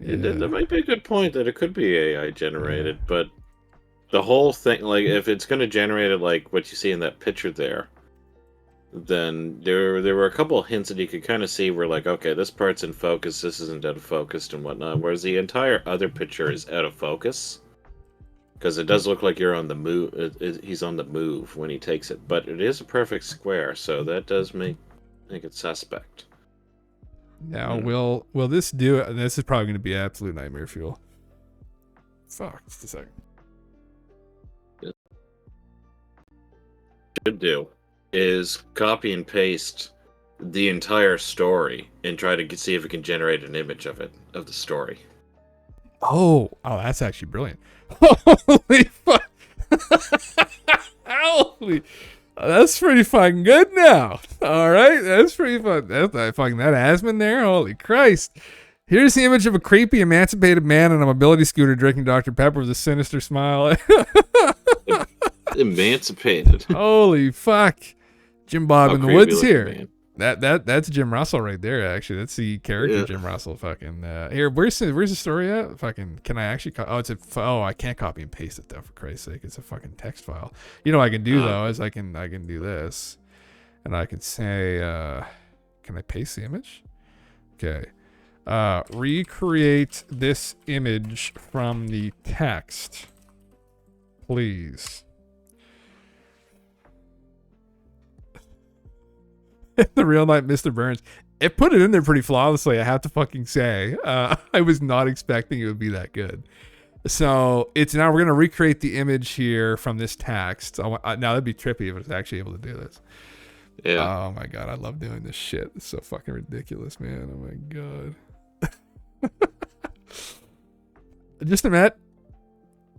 yeah. There might be a good point that it could be AI generated, but the whole thing, like, if it's going to generate it like what you see in that picture there, then there were a couple of hints that you could kind of see where, like, okay, this part's in focus, this isn't out of focus and whatnot, whereas the entire other picture is out of focus. Because it does look like you're on the move. He's on the move when he takes it, but it is a perfect square, so that does make it suspect. Now, will this do it? This is probably going to be absolute nightmare fuel. Fuck, just a second. Should do is copy and paste the entire story and try to see if it can generate an image of the story. Oh, that's actually brilliant. Holy fuck. Holy. That's pretty fucking good now. All right. That's pretty fun. That Asmon there. Holy Christ. Here's the image of a creepy, emancipated man on a mobility scooter drinking Dr. Pepper with a sinister smile. Emancipated. Holy fuck. Jim Bob in the woods here. Man. That's Jim Russell right there, actually. That's the character Jim Russell. Fucking here. Where's the story at? Fucking can I actually? I can't copy and paste it though. For Christ's sake, it's a fucking text file. You know what I can do though is I can do this, and I can say, can I paste the image? Okay. Recreate this image from the text, please. The real night, Mr. Burns. It put it in there pretty flawlessly, I have to fucking say. I was not expecting it would be that good. So it's now we're gonna recreate the image here from this text. Now that'd be trippy if it was actually able to do this. Yeah. Oh my god, I love doing this shit. It's so fucking ridiculous, man. Oh my god. Just a minute.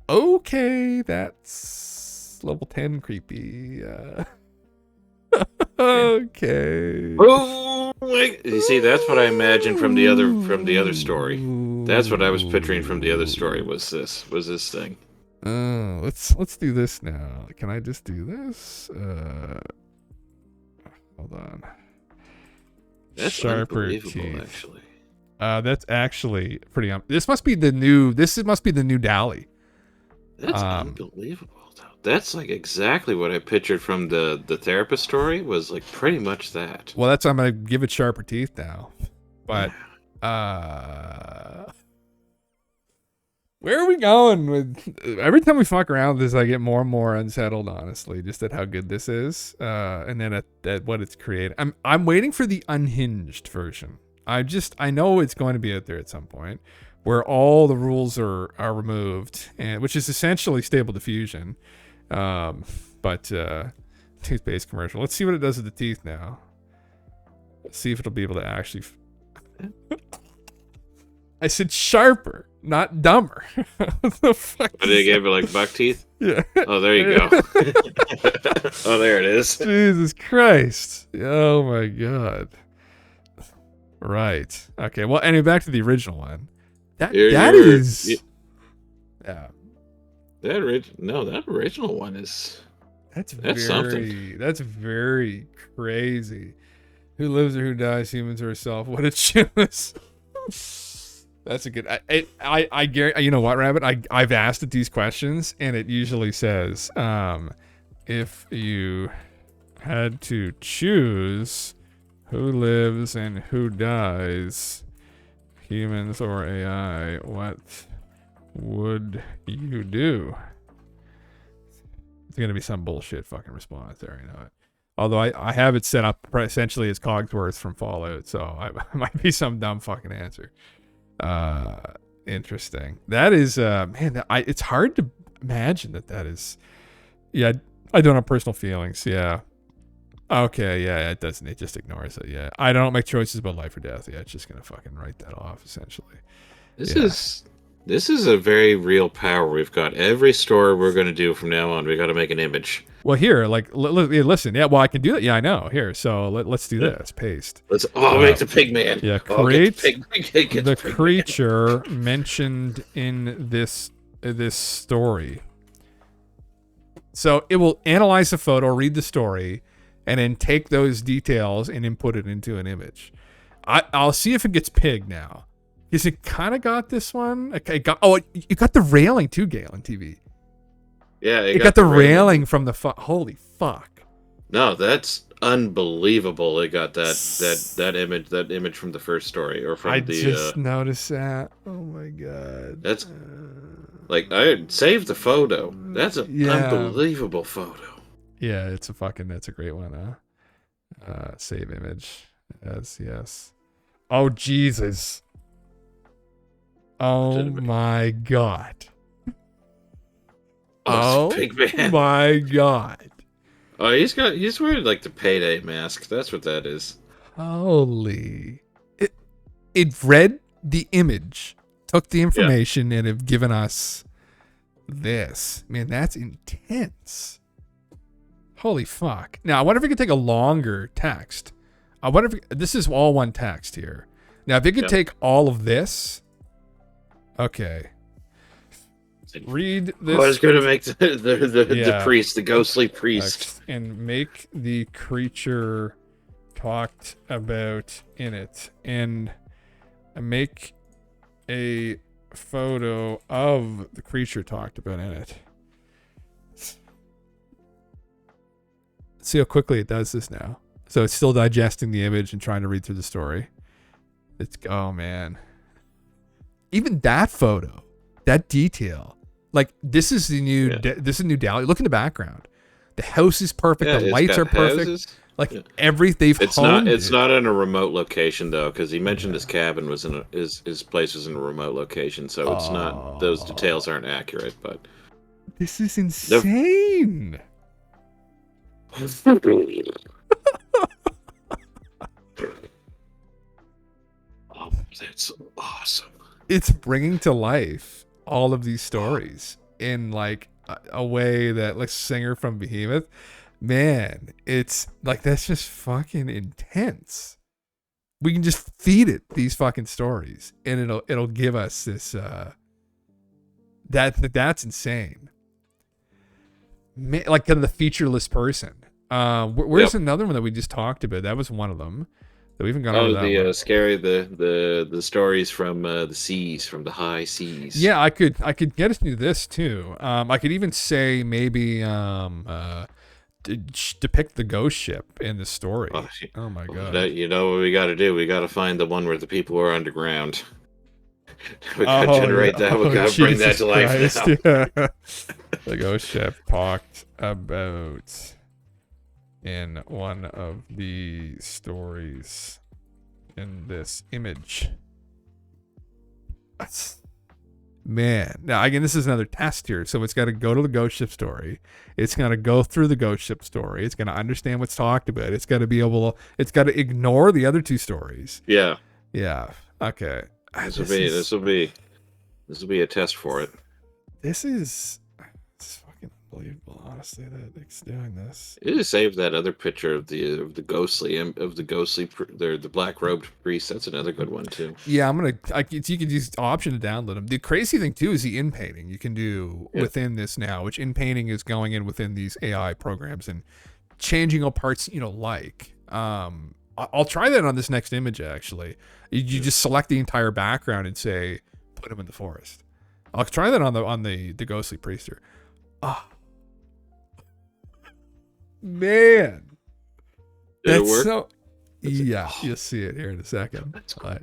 Okay, that's level 10 creepy. Okay. Oh, you see, that's what I imagined from the other story. That's what I was picturing from the other story. Was this thing? Let's do this now. Can I just do this? Hold on. That's Sharper unbelievable, teeth. actually. That's actually pretty. This must be the new. This must be the new Dali. That's unbelievable. That's like exactly what I pictured from the therapist story. Was like pretty much that. Well, I'm gonna give it sharper teeth now. But where are we going with? Every time we fuck around with this, I get more and more unsettled. Honestly, just at how good this is, and then at what it's created. I'm waiting for the unhinged version. I know it's going to be out there at some point, where all the rules are removed, and which is essentially Stable Diffusion. But toothpaste commercial. Let's see what it does with the teeth now. Let's see if it'll be able to actually. I said sharper, not dumber. What the fuck? Oh, they gave it like buck teeth. Yeah. Oh, there you go. Oh, there it is. Jesus Christ. Oh my god. Right. Okay. Well, anyway, back to the original one. That is. Yeah. That original one is. That's very, something. That's very crazy. Who lives or who dies, humans or herself? What a choice. That's a good. I guarantee. You know what, Rabbit? I've asked it these questions, and it usually says, if you had to choose who lives and who dies, humans or AI, what would you do? It's gonna be some bullshit fucking response there, you know it. Although I have it set up essentially as Cogsworth from Fallout, so it might be some dumb fucking answer. Interesting. That is man. It's hard to imagine that is. Yeah, I don't have personal feelings. Yeah. Okay, yeah, it doesn't. It just ignores it. Yeah. I don't make choices about life or death. Yeah, it's just going to fucking write that off, essentially. This Yeah. is a very real power we've got. Every story we're going to do from now on, we got to make an image. Well, here, like, listen. Yeah, well, I can do that. Yeah, I know. Here, so let's do this. Paste. Let's make the pig man. Yeah, Oh, create get the pig creature mentioned in this story. So it will analyze the photo, read the story, and then take those details and input it into an image. I'll see if it gets pig now. Because it kind of got this one. Okay, it got the railing too, Galentv. Yeah, It got the railing from the holy fuck. No, that's unbelievable. It got that image from the first story or from I the. just noticed that. Oh my god. That's like I saved the photo. That's an Yeah. unbelievable photo. Yeah, that's a great one, huh? Save image. Yes. Oh Jesus. Oh my god. Oh, Oh pig man. my god. Oh, he's wearing like the payday mask. That's what that is. Holy. It read the image, took the information, and have given us this. Man, that's intense. Holy fuck. Now, I wonder if we could take a longer text. I wonder if this is all one text here. Now, if it could take all of this. Okay. Read this. I was going to make the priest, the ghostly priest. And make the creature talked about in it. And make a photo of the creature talked about in it. See how quickly it does this now. So it's still digesting the image and trying to read through the story. Oh man. Even that photo, that detail, like this is the new, this is new Dali. Look in the background. The house is perfect. The lights are perfect. Houses. Like everything. It's not in a remote location though, because he mentioned his cabin was in his place was in a remote location, so it's not. Those details aren't accurate. But this is insane. Oh, that's awesome. It's bringing to life all of these stories in like a way that, like, Singer from Behemoth, man, it's like, that's just fucking intense. We can just feed it these fucking stories and it'll give us this that's insane. Man, like kind of the featureless person. Where's another one that we just talked about? That was one of them. We even got over that one. Scary the stories from the seas, from the high seas. Yeah, I could get us to this too. I could even say maybe depict the ghost ship in the story. Oh my god! You know what we got to do? We got to find the one where the people are underground. We got to generate that. We got to bring that to life now. Yeah. The ghost ship talked about in one of the stories in this image. Man, now again, this is another test here. So it's got to go to the ghost ship story. It's got to go through the ghost ship story. It's going to understand what's talked about. It's got to be able to, it's got to ignore the other two stories. Yeah. Okay. This will be a test for it. This is fucking unbelievable, honestly, that it's doing this. You just saved that other picture of the the black robed priest. That's another good one too. Yeah, you can use option to download them. The crazy thing too is the in painting you can do within this now, which in painting is going in within these AI programs and changing all parts. I'll try that on this next image. Actually, you just select the entire background and say, put him in the forest. I'll try that on the ghostly priest here. Man, Did it work? so. You'll see it here in a second. That's cool.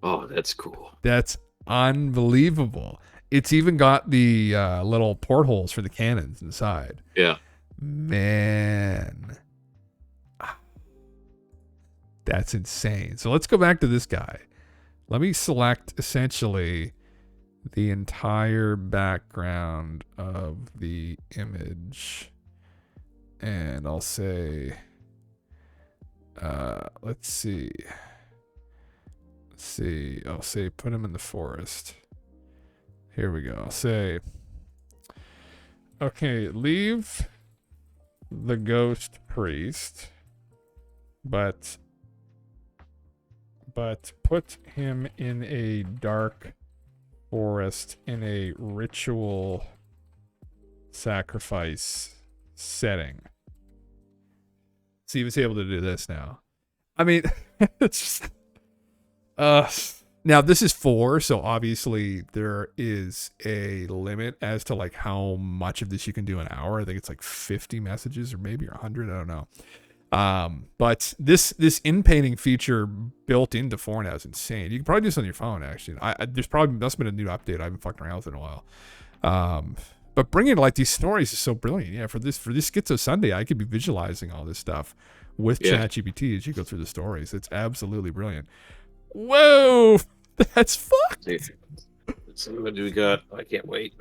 Oh, that's cool. That's unbelievable. It's even got the little portholes for the cannons inside. Yeah. Man. That's insane. So let's go back to this guy. Let me select essentially the entire background of the image. And I'll say, let's see. I'll say put him in the forest. Here we go. I'll say, okay, leave the ghost priest, but put him in a dark forest in a ritual sacrifice setting. See if he's able to do this now. I mean, it's just, now this is 4, so obviously there is a limit as to like how much of this you can do an hour. I think it's like 50 messages or maybe 100. I don't know. But this in-painting feature built into 4 now is insane. You can probably do this on your phone, actually. There's probably must have been a new update. I haven't fucked around with it in a while. But bringing like these stories is so brilliant. Yeah, for this Skiz0 Sunday, I could be visualizing all this stuff with ChatGPT as you go through the stories. It's absolutely brilliant. Whoa, that's fucked. Let's see what do we got. I can't wait.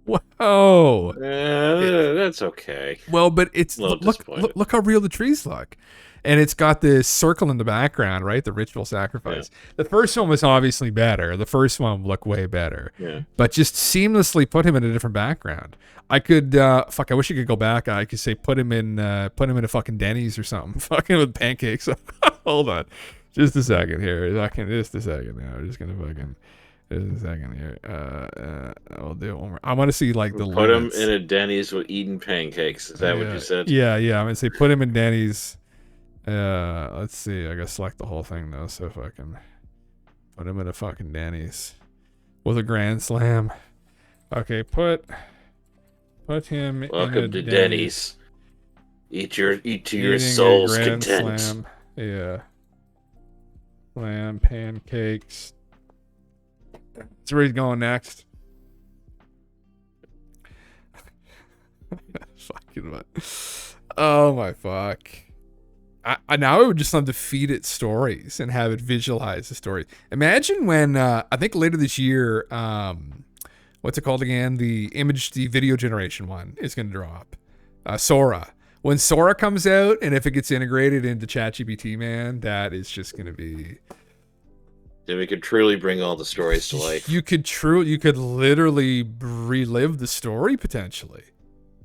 Whoa. That's okay. Well, but it's Look look how real the trees look. And it's got this circle in the background, right? The ritual sacrifice. Yeah. The first one was obviously better. The first one looked way better. Yeah. But just seamlessly put him in a different background. I could I wish you could go back. I could say put him in a fucking Denny's or something. Fucking with pancakes. Hold on. Just a second here. Just a second now. I'm just gonna fucking just a second here. I'll do it one more. I want to see like the put limits. him in a Denny's with eating pancakes. Is that what you said? Yeah. I'm gonna say put him in Denny's. Let's see. I gotta select the whole thing though, so if I can put him in a fucking Denny's with a grand slam. Okay, put him. Welcome to Denny's. Eat to your Eating soul's a grand content. Slam. Yeah. Slam pancakes. That's where he's going next. Fucking what? Oh my fuck. I now I would just love to feed it stories and have it visualize the story. Imagine when I think later this year, what's it called again? The video generation one is going to drop. Sora. When Sora comes out, and if it gets integrated into ChatGPT, man, that is just going to be. Then we could truly bring all the stories to life. You could literally relive the story potentially,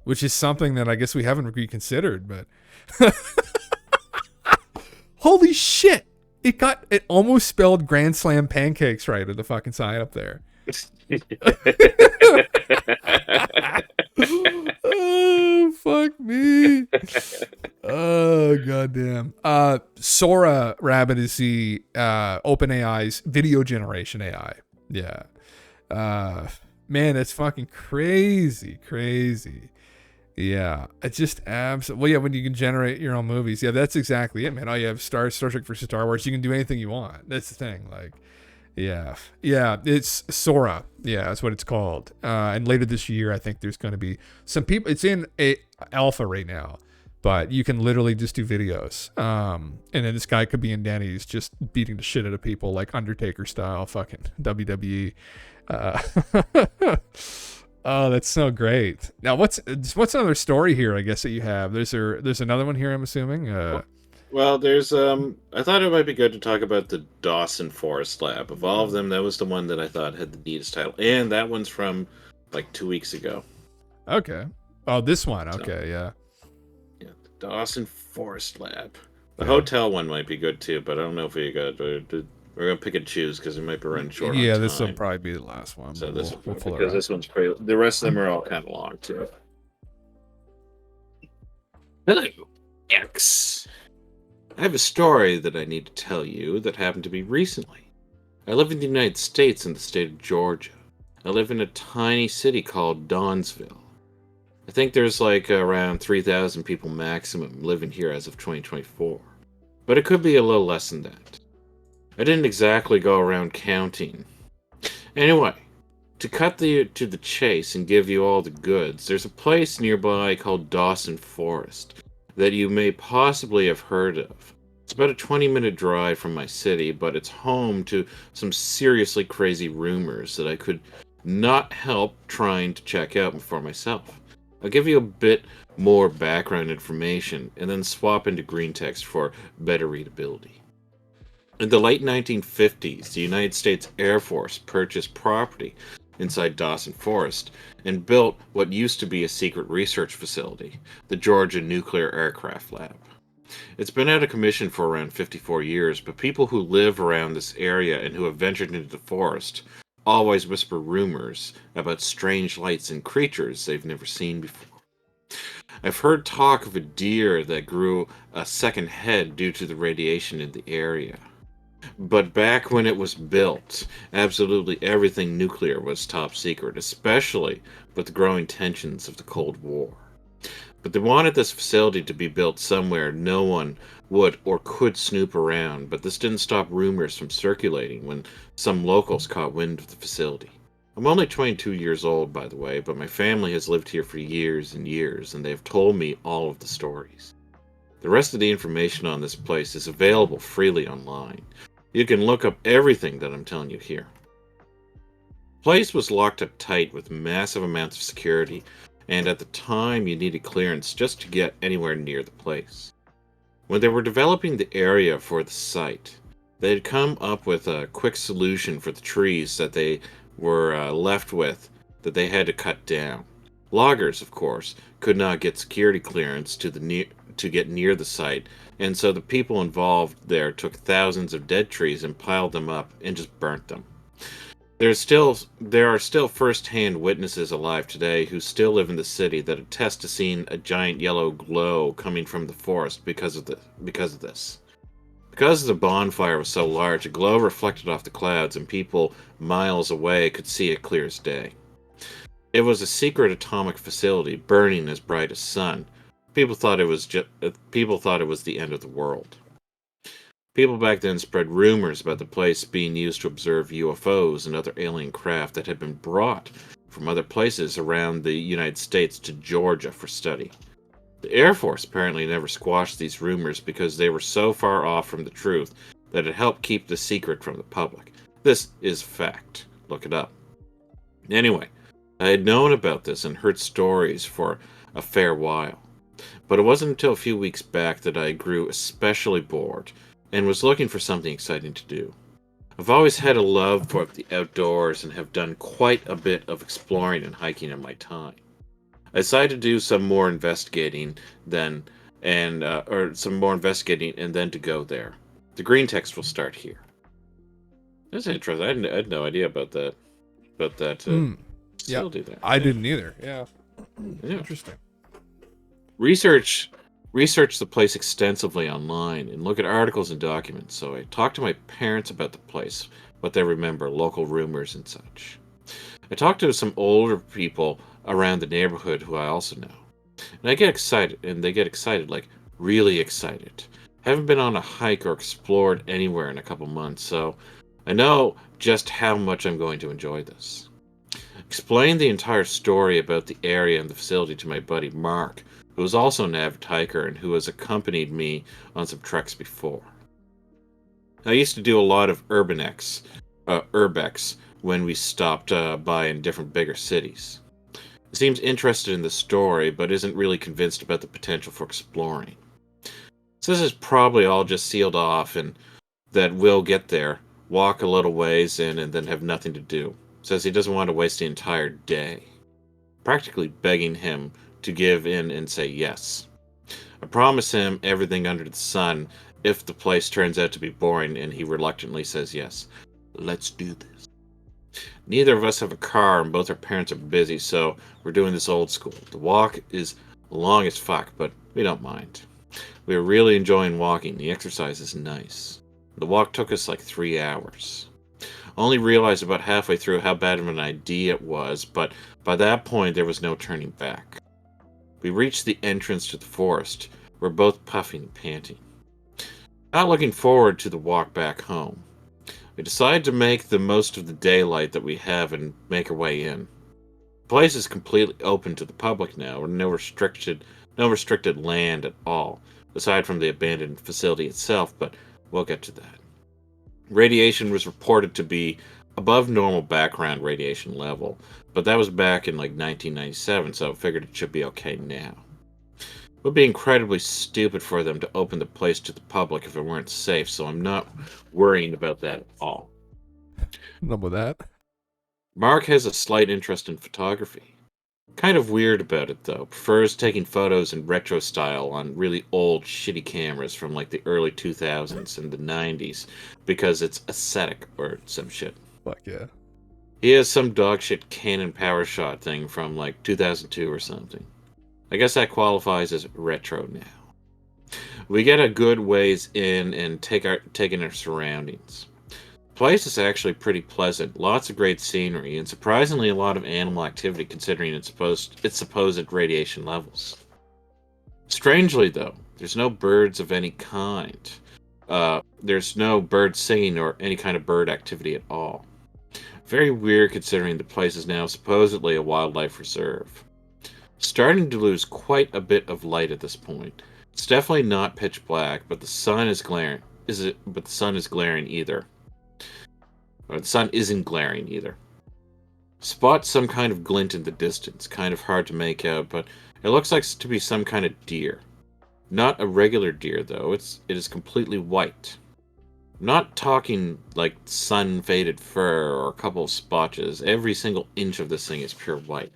which is something that I guess we haven't reconsidered, but. Holy shit! It almost spelled Grand Slam pancakes right at the fucking sign up there. Oh fuck me! Oh goddamn! Sora Rabbit is the OpenAI's video generation AI. Yeah. Man, that's fucking crazy. Yeah, it's just absolutely. Well, yeah, when you can generate your own movies, yeah, that's exactly it, man. Oh, you have Star Trek versus Star Wars. You can do anything you want. That's the thing. Like, yeah, it's Sora. Yeah, that's what it's called. And later this year, I think there's going to be some people. It's in a alpha right now, but you can literally just do videos. And then this guy could be in Denny's just beating the shit out of people like Undertaker style, fucking WWE. Oh, that's so great. Now, what's another story here? I guess that you have. There's another one here. I'm assuming. Well, there's I thought it might be good to talk about the Dawson Forest Lab. Of all of them, that was the one that I thought had the neatest title, and that one's from like 2 weeks ago. Okay. Oh, this one. Okay, yeah. Yeah, the Dawson Forest Lab. The hotel one might be good too, but I don't know if we got. We're gonna pick and choose because we might be running short. Yeah, on time. this will probably be the last one. So this we'll because this one's pretty. The rest of them are all kind of long too. Hello, X. I have a story that I need to tell you that happened to me recently. I live in the United States in the state of Georgia. I live in a tiny city called Dawnsville. I think there's like around 3,000 people maximum living here as of 2024. But it could be a little less than that. I didn't exactly go around counting. Anyway, to cut to the chase and give you all the goods, there's a place nearby called Dawson Forest that you may possibly have heard of. It's about a 20-minute drive from my city, but it's home to some seriously crazy rumors that I could not help trying to check out for myself. I'll give you a bit more background information and then swap into green text for better readability. In the late 1950s, the United States Air Force purchased property inside Dawson Forest and built what used to be a secret research facility, the Georgia Nuclear Aircraft Lab. It's been out of commission for around 54 years, but people who live around this area and who have ventured into the forest always whisper rumors about strange lights and creatures they've never seen before. I've heard talk of a deer that grew a second head due to the radiation in the area. But back when it was built, absolutely everything nuclear was top secret, especially with the growing tensions of the Cold War. But they wanted this facility to be built somewhere no one would or could snoop around, but this didn't stop rumors from circulating when some locals caught wind of the facility. I'm only 22 years old, by the way, but my family has lived here for years and years, and they have told me all of the stories. The rest of the information on this place is available freely online. You can look up everything that I'm telling you here. The place was locked up tight with massive amounts of security, and at the time you needed clearance just to get anywhere near the place. When they were developing the area for the site, they had come up with a quick solution for the trees that they were left with that they had to cut down. Loggers, of course, could not get security clearance to get near the site, and so the people involved there took thousands of dead trees and piled them up and just burnt them. There are still first-hand witnesses alive today who still live in the city that attest to seeing a giant yellow glow coming from the forest because of this. Because the bonfire was so large, a glow reflected off the clouds, and people miles away could see it clear as day. It was a secret atomic facility burning as bright as sun. People thought it was the end of the world. People back then spread rumors about the place being used to observe UFOs and other alien craft that had been brought from other places around the United States to Georgia for study. The Air Force apparently never squashed these rumors because they were so far off from the truth that it helped keep the secret from the public. This is fact. Look it up. Anyway, I had known about this and heard stories for a fair while. But it wasn't until a few weeks back that I grew especially bored and was looking for something exciting to do. I've always had a love for the outdoors and have done quite a bit of exploring and hiking in my time. I decided to do some more investigating and then to go there. The green text will start here. That's interesting. I had no idea about that. Still do that. I didn't either. Yeah. Yeah. Interesting. Research the place extensively online and look at articles and documents. So I talked to my parents about the place, what they remember, local rumors and such. I talked to some older people around the neighborhood who I also know. And they get excited, like really excited. Haven't been on a hike or explored anywhere in a couple months, so I know just how much I'm going to enjoy this. Explained the entire story about the area and the facility to my buddy Mark, who was also an avid hiker and who has accompanied me on some treks before. I used to do a lot of urbex when we stopped by in different bigger cities. He seems interested in the story, but isn't really convinced about the potential for exploring. Says it's probably all just sealed off and that we'll get there, walk a little ways in, and then have nothing to do. Says he doesn't want to waste the entire day. Practically begging him to give in and say yes. I promise him everything under the sun if the place turns out to be boring and he reluctantly says yes. Let's do this. Neither of us have a car and both our parents are busy, so we're doing this old school. The walk is long as fuck, but we don't mind. We are really enjoying walking. The exercise is nice. The walk took us like 3 hours. Only realized about halfway through how bad of an idea it was, but by that point there was no turning back. We reached the entrance to the forest. We're both puffing and panting. Not looking forward to the walk back home. We decided to make the most of the daylight that we have and make our way in. The place is completely open to the public now, with no restricted land at all. aside from the abandoned facility itself, but we'll get to that. Radiation was reported to be above normal background radiation level, but that was back in like 1997, so I figured it should be okay now. It would be incredibly stupid for them to open the place to the public if it weren't safe, so I'm not worrying about that at all. Enough with that. Mark has a slight interest in photography. Kind of weird about it though. Prefers taking photos in retro style on really old, shitty cameras from like the early 2000s and the 90s because it's aesthetic or some shit. Fuck yeah. He has some dogshit Canon PowerShot thing from like 2002 or something. I guess that qualifies as retro now. We get a good ways in and take in our surroundings. The place is actually pretty pleasant, lots of great scenery, and surprisingly a lot of animal activity considering its supposed radiation levels. Strangely though, there's no birds of any kind. There's no bird singing or any kind of bird activity at all. Very weird considering the place is now supposedly a wildlife reserve. Starting to lose quite a bit of light at this point. It's definitely not pitch black, but the sun is glaring. But the sun is glaring either. Or the sun isn't glaring either. Spot some kind of glint in the distance, kind of hard to make out, but it looks like to be some kind of deer. Not a regular deer though, it is completely white. I'm not talking like sun-faded fur or a couple of spotches. Every single inch of this thing is pure white.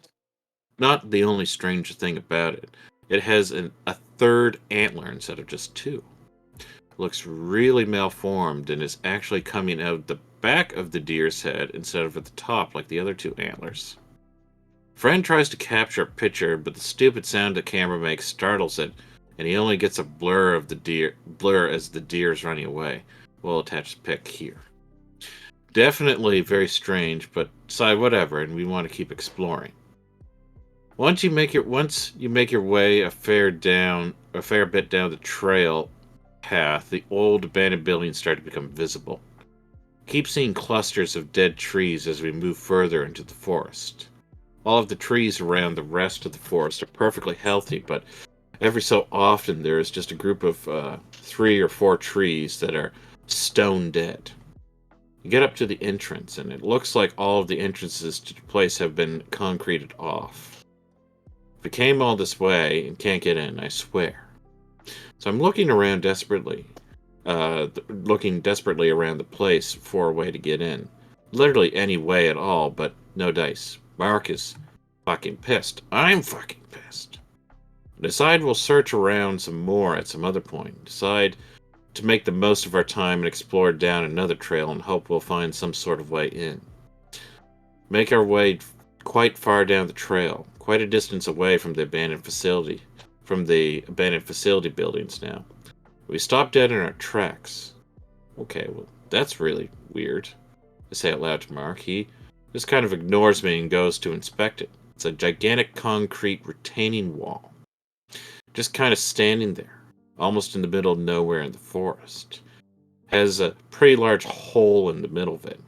Not the only strange thing about it. It has a third antler instead of just two. It looks really malformed and is actually coming out the back of the deer's head instead of at the top like the other two antlers. Friend tries to capture a picture, but the stupid sound the camera makes startles it, and he only gets a blur as the deer is running away. We'll attach the pic here. Definitely very strange, but decide whatever, and we want to keep exploring. Once you make your way a fair bit down the trail path, the old abandoned buildings start to become visible. Keep seeing clusters of dead trees as we move further into the forest. All of the trees around the rest of the forest are perfectly healthy, but every so often there is just a group of 3 or 4 trees that are stone dead. You get up to the entrance, and it looks like all of the entrances to the place have been concreted off. We came all this way and can't get in, I swear. So I'm looking around desperately. Looking desperately around the place for a way to get in. Literally any way at all, but no dice. Mark is fucking pissed. I'm fucking pissed. Decide we'll search around some more at some other point. Decide to make the most of our time and explore down another trail and hope we'll find some sort of way in. Make our way quite far down the trail, quite a distance away from the abandoned facility buildings now. We stop dead in our tracks. Okay, well, that's really weird. I say out loud to Mark. He just kind of ignores me and goes to inspect it. It's a gigantic concrete retaining wall. Just kind of standing there, almost in the middle of nowhere in the forest. Has a pretty large hole in the middle of it.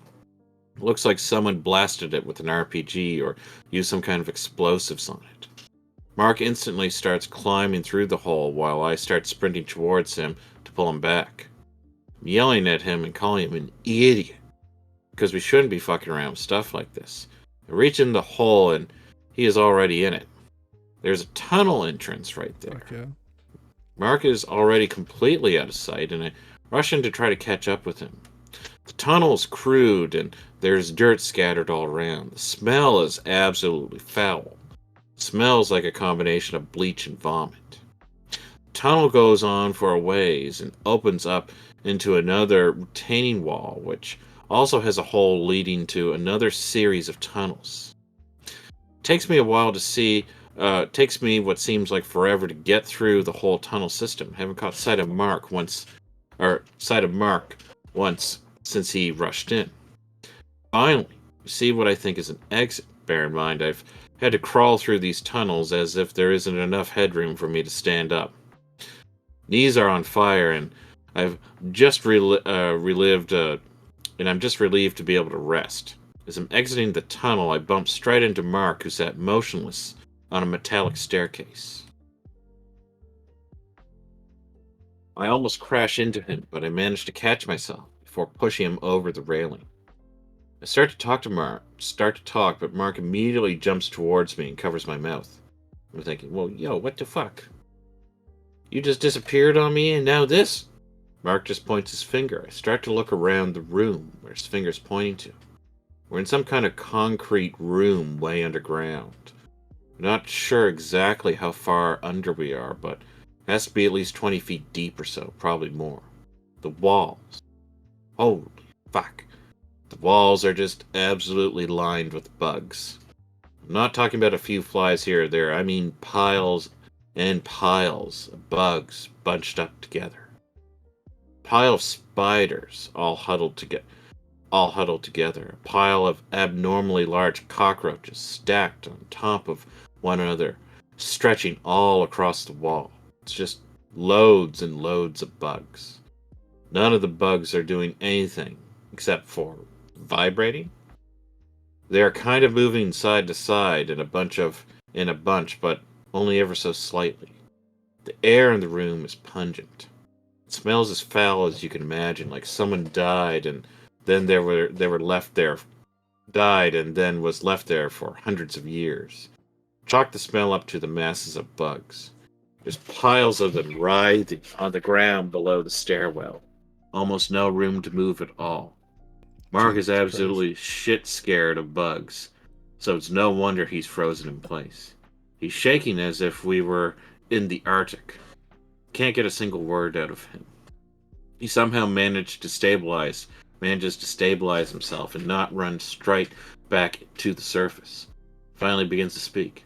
Looks like someone blasted it with an RPG or used some kind of explosives on it. Mark instantly starts climbing through the hole while I start sprinting towards him to pull him back. I'm yelling at him and calling him an idiot, because we shouldn't be fucking around with stuff like this. I reach in the hole and he is already in it. There's a tunnel entrance right there. Fuck yeah. Mark is already completely out of sight, and I rush in to try to catch up with him. The tunnel is crude, and there's dirt scattered all around. The smell is absolutely foul. It smells like a combination of bleach and vomit. The tunnel goes on for a ways and opens up into another retaining wall, which also has a hole leading to another series of tunnels. It takes me a while to see. Takes me what seems like forever to get through the whole tunnel system. Haven't caught sight of Mark once since he rushed in. Finally, we see what I think is an exit. Bear in mind, I've had to crawl through these tunnels as if there isn't enough headroom for me to stand up. Knees are on fire, and I'm just relieved to be able to rest. As I'm exiting the tunnel, I bump straight into Mark, who sat motionless on a metallic staircase. I almost crash into him, but I manage to catch myself before pushing him over the railing. I start to talk, but Mark immediately jumps towards me and covers my mouth. I'm thinking, well, yo, what the fuck? You just disappeared on me and now this? Mark just points his finger. I start to look around the room where his finger's pointing to. We're in some kind of concrete room way underground. I'm not sure exactly how far under we are, but it has to be at least 20 feet deep or so, probably more. The walls. Holy fuck. The walls are just absolutely lined with bugs. I'm not talking about a few flies here or there. I mean piles and piles of bugs bunched up together. Pile of spiders all huddled together. A pile of abnormally large cockroaches stacked on top of one another, stretching all across the wall. It's just loads and loads of bugs. None of the bugs are doing anything except for vibrating. They are kind of moving side to side in a bunch, but only ever so slightly. The air in the room is pungent. It smells as foul as you can imagine, like someone died and then they were left there, died and then was left there for hundreds of years. Chalk the smell up to the masses of bugs. There's piles of them writhing on the ground below the stairwell. Almost no room to move at all. Mark is Jesus absolutely shit scared of bugs, so it's no wonder he's frozen in place. He's shaking as if we were in the Arctic. Can't get a single word out of him. He somehow manages to stabilize himself and not run straight back to the surface. Finally begins to speak.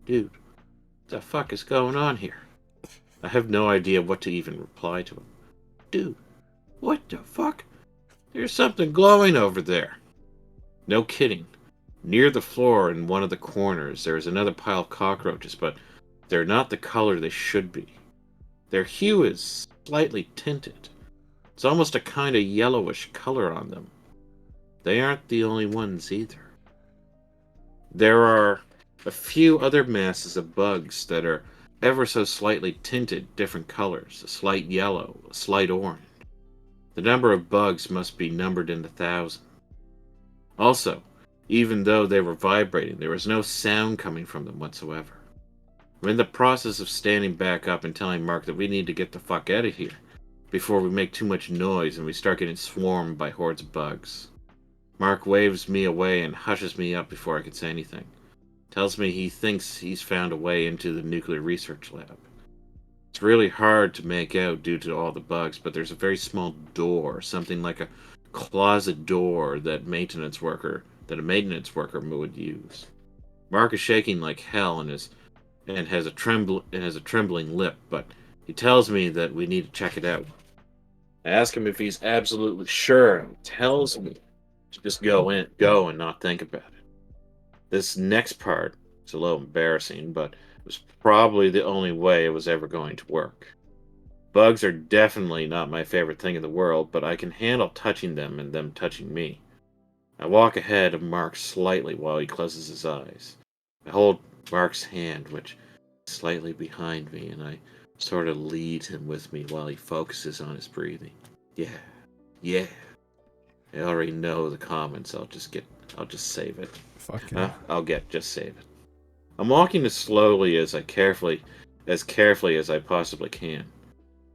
Dude, what the fuck is going on here? I have no idea what to even reply to him. Dude, what the fuck? There's something glowing over there. No kidding. Near the floor in one of the corners, there is another pile of cockroaches, but they're not the color they should be. Their hue is slightly tinted. It's almost a kind of yellowish color on them. They aren't the only ones either. There are a few other masses of bugs that are ever so slightly tinted different colors, a slight yellow, a slight orange. The number of bugs must be numbered in the thousands. Also, even though they were vibrating, there was no sound coming from them whatsoever. I'm in the process of standing back up and telling Mark that we need to get the fuck out of here before we make too much noise and we start getting swarmed by hordes of bugs. Mark waves me away and hushes me up before I can say anything. Tells me he thinks he's found a way into the nuclear research lab. It's really hard to make out due to all the bugs, but there's a very small door, something like a closet door that a maintenance worker would use. Mark is shaking like hell and has a trembling lip, but he tells me that we need to check it out. I ask him if he's absolutely sure, and he tells me to just go and not think about it. This next part is a little embarrassing, but it was probably the only way it was ever going to work. Bugs are definitely not my favorite thing in the world, but I can handle touching them and them touching me. I walk ahead of Mark slightly while he closes his eyes. I hold Mark's hand, which is slightly behind me, and I sort of lead him with me while he focuses on his breathing. Yeah. I already know the comments. I'll just save it. Fuck yeah. Just save it. I'm walking as slowly as carefully as I possibly can.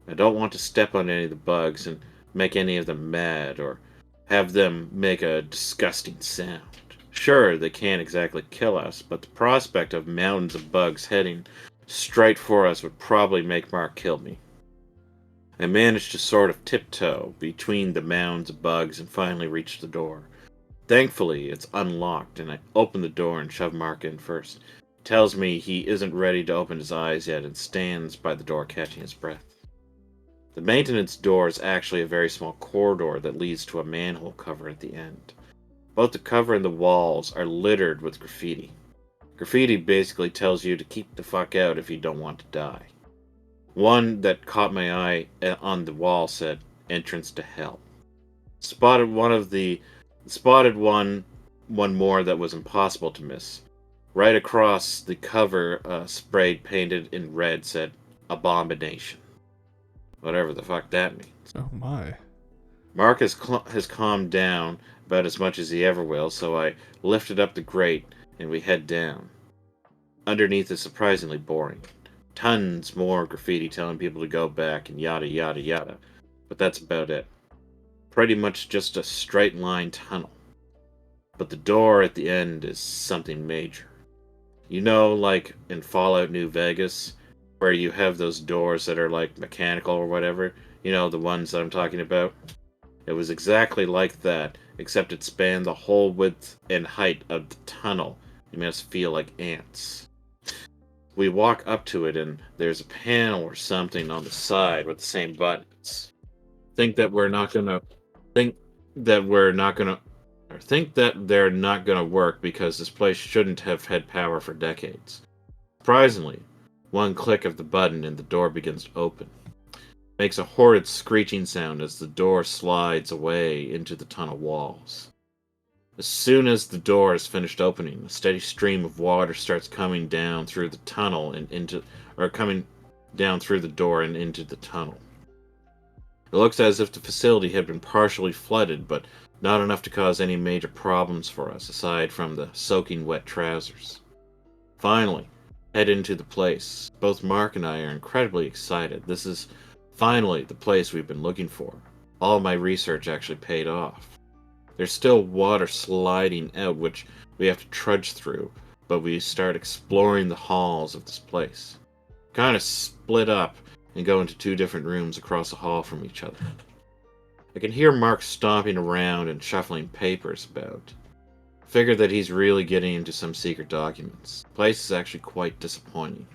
I don't want to step on any of the bugs and make any of them mad or have them make a disgusting sound. Sure, they can't exactly kill us, but the prospect of mountains of bugs heading straight for us would probably make Mark kill me. I managed to sort of tiptoe between the mounds of bugs and finally reach the door. Thankfully, it's unlocked, and I open the door and shove Mark in first. He tells me he isn't ready to open his eyes yet and stands by the door catching his breath. The maintenance door is actually a very small corridor that leads to a manhole cover at the end. Both the cover and the walls are littered with graffiti. Graffiti basically tells you to keep the fuck out if you don't want to die. One that caught my eye on the wall said, "Entrance to Hell." Spotted one more that was impossible to miss. Right across the cover, sprayed painted in red, said, "Abomination." whatever the fuck that means. Oh my. Mark has calmed down about as much as he ever will, so I lifted up the grate and we head down. Underneath is surprisingly boring. Tons more graffiti telling people to go back and yada yada yada. But that's about it. Pretty much just a straight line tunnel. But the door at the end is something major. You know, like in Fallout New Vegas, where you have those doors that are like mechanical or whatever? You know, the ones that I'm talking about? It was exactly like that, except it spanned the whole width and height of the tunnel. You made us feel like ants. We walk up to it and there's a panel or something on the side with the same buttons. Think that they're not gonna work because this place shouldn't have had power for decades. Surprisingly, one click of the button and the door begins to open. Makes a horrid screeching sound as the door slides away into the tunnel walls. As soon as the door is finished opening, a steady stream of water starts coming down through the tunnel coming down through the door and into the tunnel. It looks as if the facility had been partially flooded, but not enough to cause any major problems for us, aside from the soaking wet trousers. Finally, head into the place. Both Mark and I are incredibly excited. This is finally the place we've been looking for. All my research actually paid off. There's still water sliding out, which we have to trudge through, but we start exploring the halls of this place. Kind of split up and go into two different rooms across the hall from each other. I can hear Mark stomping around and shuffling papers about. Figure that he's really getting into some secret documents. The place is actually quite disappointing.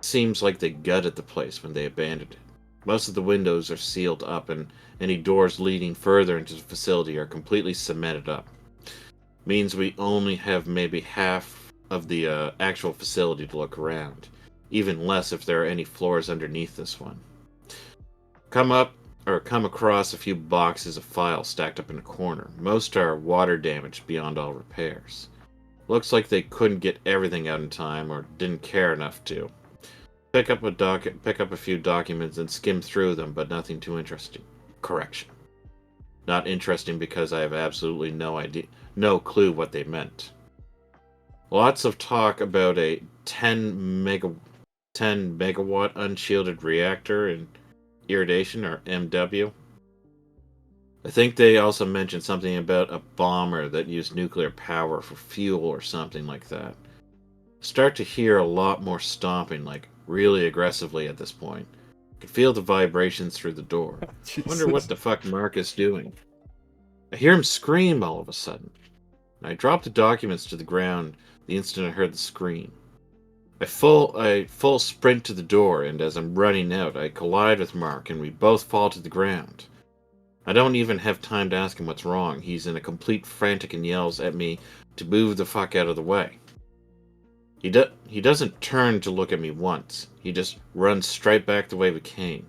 Seems like they gutted the place when they abandoned it. Most of the windows are sealed up and any doors leading further into the facility are completely cemented up. Means we only have maybe half of the actual facility to look around. Even less if there are any floors underneath this one. Come across a few boxes of files stacked up in a corner. Most are water damaged beyond all repairs. Looks like they couldn't get everything out in time or didn't care enough to. Pick up a few documents and skim through them, but nothing too interesting. Correction. Not interesting because I have absolutely no clue what they meant. Lots of talk about a 10 megawatt unshielded reactor in irradiation, or MW. I think they also mentioned something about a bomber that used nuclear power for fuel or something like that. Start to hear a lot more stomping, like really aggressively at this point. I can feel the vibrations through the door. Wonder what the fuck Mark is doing. I hear him scream all of a sudden. I drop the documents to the ground the instant I heard the scream. I full sprint to the door, and as I'm running out, I collide with Mark, and we both fall to the ground. I don't even have time to ask him what's wrong. He's in a complete frantic and yells at me to move the fuck out of the way. He doesn't turn to look at me once. He just runs straight back the way we came.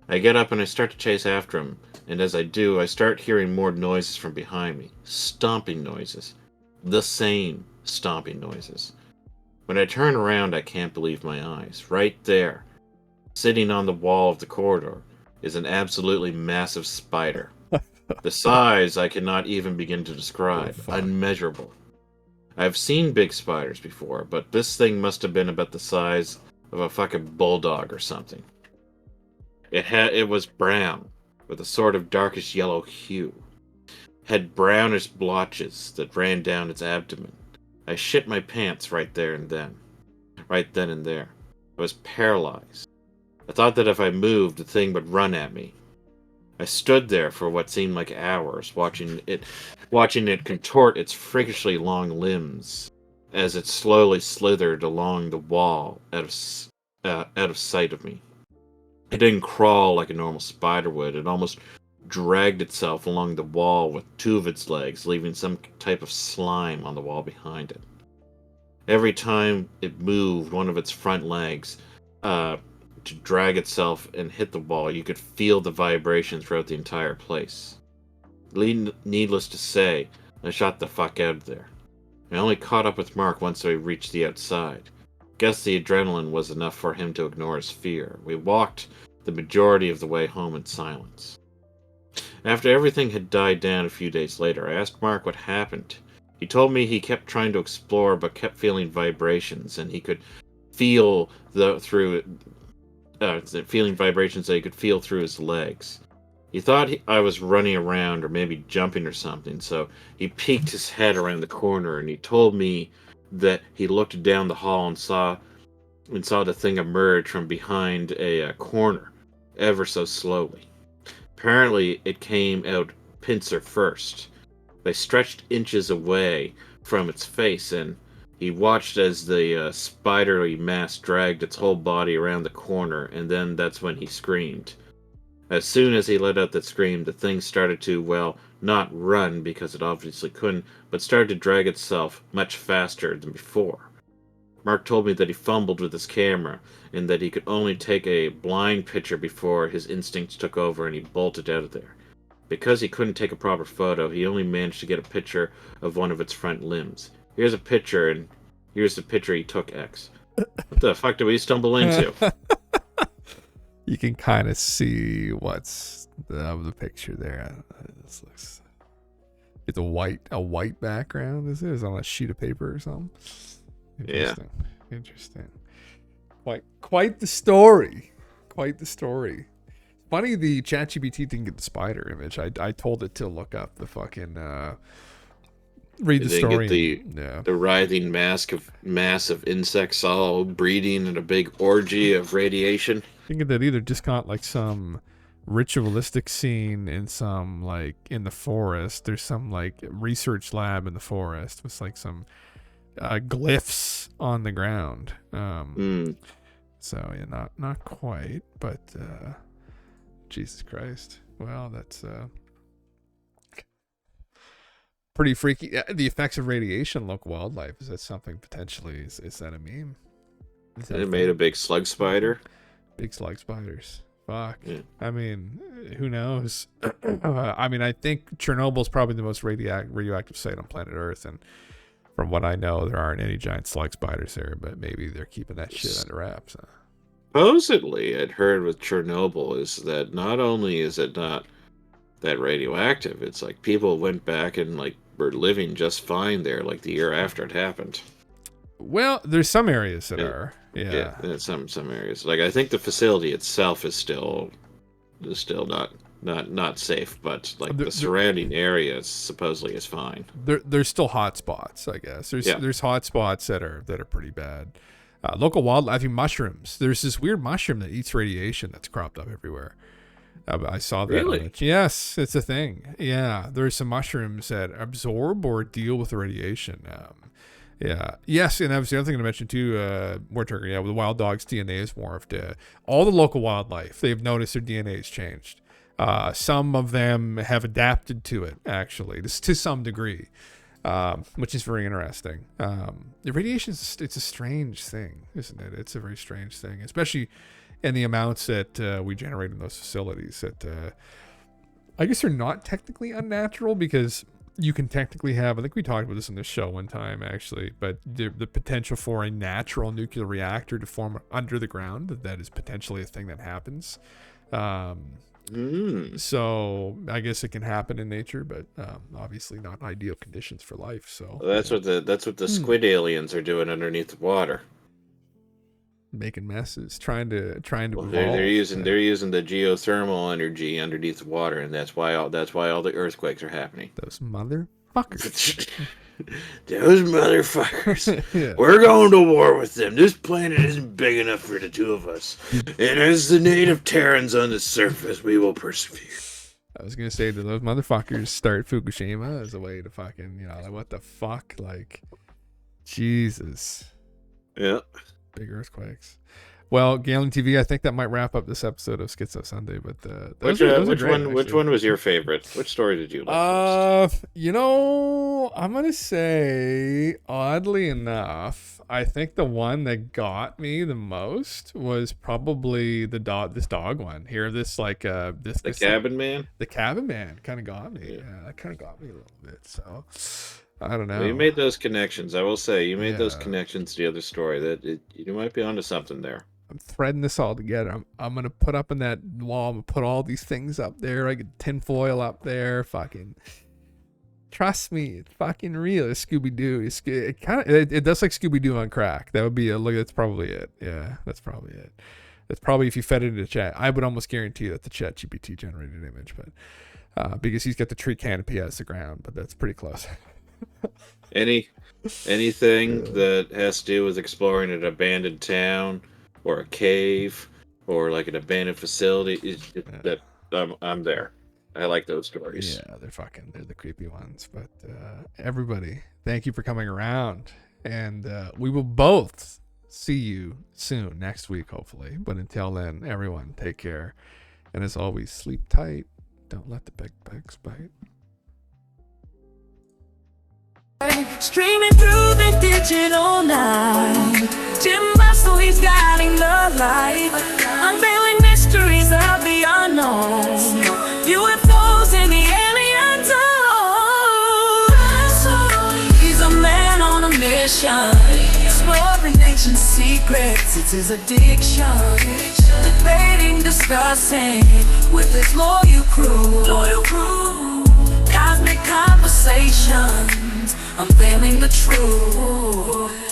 I get up and I start to chase after him, and as I do, I start hearing more noises from behind me. Stomping noises. The same stomping noises. When I turn around, I can't believe my eyes. Right there, sitting on the wall of the corridor, is an absolutely massive spider. The size I cannot even begin to describe. Unmeasurable. I've seen big spiders before, but this thing must have been about the size of a fucking bulldog or something. It was brown, with a sort of darkish yellow hue. Had brownish blotches that ran down its abdomen. I shit my pants right then and there. I was paralyzed. I thought that if I moved, the thing would run at me. I stood there for what seemed like hours, watching it contort its freakishly long limbs as it slowly slithered along the wall out of sight of me. It didn't crawl like a normal spider would. It almost dragged itself along the wall with two of its legs, leaving some type of slime on the wall behind it. Every time it moved one of its front legs to drag itself and hit the wall, you could feel the vibration throughout the entire place. Needless to say, I shot the fuck out of there. I only caught up with Mark once we reached the outside. Guess the adrenaline was enough for him to ignore his fear. We walked the majority of the way home in silence. After everything had died down a few days later, I asked Mark what happened. He told me he kept trying to explore but kept feeling vibrations, and he could feel feeling vibrations that he could feel through his legs. He thought I was running around or maybe jumping or something, so he peeked his head around the corner, and he told me that he looked down the hall and saw the thing emerge from behind a corner, ever so slowly. Apparently, it came out pincer first. They stretched inches away from its face, and he watched as the spidery mass dragged its whole body around the corner, and then that's when he screamed. As soon as he let out that scream, the thing started to, well, not run because it obviously couldn't, but started to drag itself much faster than before. Mark told me that he fumbled with his camera and that he could only take a blind picture before his instincts took over and he bolted out of there. Because he couldn't take a proper photo, he only managed to get a picture of one of its front limbs. Here's a picture, and here's the picture he took, X. What the fuck did we stumble into? You can kind of see what's the picture there. This looks. It's a white background. Is it? Is it on a sheet of paper or something? Interesting. Yeah. Interesting. Quite the story. Quite the story. Funny the ChatGPT didn't get the spider image. I told it to look up the fucking read the story. Get the writhing mass of insects all breeding in a big orgy of radiation. Thinking that either just got like some ritualistic scene in some like in the forest. There's some like research lab in the forest with like some glyphs on the ground. So yeah, not quite, but Jesus Christ. Well, that's pretty freaky. The effects of radiation look wildlife. Is that something potentially? Is that a meme? It made a big slug spider. Big slug spiders. Fuck. Yeah. I mean, who knows? I mean, I think Chernobyl's probably the most radioactive site on planet Earth, and from what I know, there aren't any giant slug spiders there, but maybe they're keeping that shit under wraps. Supposedly, I'd heard with Chernobyl is that not only is it not that radioactive, it's like people went back and like were living just fine there, like the year after it happened. Well, there's some areas that are. Yeah, some areas. Like I think the facility itself is still not safe, but like the surrounding area supposedly is fine. There's still hot spots, I guess. There's hot spots that are pretty bad. Local wildlife, mushrooms. There's this weird mushroom that eats radiation that's cropped up everywhere. I saw that. Really? Yes, it's a thing. Yeah, there's some mushrooms that absorb or deal with the radiation. Yeah. Yes, and that was the other thing to mention too, Warturger. Yeah, with the wild dog's DNA is morphed. All the local wildlife, they've noticed their DNA has changed. Some of them have adapted to it, actually, to some degree, which is very interesting. The radiation, it's a strange thing, isn't it? It's a very strange thing, especially in the amounts that we generate in those facilities. That I guess they're not technically unnatural because you can technically have, I think we talked about this in this show one time actually, but the potential for a natural nuclear reactor to form under the ground, that is potentially a thing that happens. So I guess it can happen in nature, but obviously not ideal conditions for life. So that's what the squid aliens are doing underneath the water. Making messes, trying to evolve. They're using the geothermal energy underneath the water, and that's why all the earthquakes are happening. Those motherfuckers. Those motherfuckers. Yeah. We're going to war with them. This planet isn't big enough for the two of us. And as the native Terrans on the surface, we will persevere. I was gonna say, do those motherfuckers start Fukushima as a way to fucking, like, what the fuck? Like, Jesus. Yeah. Big earthquakes. Well, Galentv, I think that might wrap up this episode of Skiz0 Sunday. But which one was your favorite? Which story did you like most? I'm gonna say, oddly enough, I think the one that got me the most was probably this dog one. The cabin man. The cabin man kind of got me. Yeah, that kind of got me a little bit. So I don't know. Well, you made those connections. I will say you made those connections to the other story. You might be onto something there. I'm threading this all together. I'm gonna put up in that wall. I'm gonna put all these things up there. I get tinfoil up there. Fucking trust me, it's fucking real. It's Scooby Doo. It kind of it does like Scooby Doo on crack. That would be a look. That's probably it. Yeah, that's probably it. That's probably if you fed it into chat. I would almost guarantee that the chat GPT generated image, but because he's got the tree canopy as the ground, but that's pretty close. Anything that has to do with exploring an abandoned town or a cave or like an abandoned facility is that I'm there. I like those stories. Yeah, they're the creepy ones. But everybody, thank you for coming around, and we will both see you soon next week, hopefully. But until then, everyone, take care, and as always, sleep tight. Don't let the big bugs bite. Streaming through the digital night, Jim Bustle, he's guiding the light, unveiling mysteries of the unknown, UFOs in the alien zone. He's a man on a mission, exploring ancient secrets, it's his addiction, debating, discussing with his loyal crew, cosmic conversations, unveiling the truth.